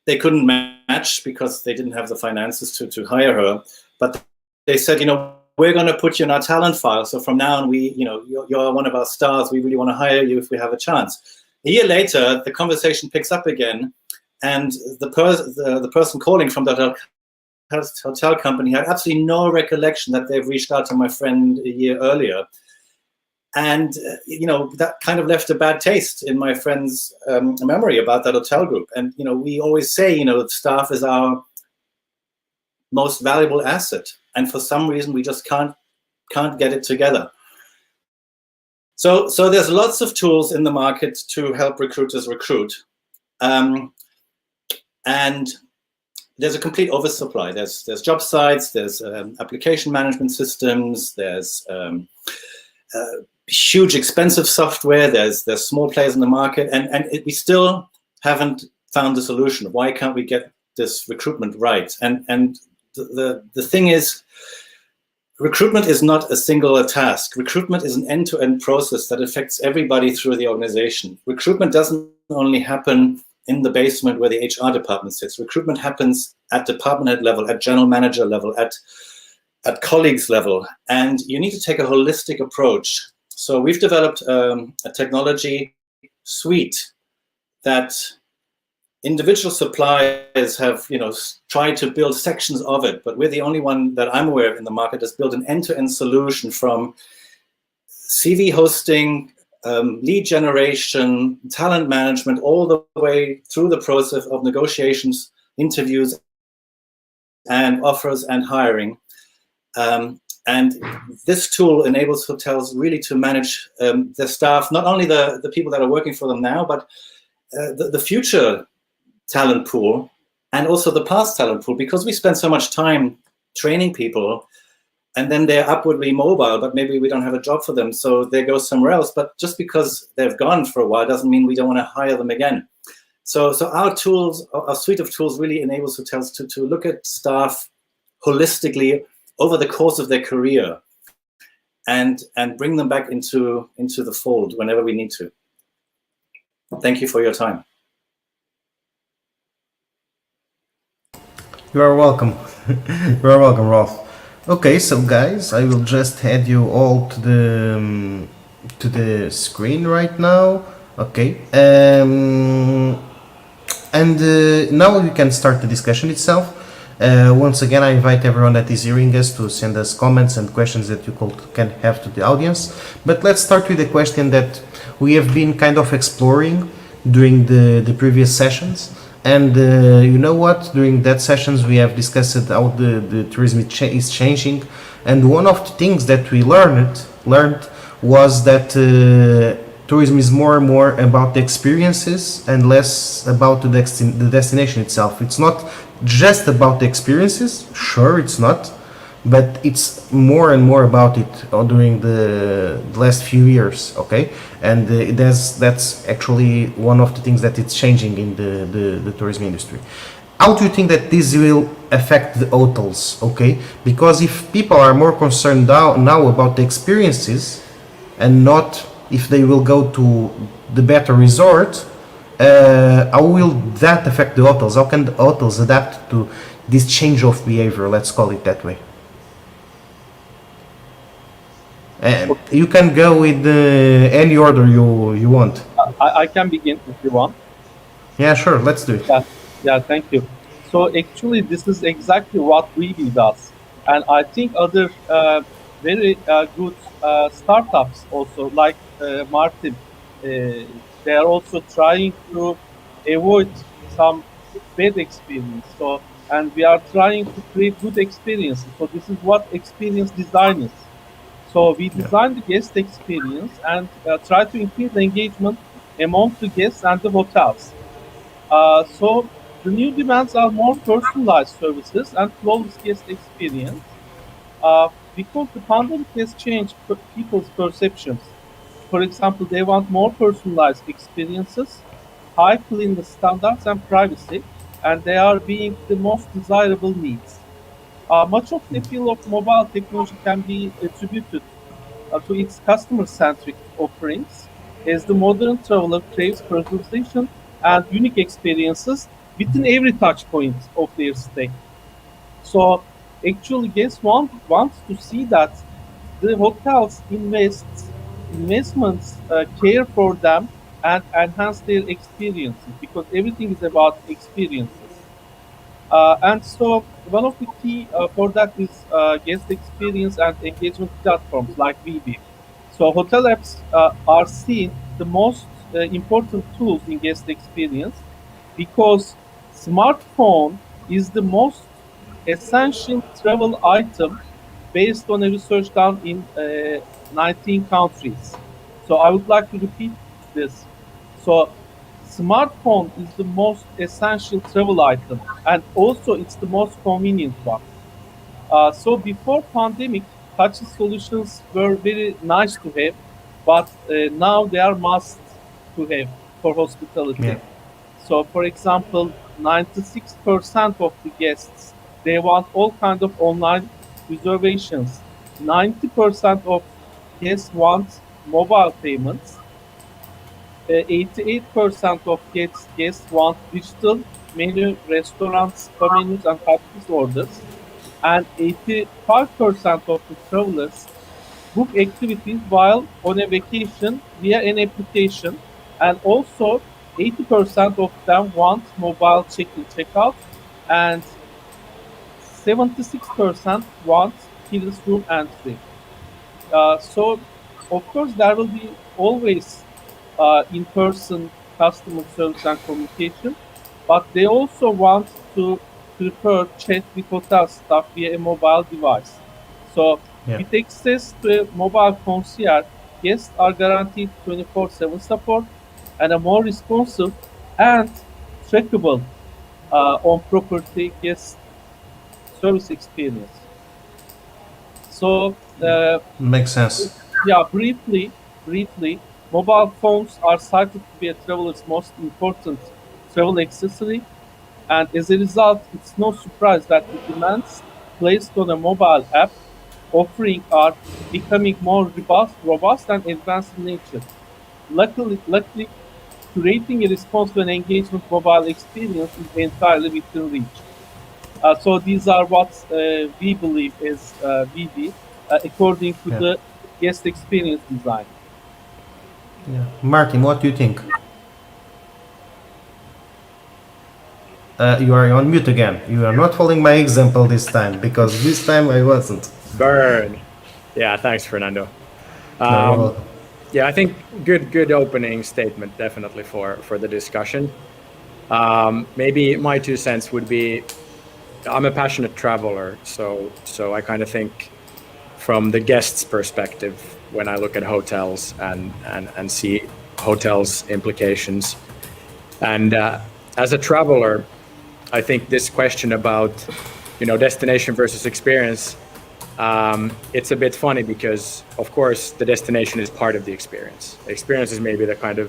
[SPEAKER 16] they couldn't match because they didn't have the finances to hire her. But they said, we're going to put you in our talent file. So from now on, you're one of our stars. We really want to hire you if we have a chance. A year later, the conversation picks up again, and the person calling from the hotel company had absolutely no recollection that they've reached out to my friend a year earlier. And, that kind of left a bad taste in my friend's memory about that hotel group. And, we always say, staff is our most valuable asset. And for some reason, we just can't get it together. So there's lots of tools in the market to help recruiters recruit. And there's a complete oversupply. There's job sites, there's application management systems, there's huge expensive software, there's small players in the market, and we still haven't found the solution. Why can't we get this recruitment right? And the thing is, recruitment is not a singular task. Recruitment is an end-to-end process that affects everybody through the organization. Recruitment doesn't only happen in the basement where the HR department sits. Recruitment happens at department head level, at general manager level, at colleagues level. And you need to take a holistic approach So we've developed a technology suite that individual suppliers have, tried to build sections of it, but we're the only one that I'm aware of in the market that's built an end-to-end solution from CV hosting, lead generation, talent management, all the way through the process of negotiations, interviews, and offers and hiring. And this tool enables hotels really to manage their staff, not only the people that are working for them now, but the future talent pool and also the past talent pool, because we spend so much time training people and then they're upwardly mobile, but maybe we don't have a job for them, so they go somewhere else. But just because they've gone for a while doesn't mean we don't want to hire them again. So our tools, our suite of tools really enables hotels to look at staff holistically over the course of their career and bring them back into the fold whenever we need to. Thank you for your time.
[SPEAKER 1] You are welcome. You are welcome, Rolf. Okay, so guys, I will just add you all to the screen right now. Okay, and now we can start the discussion itself. Once again, I invite everyone that is hearing us to send us comments and questions that you can have to the audience. But let's start with a question that we have been kind of exploring during the previous sessions. And you know what? During that sessions, we have discussed how the tourism is changing. And one of the things that we learned was that tourism is more and more about the experiences and less about the destination itself. It's not just about the experiences, sure it's not, but it's more and more about it during the last few years, okay? And that's actually one of the things that it's changing in the tourism industry. How do you think that this will affect the hotels, okay? Because if people are more concerned now about the experiences and not if they will go to the better resort, how will that affect the hotels? How can the hotels adapt to this change of behavior, let's call it that way? You can go with any order you want.
[SPEAKER 14] I can begin if you want.
[SPEAKER 1] Yeah, sure, let's do it.
[SPEAKER 14] Yeah, thank you. So actually, this is exactly what Weeby does. And I think other very good startups also, like Martin, they are also trying to avoid some bad experience. So, and we are trying to create good experiences. So this is what experience design is. So we design the guest experience and try to increase the engagement among the guests and the hotels. So the new demands are more personalized services and flawless guest experience because the pandemic has changed people's perceptions. For example, they want more personalized experiences, high cleanliness standards, and privacy, and they are being the most desirable needs. Much of the appeal of mobile technology can be attributed to its customer-centric offerings, as the modern traveler craves personalization and unique experiences within every touch point of their stay. So actually guests want to see that the hotels investments care for them and enhance their experiences, because everything is about experiences. And so one of the key for that is guest experience and engagement platforms like VB. So hotel apps are seen the most important tools in guest experience because smartphone is the most essential travel item based on a research done in 19 countries. So I would like to repeat this. So smartphone is the most essential travel item, and also it's the most convenient one. So before pandemic, touchless solutions were very nice to have, but now they are must to have for hospitality.
[SPEAKER 1] Yeah.
[SPEAKER 14] So for example, 96% of the guests, they want all kinds of online reservations. 90% of guests want mobile payments. 88% of guests want digital menu, restaurants, spa menus, and package orders. And 85% of the travelers book activities while on a vacation via an application, and also 80% of them want mobile check-in, check-out, and 76% want keyless room entry. So, of course, there will be always in-person customer service and communication, but they also want to prefer chat with hotel staff via a mobile device. So,
[SPEAKER 1] Yeah.
[SPEAKER 14] with access to a mobile concierge, guests are guaranteed 24/7 support and a more responsive and trackable on-property guest service experience. So,
[SPEAKER 1] Makes sense.
[SPEAKER 14] yeah, briefly, mobile phones are cited to be a traveler's most important travel accessory, and as a result, it's no surprise that the demands placed on a mobile app offering are becoming more robust and advanced in nature. Luckily, curating a responsive and engagement mobile experience is entirely within reach. So these are what we believe is VB according to
[SPEAKER 1] Yeah.
[SPEAKER 14] the guest experience design.
[SPEAKER 1] Yeah. Martin, what do you think? You are on mute again. You are not following my example this time, because this time I wasn't.
[SPEAKER 15] Burn. Yeah, thanks, Fernando.
[SPEAKER 1] No, you're welcome.
[SPEAKER 15] Yeah, I think good opening statement definitely for the discussion. Maybe my 2 cents would be, I'm a passionate traveler, so I kind of think from the guest's perspective when I look at hotels and see hotels implications. And as a traveler, I think this question about destination versus experience, it's a bit funny because, of course, the destination is part of the experience. The experience is maybe the kind of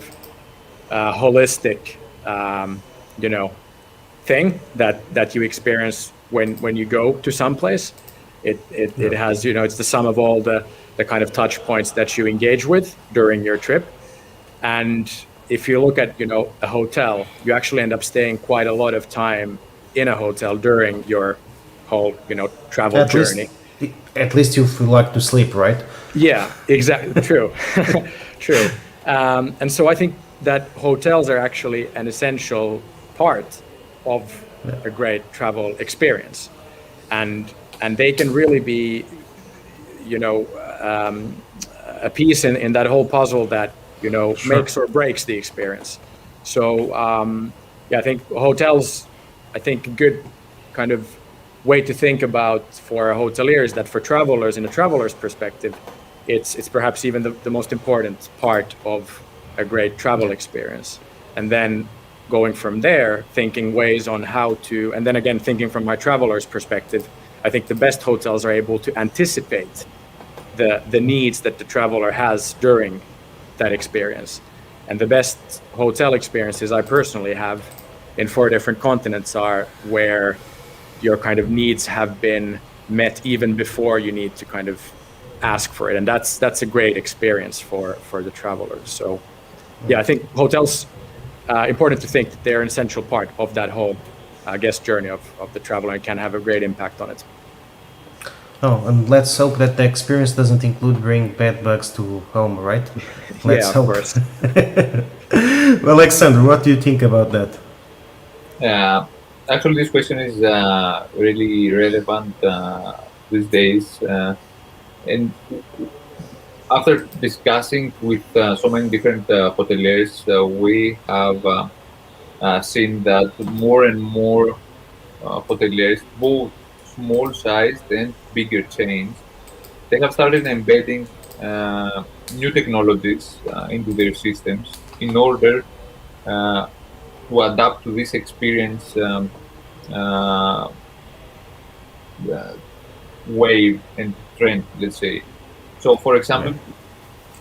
[SPEAKER 15] holistic, thing that you experience when you go to some place. It has, it's the sum of all the kind of touch points that you engage with during your trip. And if you look at, a hotel, you actually end up staying quite a lot of time in a hotel during your whole, travel journey.
[SPEAKER 1] At least you feel like to sleep, right?
[SPEAKER 15] Yeah, exactly. True. True. And so I think that hotels are actually an essential part of a great travel experience. And they can really be, a piece in that whole puzzle that,
[SPEAKER 1] Sure.
[SPEAKER 15] makes or breaks the experience. So, yeah, I think hotels, a good kind of way to think about for a hotelier is that for travelers, in a traveler's perspective, it's perhaps even the most important part of a great travel experience. And then going from there, thinking ways on how to, and then again, thinking from my traveler's perspective, I think the best hotels are able to anticipate the needs that the traveler has during that experience. And the best hotel experiences I personally have in 4 different continents are where your kind of needs have been met even before you need to kind of ask for it. And that's a great experience for the travelers. So yeah, I think hotels, important to think that they're an essential part of that whole guest journey of the traveler and can have a great impact on it.
[SPEAKER 1] Oh, and let's hope that the experience doesn't include bringing bed bugs to home, right? Let's
[SPEAKER 15] yeah, of
[SPEAKER 1] hope.
[SPEAKER 15] course.
[SPEAKER 1] Well, Alexander, what do you think about that?
[SPEAKER 13] Actually, this question is really relevant these days. And after discussing with so many different hoteliers, we have seen that more and more hoteliers, both small-sized and bigger chains, they have started embedding new technologies into their systems in order to adapt to this experience uh, wave and trend, let's say. So, for example,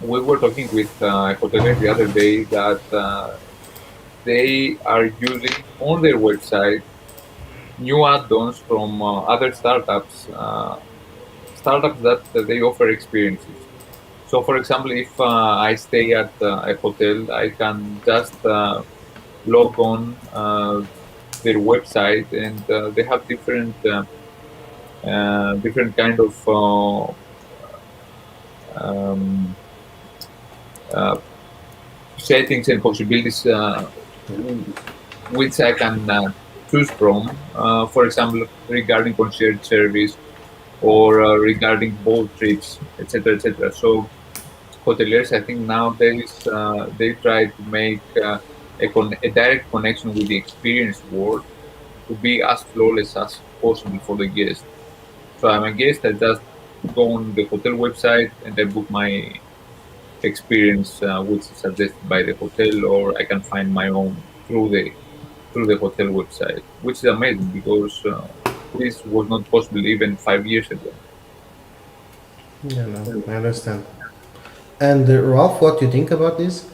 [SPEAKER 13] we were talking with a hotelier the other day that they are using on their website new add-ons from other startups, startups that they offer experiences. So, for example, if I stay at a hotel, I can just log on their website, and they have different kind of settings and possibilities which I can choose from. For example, regarding concierge service or regarding boat trips, etc., etc. So hoteliers, I think nowadays they try to make a direct connection with the experience world to be as flawless as possible for the guest. So I'm a guest. I just go on the hotel website and I book my experience, which is suggested by the hotel, or I can find my own through the hotel website, which is amazing because this was not possible even 5 years ago.
[SPEAKER 1] Yeah, no, I understand. And Ralph, what do you think about this?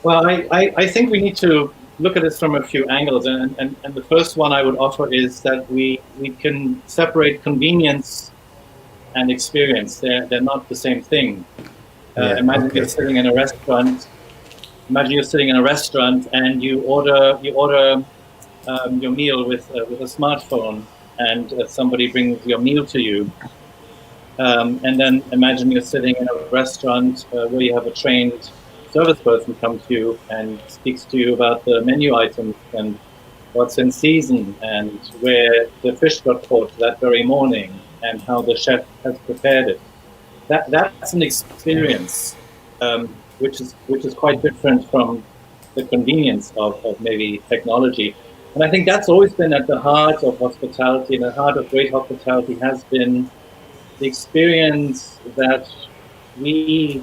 [SPEAKER 16] Well, I think we need to look at this from a few angles, and the first one I would offer is that we can separate convenience and experience. They're not the same thing. Imagine you're sitting in a restaurant. Imagine you're sitting in a restaurant and you order your meal with a smartphone, and somebody brings your meal to you. And then imagine you're sitting in a restaurant where you have a trained service person come to you and speaks to you about the menu items and what's in season and where the fish got caught that very morning and how the chef has prepared it. That's an experience which is quite different from the convenience of maybe technology. And I think that's always been at the heart of hospitality, and the heart of great hospitality has been the experience that we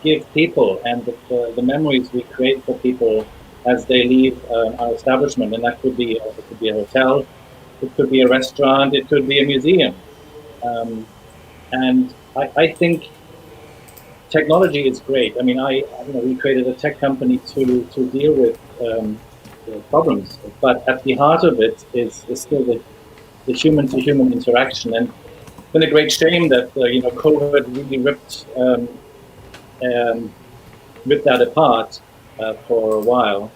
[SPEAKER 16] give people and the memories we create for people as they leave our establishment. And that could be a hotel, it could be a restaurant, it could be a museum. And I think technology is great. I mean, we created a tech company to deal with problems, but at the heart of it is still the human-to-human interaction. And it's been a great shame that COVID really ripped that apart for a while,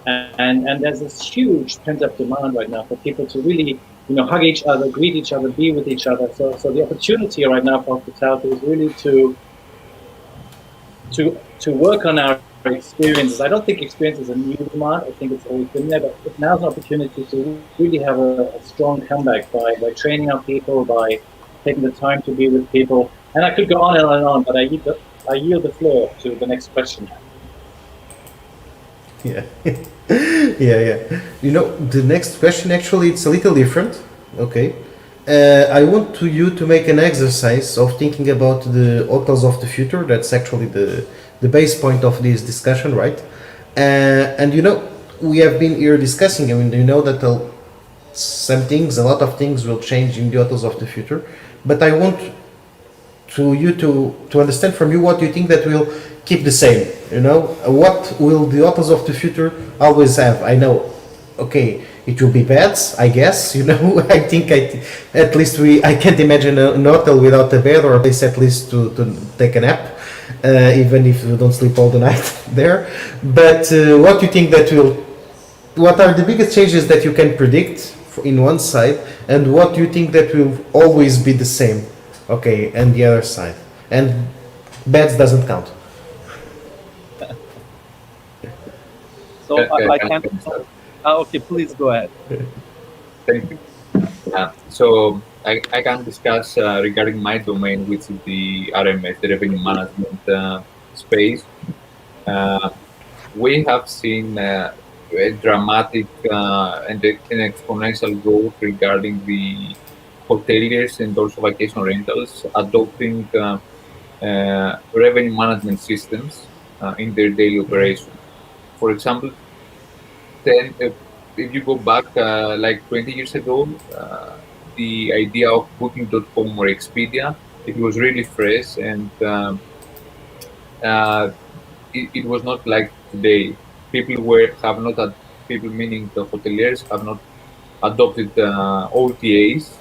[SPEAKER 16] and there's this huge pent-up demand right now for people to really hug each other, greet each other, be with each other. So the opportunity right now for hospitality is really to work on our experiences. I don't think experience is a new demand. I think it's always been there, but now's an opportunity to really have a strong comeback by training our people, by taking the time to be with people. And I could go on and on, but I yield the floor to the next question.
[SPEAKER 1] Yeah. yeah. The next question, actually, it's a little different. Okay. I want you to make an exercise of thinking about the hotels of the future. That's actually the base point of this discussion, right? And we have been here discussing. I mean, that a lot of things will change in the hotels of the future. But I want you to understand from you what you think that will keep the same. What will the hotels of the future always have? I know. Okay, it will be beds, I guess. I think at least I can't imagine an hotel without a bed, or a place at least to take a nap, even if you don't sleep all the night there. But what do you think what are the biggest changes that you can predict in one side, and what do you think that will always be the same? Okay, and the other side, and beds doesn't count.
[SPEAKER 14] So I can't. Okay, please go ahead.
[SPEAKER 13] Thank you. So I can discuss regarding my domain, which is the RMS, the revenue management space. We have seen a dramatic and an exponential growth regarding the hoteliers and also vacation rentals adopting revenue management systems in their daily operation. For example, if you go back like 20 years ago, the idea of Booking.com or Expedia, it was really fresh, and it was not like today. People meaning the hoteliers, have not adopted OTAs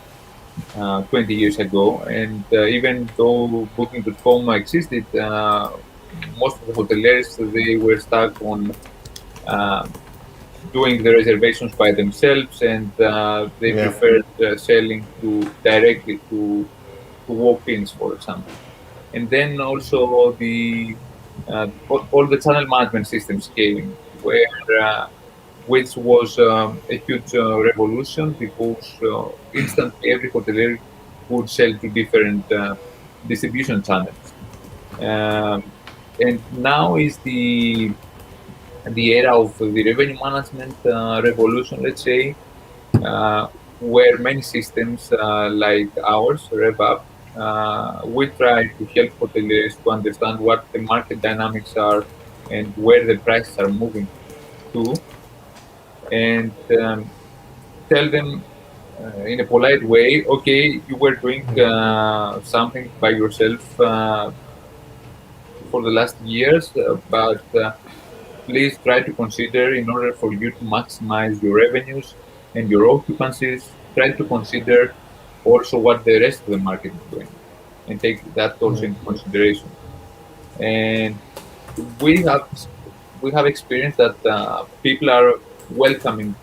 [SPEAKER 13] 20 years ago, and even though Booking.com existed, most of the hoteliers, they were stuck on doing the reservations by themselves, and they preferred selling directly to walk-ins, for example. And then also the all the channel management systems came, which was a huge revolution because instantly every hotelier could sell to different distribution channels. And now is the era of the revenue management revolution, let's say, where many systems like ours, RevUp, we try to help hoteliers to understand what the market dynamics are and where the prices are moving to, and tell them in a polite way, okay, you were doing something by yourself for the last years, but please try to consider, in order for you to maximize your revenues and your occupancies, try to consider also what the rest of the market is doing and take that also into consideration. And we have we have experienced that people are welcoming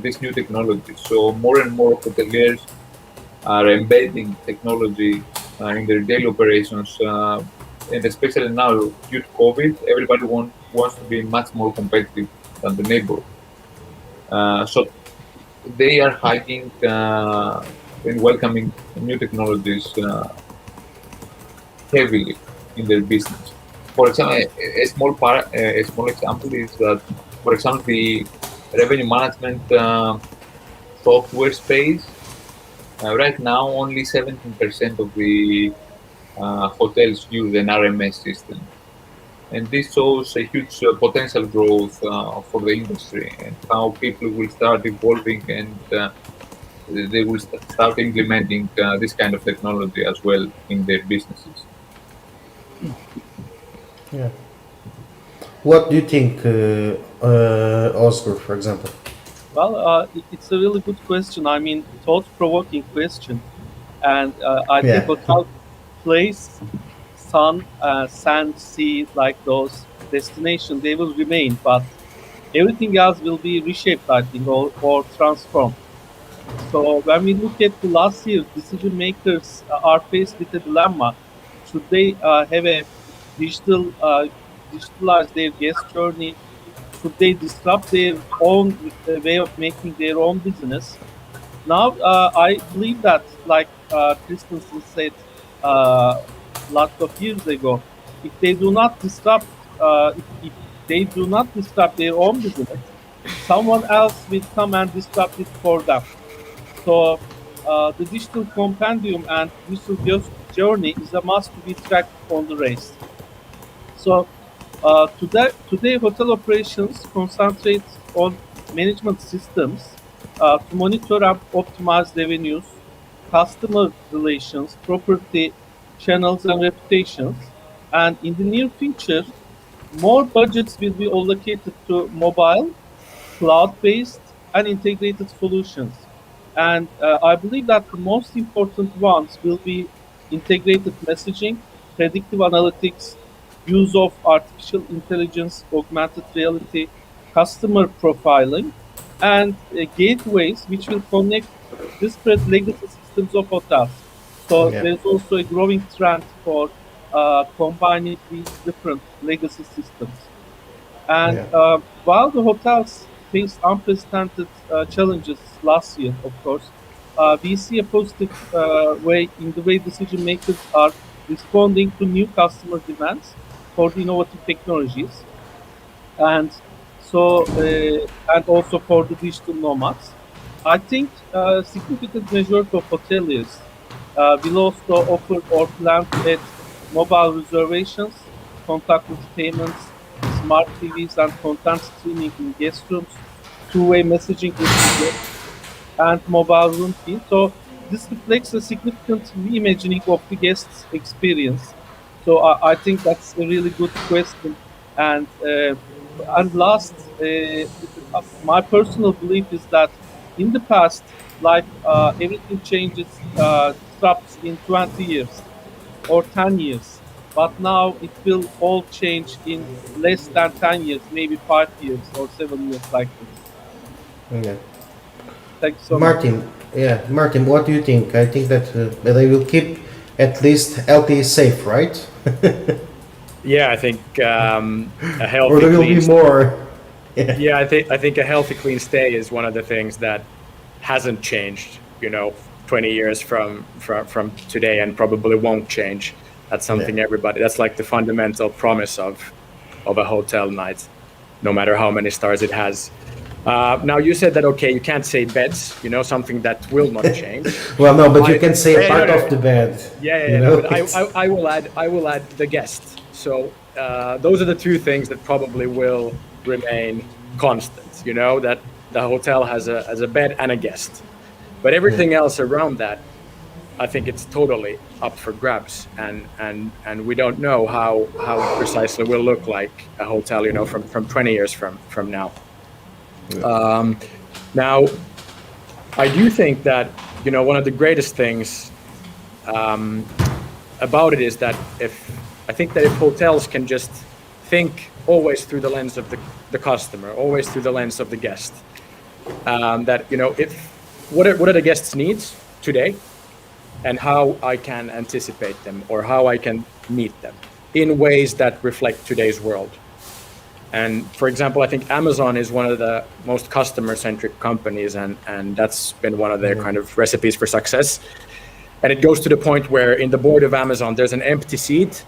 [SPEAKER 13] this new technology. So more and more hoteliers are embedding technology in their daily operations, and especially now due to COVID, everybody wants to be much more competitive than the neighbor. So they are hiking and welcoming new technologies heavily in their business. For example, a small example is that, for example, the revenue management software space. Right now, only 17% of the hotels use an RMS system, and this shows a huge potential growth for the industry and how people will start evolving and they will start implementing this kind of technology as well in their businesses.
[SPEAKER 1] Yeah. What do you think, Oscar, for example?
[SPEAKER 14] Well, it's a really good question. I mean, thought-provoking question, and I think
[SPEAKER 1] Yeah.
[SPEAKER 14] hotel place, sun, sand, sea, like those destinations, they will remain, but everything else will be reshaped, I think, or transformed. So when we look at the last year, decision makers are faced with a dilemma. Should they have a digital digitalize their guest journey? Should they disrupt their own way of making their own business? Now, I believe that, like Christensen said lots of years ago, if they do not disrupt, if they do not disrupt their own business, someone else will come and disrupt it for them. So, the digital compendium and digital journey is a must to be tracked on the race. So, today hotel operations concentrates on management systems to monitor and optimize revenues, customer relations, property, channels, and reputations. And in the near future, more budgets will be allocated to mobile, cloud-based, and integrated solutions. And I believe that the most important ones will be integrated messaging, predictive analytics, use of artificial intelligence, augmented reality, customer profiling, and gateways which will connect disparate legacy systems of hotels. So
[SPEAKER 1] Yeah.
[SPEAKER 14] there's also a growing trend for combining these different legacy systems. And
[SPEAKER 1] Yeah.
[SPEAKER 14] while the hotels faced unprecedented challenges last year, of course, we see a positive way in the way decision makers are responding to new customer demands for the innovative technologies, and and also for the digital nomads. I think significant majority of hoteliers will also offer or plan to add mobile reservations, contactless payments, smart TVs, and content streaming in guest rooms, two-way messaging with the guests, and mobile room key. So this reflects a significant reimagining of the guest's experience. So I think that's a really good question. And last, my personal belief is that in the past, like everything changes, disrupts in 20 years or 10 years. But now it will all change in less than 10 years, maybe 5 years or 7 years like this.
[SPEAKER 1] Yeah.
[SPEAKER 14] Thank you so much.
[SPEAKER 1] Martin, yeah, Martin, what do you think? I think that they will keep at least healthy, safe, right?
[SPEAKER 15] Yeah, I think a healthy.
[SPEAKER 1] Or there will be more.
[SPEAKER 15] Yeah, I think a healthy, clean stay is one of the things that hasn't changed, 20 years from today, and probably won't change. That's something that's like the fundamental promise of a hotel night, no matter how many stars it has. Now you said that, okay, you can't say beds, something that will not change.
[SPEAKER 1] Well, no, but you can say part of the bed.
[SPEAKER 15] But I will add the guest. So those are the two things that probably will remain constant. That the hotel has a bed and a guest, but everything else around that, I think it's totally up for grabs, and we don't know how it precisely will look like a hotel, from 20 years from now. Now, I do think that one of the greatest things about it is that if hotels can just think always through the lens of the customer, always through the lens of the guest, that what are the guests' needs today, and how I can anticipate them or how I can meet them in ways that reflect today's world. And for example, I think Amazon is one of the most customer-centric companies, and that's been one of their kind of recipes for success. And it goes to the point where in the board of Amazon, there's an empty seat,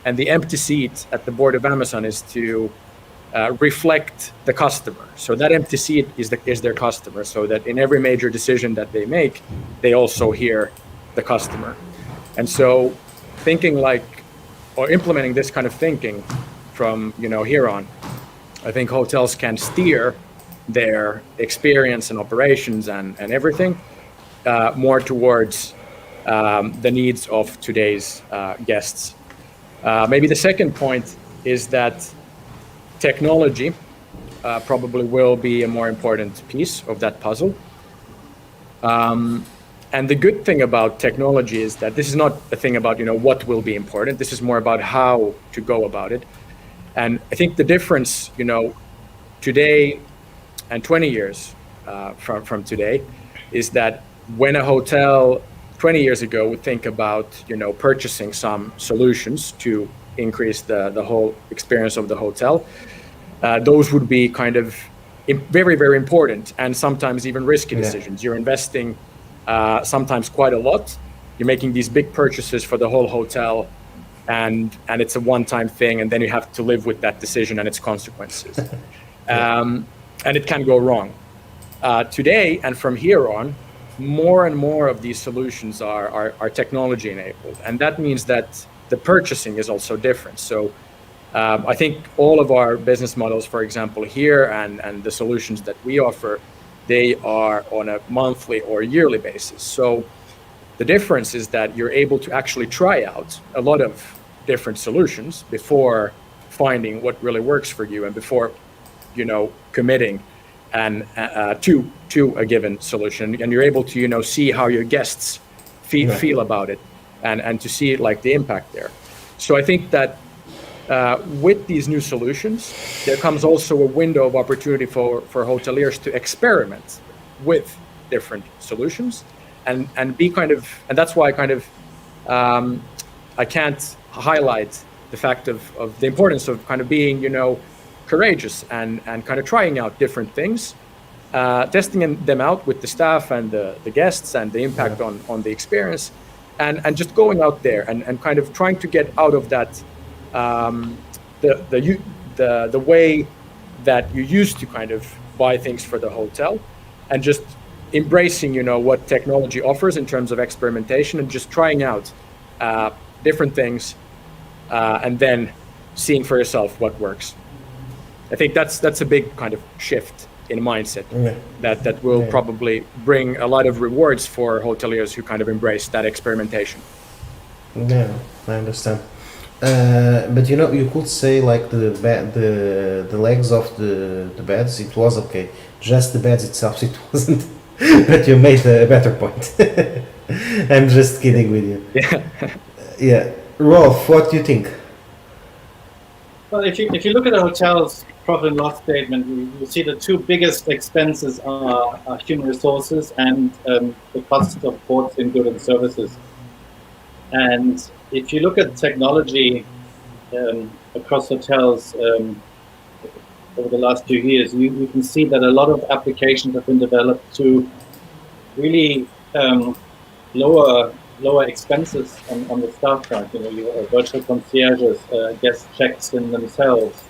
[SPEAKER 15] and the empty seat at the board of Amazon is to reflect the customer. So that empty seat is their customer, so that in every major decision that they make, they also hear the customer. And so thinking or implementing this kind of thinking from here on, I think hotels can steer their experience and operations and everything more towards the needs of today's guests. Maybe the second point is that technology probably will be a more important piece of that puzzle. And the good thing about technology is that this is not a thing about what will be important. This is more about how to go about it. And I think the difference today and 20 years from today is that when a hotel 20 years ago would think about purchasing some solutions to increase the whole experience of the hotel, those would be kind of very, very important and sometimes even risky decisions. You're investing sometimes quite a lot. You're making these big purchases for the whole hotel, and it's a one-time thing, and then you have to live with that decision and its consequences. And it can go wrong. Today and from here on, more and more of these solutions are technology enabled, and that means that the purchasing is also different. So I think all of our business models, for example, here and the solutions that we offer, they are on a monthly or yearly basis. So the difference is that you're able to actually try out a lot of different solutions before finding what really works for you and before committing and to a given solution, and you're able to see how your guests feel about it and to see the impact there. So I think that with these new solutions, there comes also a window of opportunity for hoteliers to experiment with different solutions and be and that's why I can't highlight the fact of the importance of being courageous and kind of trying out different things, testing them out with the staff and the guests and the impact on the experience, and just going out there and kind of trying to get out of that the way that you used to kind of buy things for the hotel, and just embracing what technology offers in terms of experimentation and just trying out different things and then seeing for yourself what works. I think that's a big kind of shift in mindset that will probably bring a lot of rewards for hoteliers who kind of embrace that experimentation.
[SPEAKER 1] Yeah, I understand. But you could say the legs of the beds, it was okay. Just the beds itself, it wasn't. But you made a better point. I'm just kidding with you. Yeah. Rolf, what do you think?
[SPEAKER 16] Well, if you look at a hotel's profit and loss statement, you see the two biggest expenses are human resources and the cost of ports in goods and services. And if you look at technology across hotels over the last few years, you can see that a lot of applications have been developed to really lower expenses on the staff side. You know, you have virtual concierges, guest checks in themselves,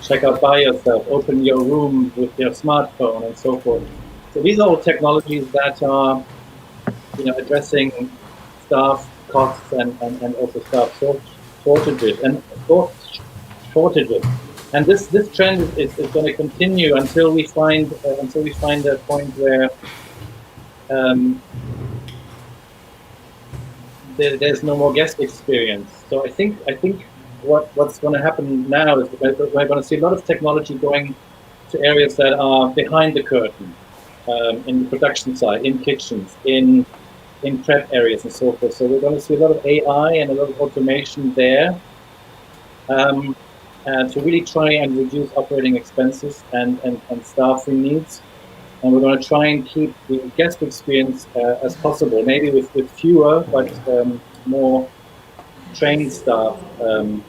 [SPEAKER 16] check out by yourself, open your room with your smartphone, and so forth. So these are all technologies that are, you know, addressing staff costs and also staff shortages and shortages. And this trend is going to continue until we find a point where there's no more guest experience. So I think what's going to happen now is we're going to see a lot of technology going to areas that are behind the curtain, in the production side, in kitchens, in prep areas and so forth. So we're going to see a lot of AI and a lot of automation there, to really try and reduce operating expenses and staffing needs. And we're going to try and keep the guest experience as possible, maybe with fewer but more trained staff. And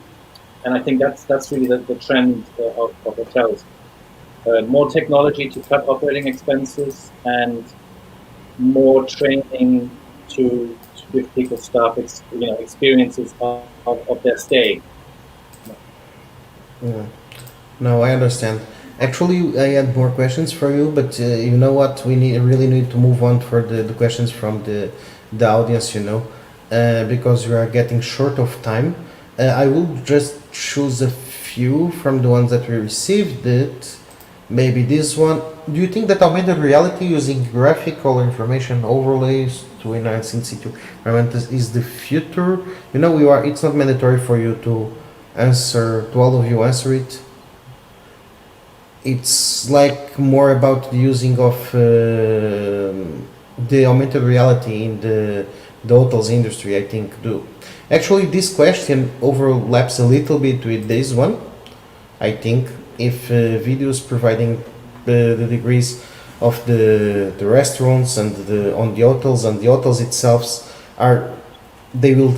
[SPEAKER 16] I think that's really the trend of hotels. More technology to cut operating expenses and more training to give people staff experiences of their stay.
[SPEAKER 1] Yeah. No, I understand. Actually, I had more questions for you, but you know what? We really need to move on for the questions from the audience. You know, because we are getting short of time. I will just choose a few from the ones that we received. That maybe this one. Do you think that augmented reality using graphical information overlays to enhance in situ environment is the future? You know, It's not mandatory for you to answer. To all of you, answer it. It's like more about the using of the augmented reality in the hotels industry, I think. Actually, this question overlaps a little bit with this one. I think if videos providing the degrees of the restaurants and on the hotels and the hotels itself they will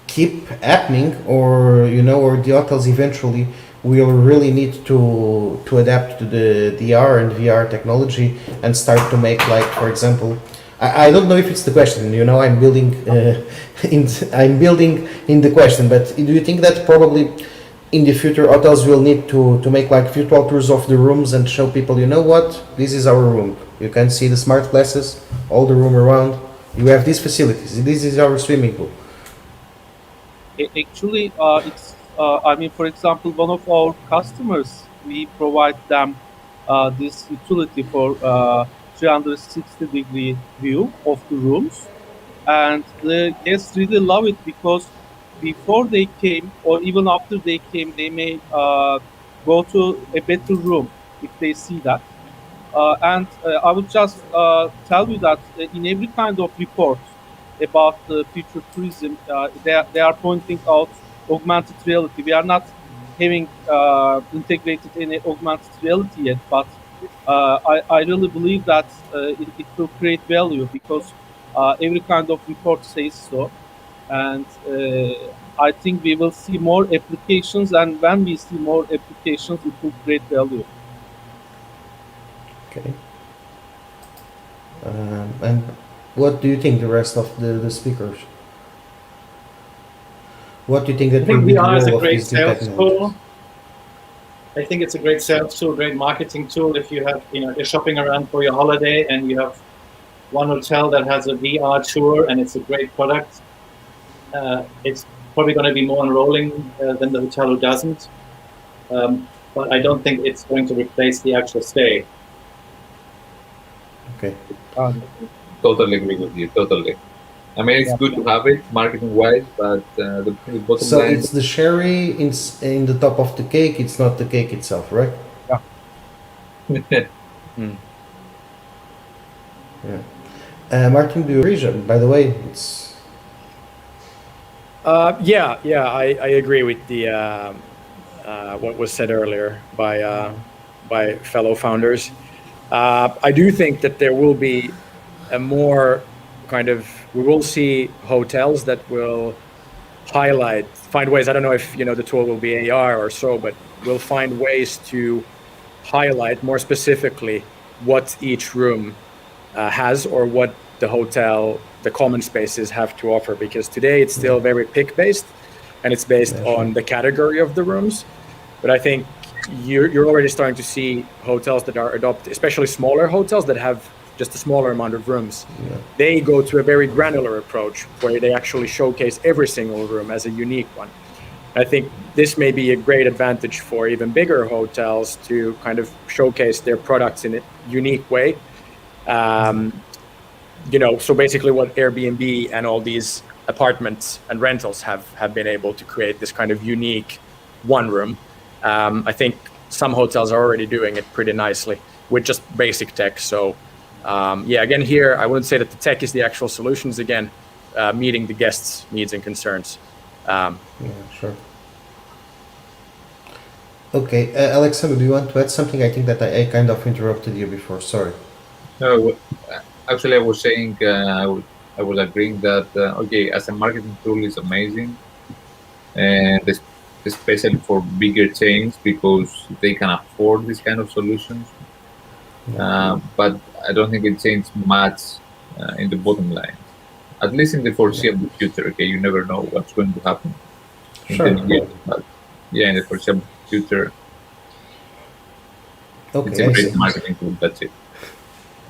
[SPEAKER 1] keep happening, or or the hotels eventually will really need to adapt to the AR and VR technology and start to make, like, for example, I don't know if it's the question, I'm building in the question, but do you think that probably in the future hotels will need to make like virtual tours of the rooms and show people, this is our room, you can see the smart glasses, all the room around, you have these facilities, this is our swimming pool?
[SPEAKER 14] Actually, for example, one of our customers, we provide them this utility for 360-degree view of the rooms, and the guests really love it because before they came or even after they came, they may go to a better room if they see that. And I would just tell you that in every kind of report about the future tourism, they are pointing out augmented reality. We are not having integrated any augmented reality yet, but I really believe that it will create value because every kind of report says so. And I think we will see more applications, and when we see more applications, it will create value.
[SPEAKER 1] Okay. And what do you think, the rest of the speakers? What do you think that will be the role of these new technologies?
[SPEAKER 16] I think it's a great sales tool, great marketing tool. If you have, you're shopping around for your holiday and you have one hotel that has a VR tour and it's a great product, it's probably going to be more enrolling than the hotel who doesn't. But I don't think it's going to replace the actual stay.
[SPEAKER 1] Okay.
[SPEAKER 13] Totally agree with you. Totally. I mean, it's good to have it marketing-wise, but the bottom
[SPEAKER 1] so
[SPEAKER 13] line...
[SPEAKER 1] it's the cherry in the top of the cake. It's not the cake itself, right?
[SPEAKER 15] Yeah.
[SPEAKER 1] Yeah. Martin, do you agree? By the way, it's...
[SPEAKER 15] Yeah, I agree with the what was said earlier by fellow founders. I do think that there will be a more we will see hotels that will find ways. I don't know if the tool will be AR or so, but we'll find ways to highlight more specifically what each room has, or what the common spaces have to offer. Because today it's still very pick based, and it's based on the category of the rooms. But I think you're already starting to see hotels that are especially smaller hotels that have just a smaller amount of rooms. They go to a very granular approach where they actually showcase every single room as a unique one. I think this may be a great advantage for even bigger hotels to kind of showcase their products in a unique way. So basically what Airbnb and all these apartments and rentals have been able to create, this kind of unique one room. I think some hotels are already doing it pretty nicely with just basic tech. So again, here, I wouldn't say that the tech is the actual solutions. Again, meeting the guests' needs and concerns.
[SPEAKER 1] Sure. Okay, Alexander, do you want to add something? I think that I kind of interrupted you before. Sorry.
[SPEAKER 13] No, actually, I was saying I was agreeing that as a marketing tool, is amazing, and especially for bigger chains because they can afford this kind of solutions. But I don't think it changed much in the bottom line, at least in the foreseeable future. Okay, you never know what's going to happen in 10 years, but in the foreseeable future, it's a great marketing tool. That's it.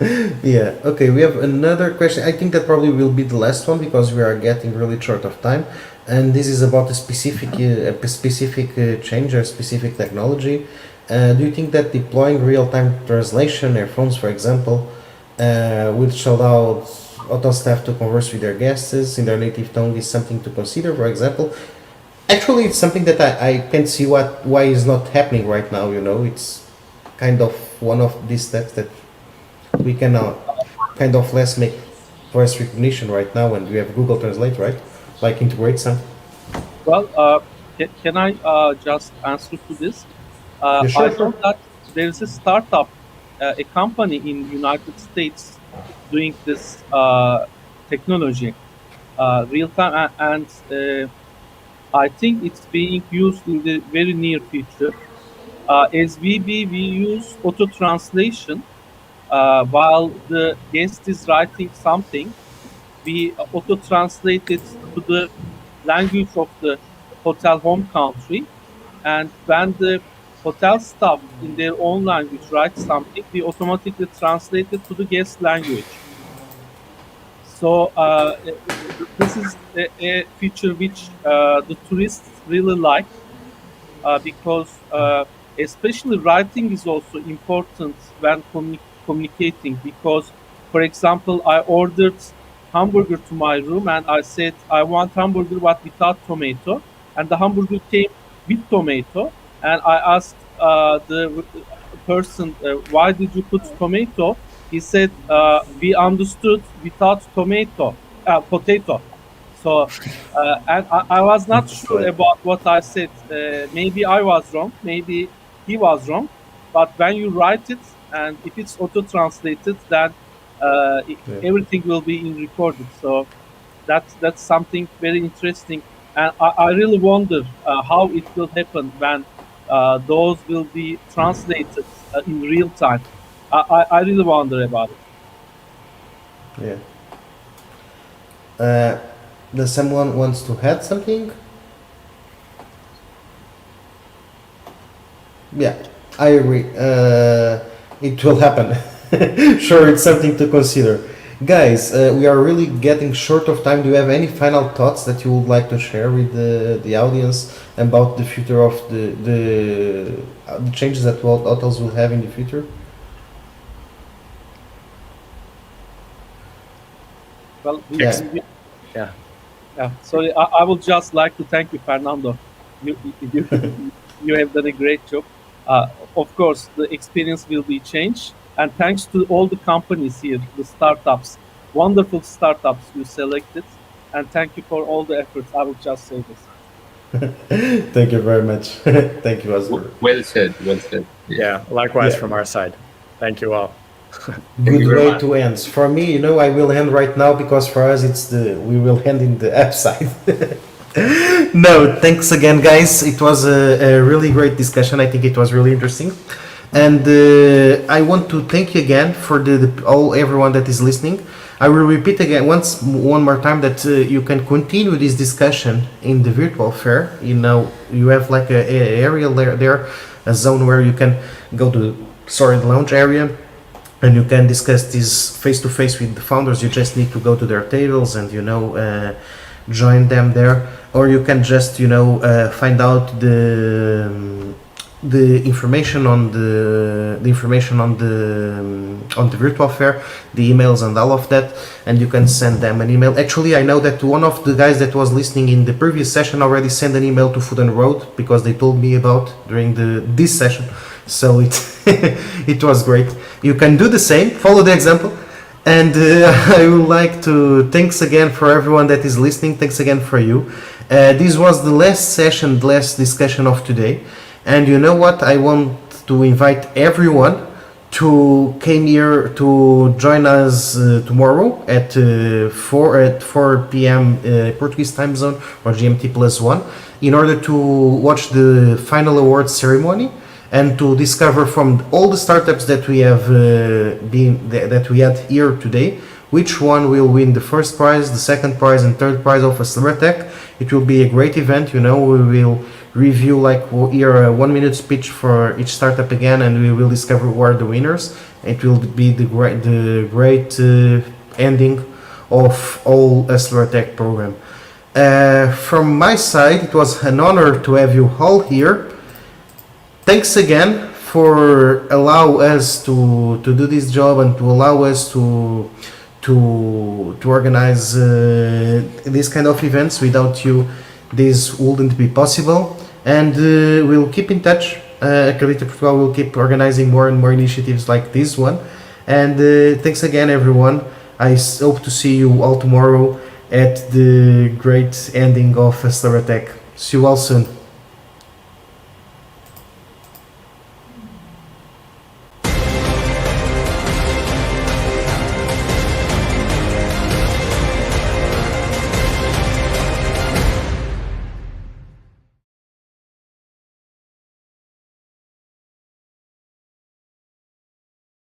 [SPEAKER 1] Okay, we have another question. I think that probably will be the last one because we are getting really short of time, and this is about a specific change or specific technology. Do you think that deploying real-time translation earphones, for example, which allow hotel staff to converse with their guests in their native tongue, is something to consider? For example, actually, it's something that I can't see why is not happening right now. It's kind of one of these steps that we can kind of less make voice recognition right now, and we have Google Translate, right? Like integrate something.
[SPEAKER 14] Well, can I just answer to this? I heard that there's a startup, a company in United States doing this technology, real time, and I think it's being used in the very near future. As we use auto translation while the guest is writing something. We auto translate it to the language of the hotel home country, and when the hotel staff in their own language writes something, we automatically translate it to the guest language. So this is a feature which the tourists really like because especially writing is also important when communicating. Because, for example, I ordered hamburger to my room and I said I want hamburger but without tomato, and the hamburger came with tomato, and I asked the person why did you put tomato. He said we understood without potato. So and I was not sure about what I said. Maybe I was wrong, maybe he was wrong, but when you write it and if it's auto translated, then everything will be in recorded. So that's something very interesting, and I really wonder how it will happen when those will be translated in real time. I really wonder about it.
[SPEAKER 1] Does someone wants to add something? Yeah, I agree. It will happen. Sure, it's something to consider. Guys, we are really getting short of time. Do you have any final thoughts that you would like to share with the audience about the future of the changes that hotels will have in the future?
[SPEAKER 14] Well, sorry, I would just like to thank you, Fernando. You have done a great job. Of course, the experience will be changed, and thanks to all the companies here, the startups, wonderful startups you selected, and thank you for all the efforts. I will just say this.
[SPEAKER 1] Thank you very much. Thank you, Oscar.
[SPEAKER 13] Well said. Well said.
[SPEAKER 15] Yeah, likewise from our side. Thank you all.
[SPEAKER 1] Good way to end. For me, I will end right now because for us we will end in the app side. No, thanks again, guys. It was a really great discussion. I think it was really interesting, and I want to thank you again for everyone that is listening. I will repeat again one more time that you can continue this discussion in the virtual fair. You have like a area there, a zone where you can go to the lounge area, and you can discuss this face to face with the founders. You just need to go to their tables and join them there, or you can just find out the information on the virtual fair, the emails and all of that, and you can send them an email. Actually, I know that one of the guys that was listening in the previous session already sent an email to Food and Road because they told me about during this session, so it was great. You can do the same, follow the example. And I would like to thanks again for everyone that is listening. Thanks again for you. This was the last session, the last discussion of today. And you know what? I want to invite everyone to come here to join us tomorrow at 4 p.m. Portuguese time zone or GMT +1 in order to watch the final awards ceremony and to discover from all the startups that we have that we had here today, which one will win the first prize, the second prize, and third prize of Aceler. It will be a great event. We will review here a 1-minute speech for each startup again, and we will discover who are the winners. It will be the great ending of all Aceler program. From my side, it was an honor to have you all here. Thanks again for allow us to do this job and to allow us to organize this kind of events. Without you, this wouldn't be possible. And we'll keep in touch. Acredita Portugal will keep organizing more and more initiatives like this one. And thanks again, everyone. I hope to see you all tomorrow at the great ending of Aceler. See you all soon.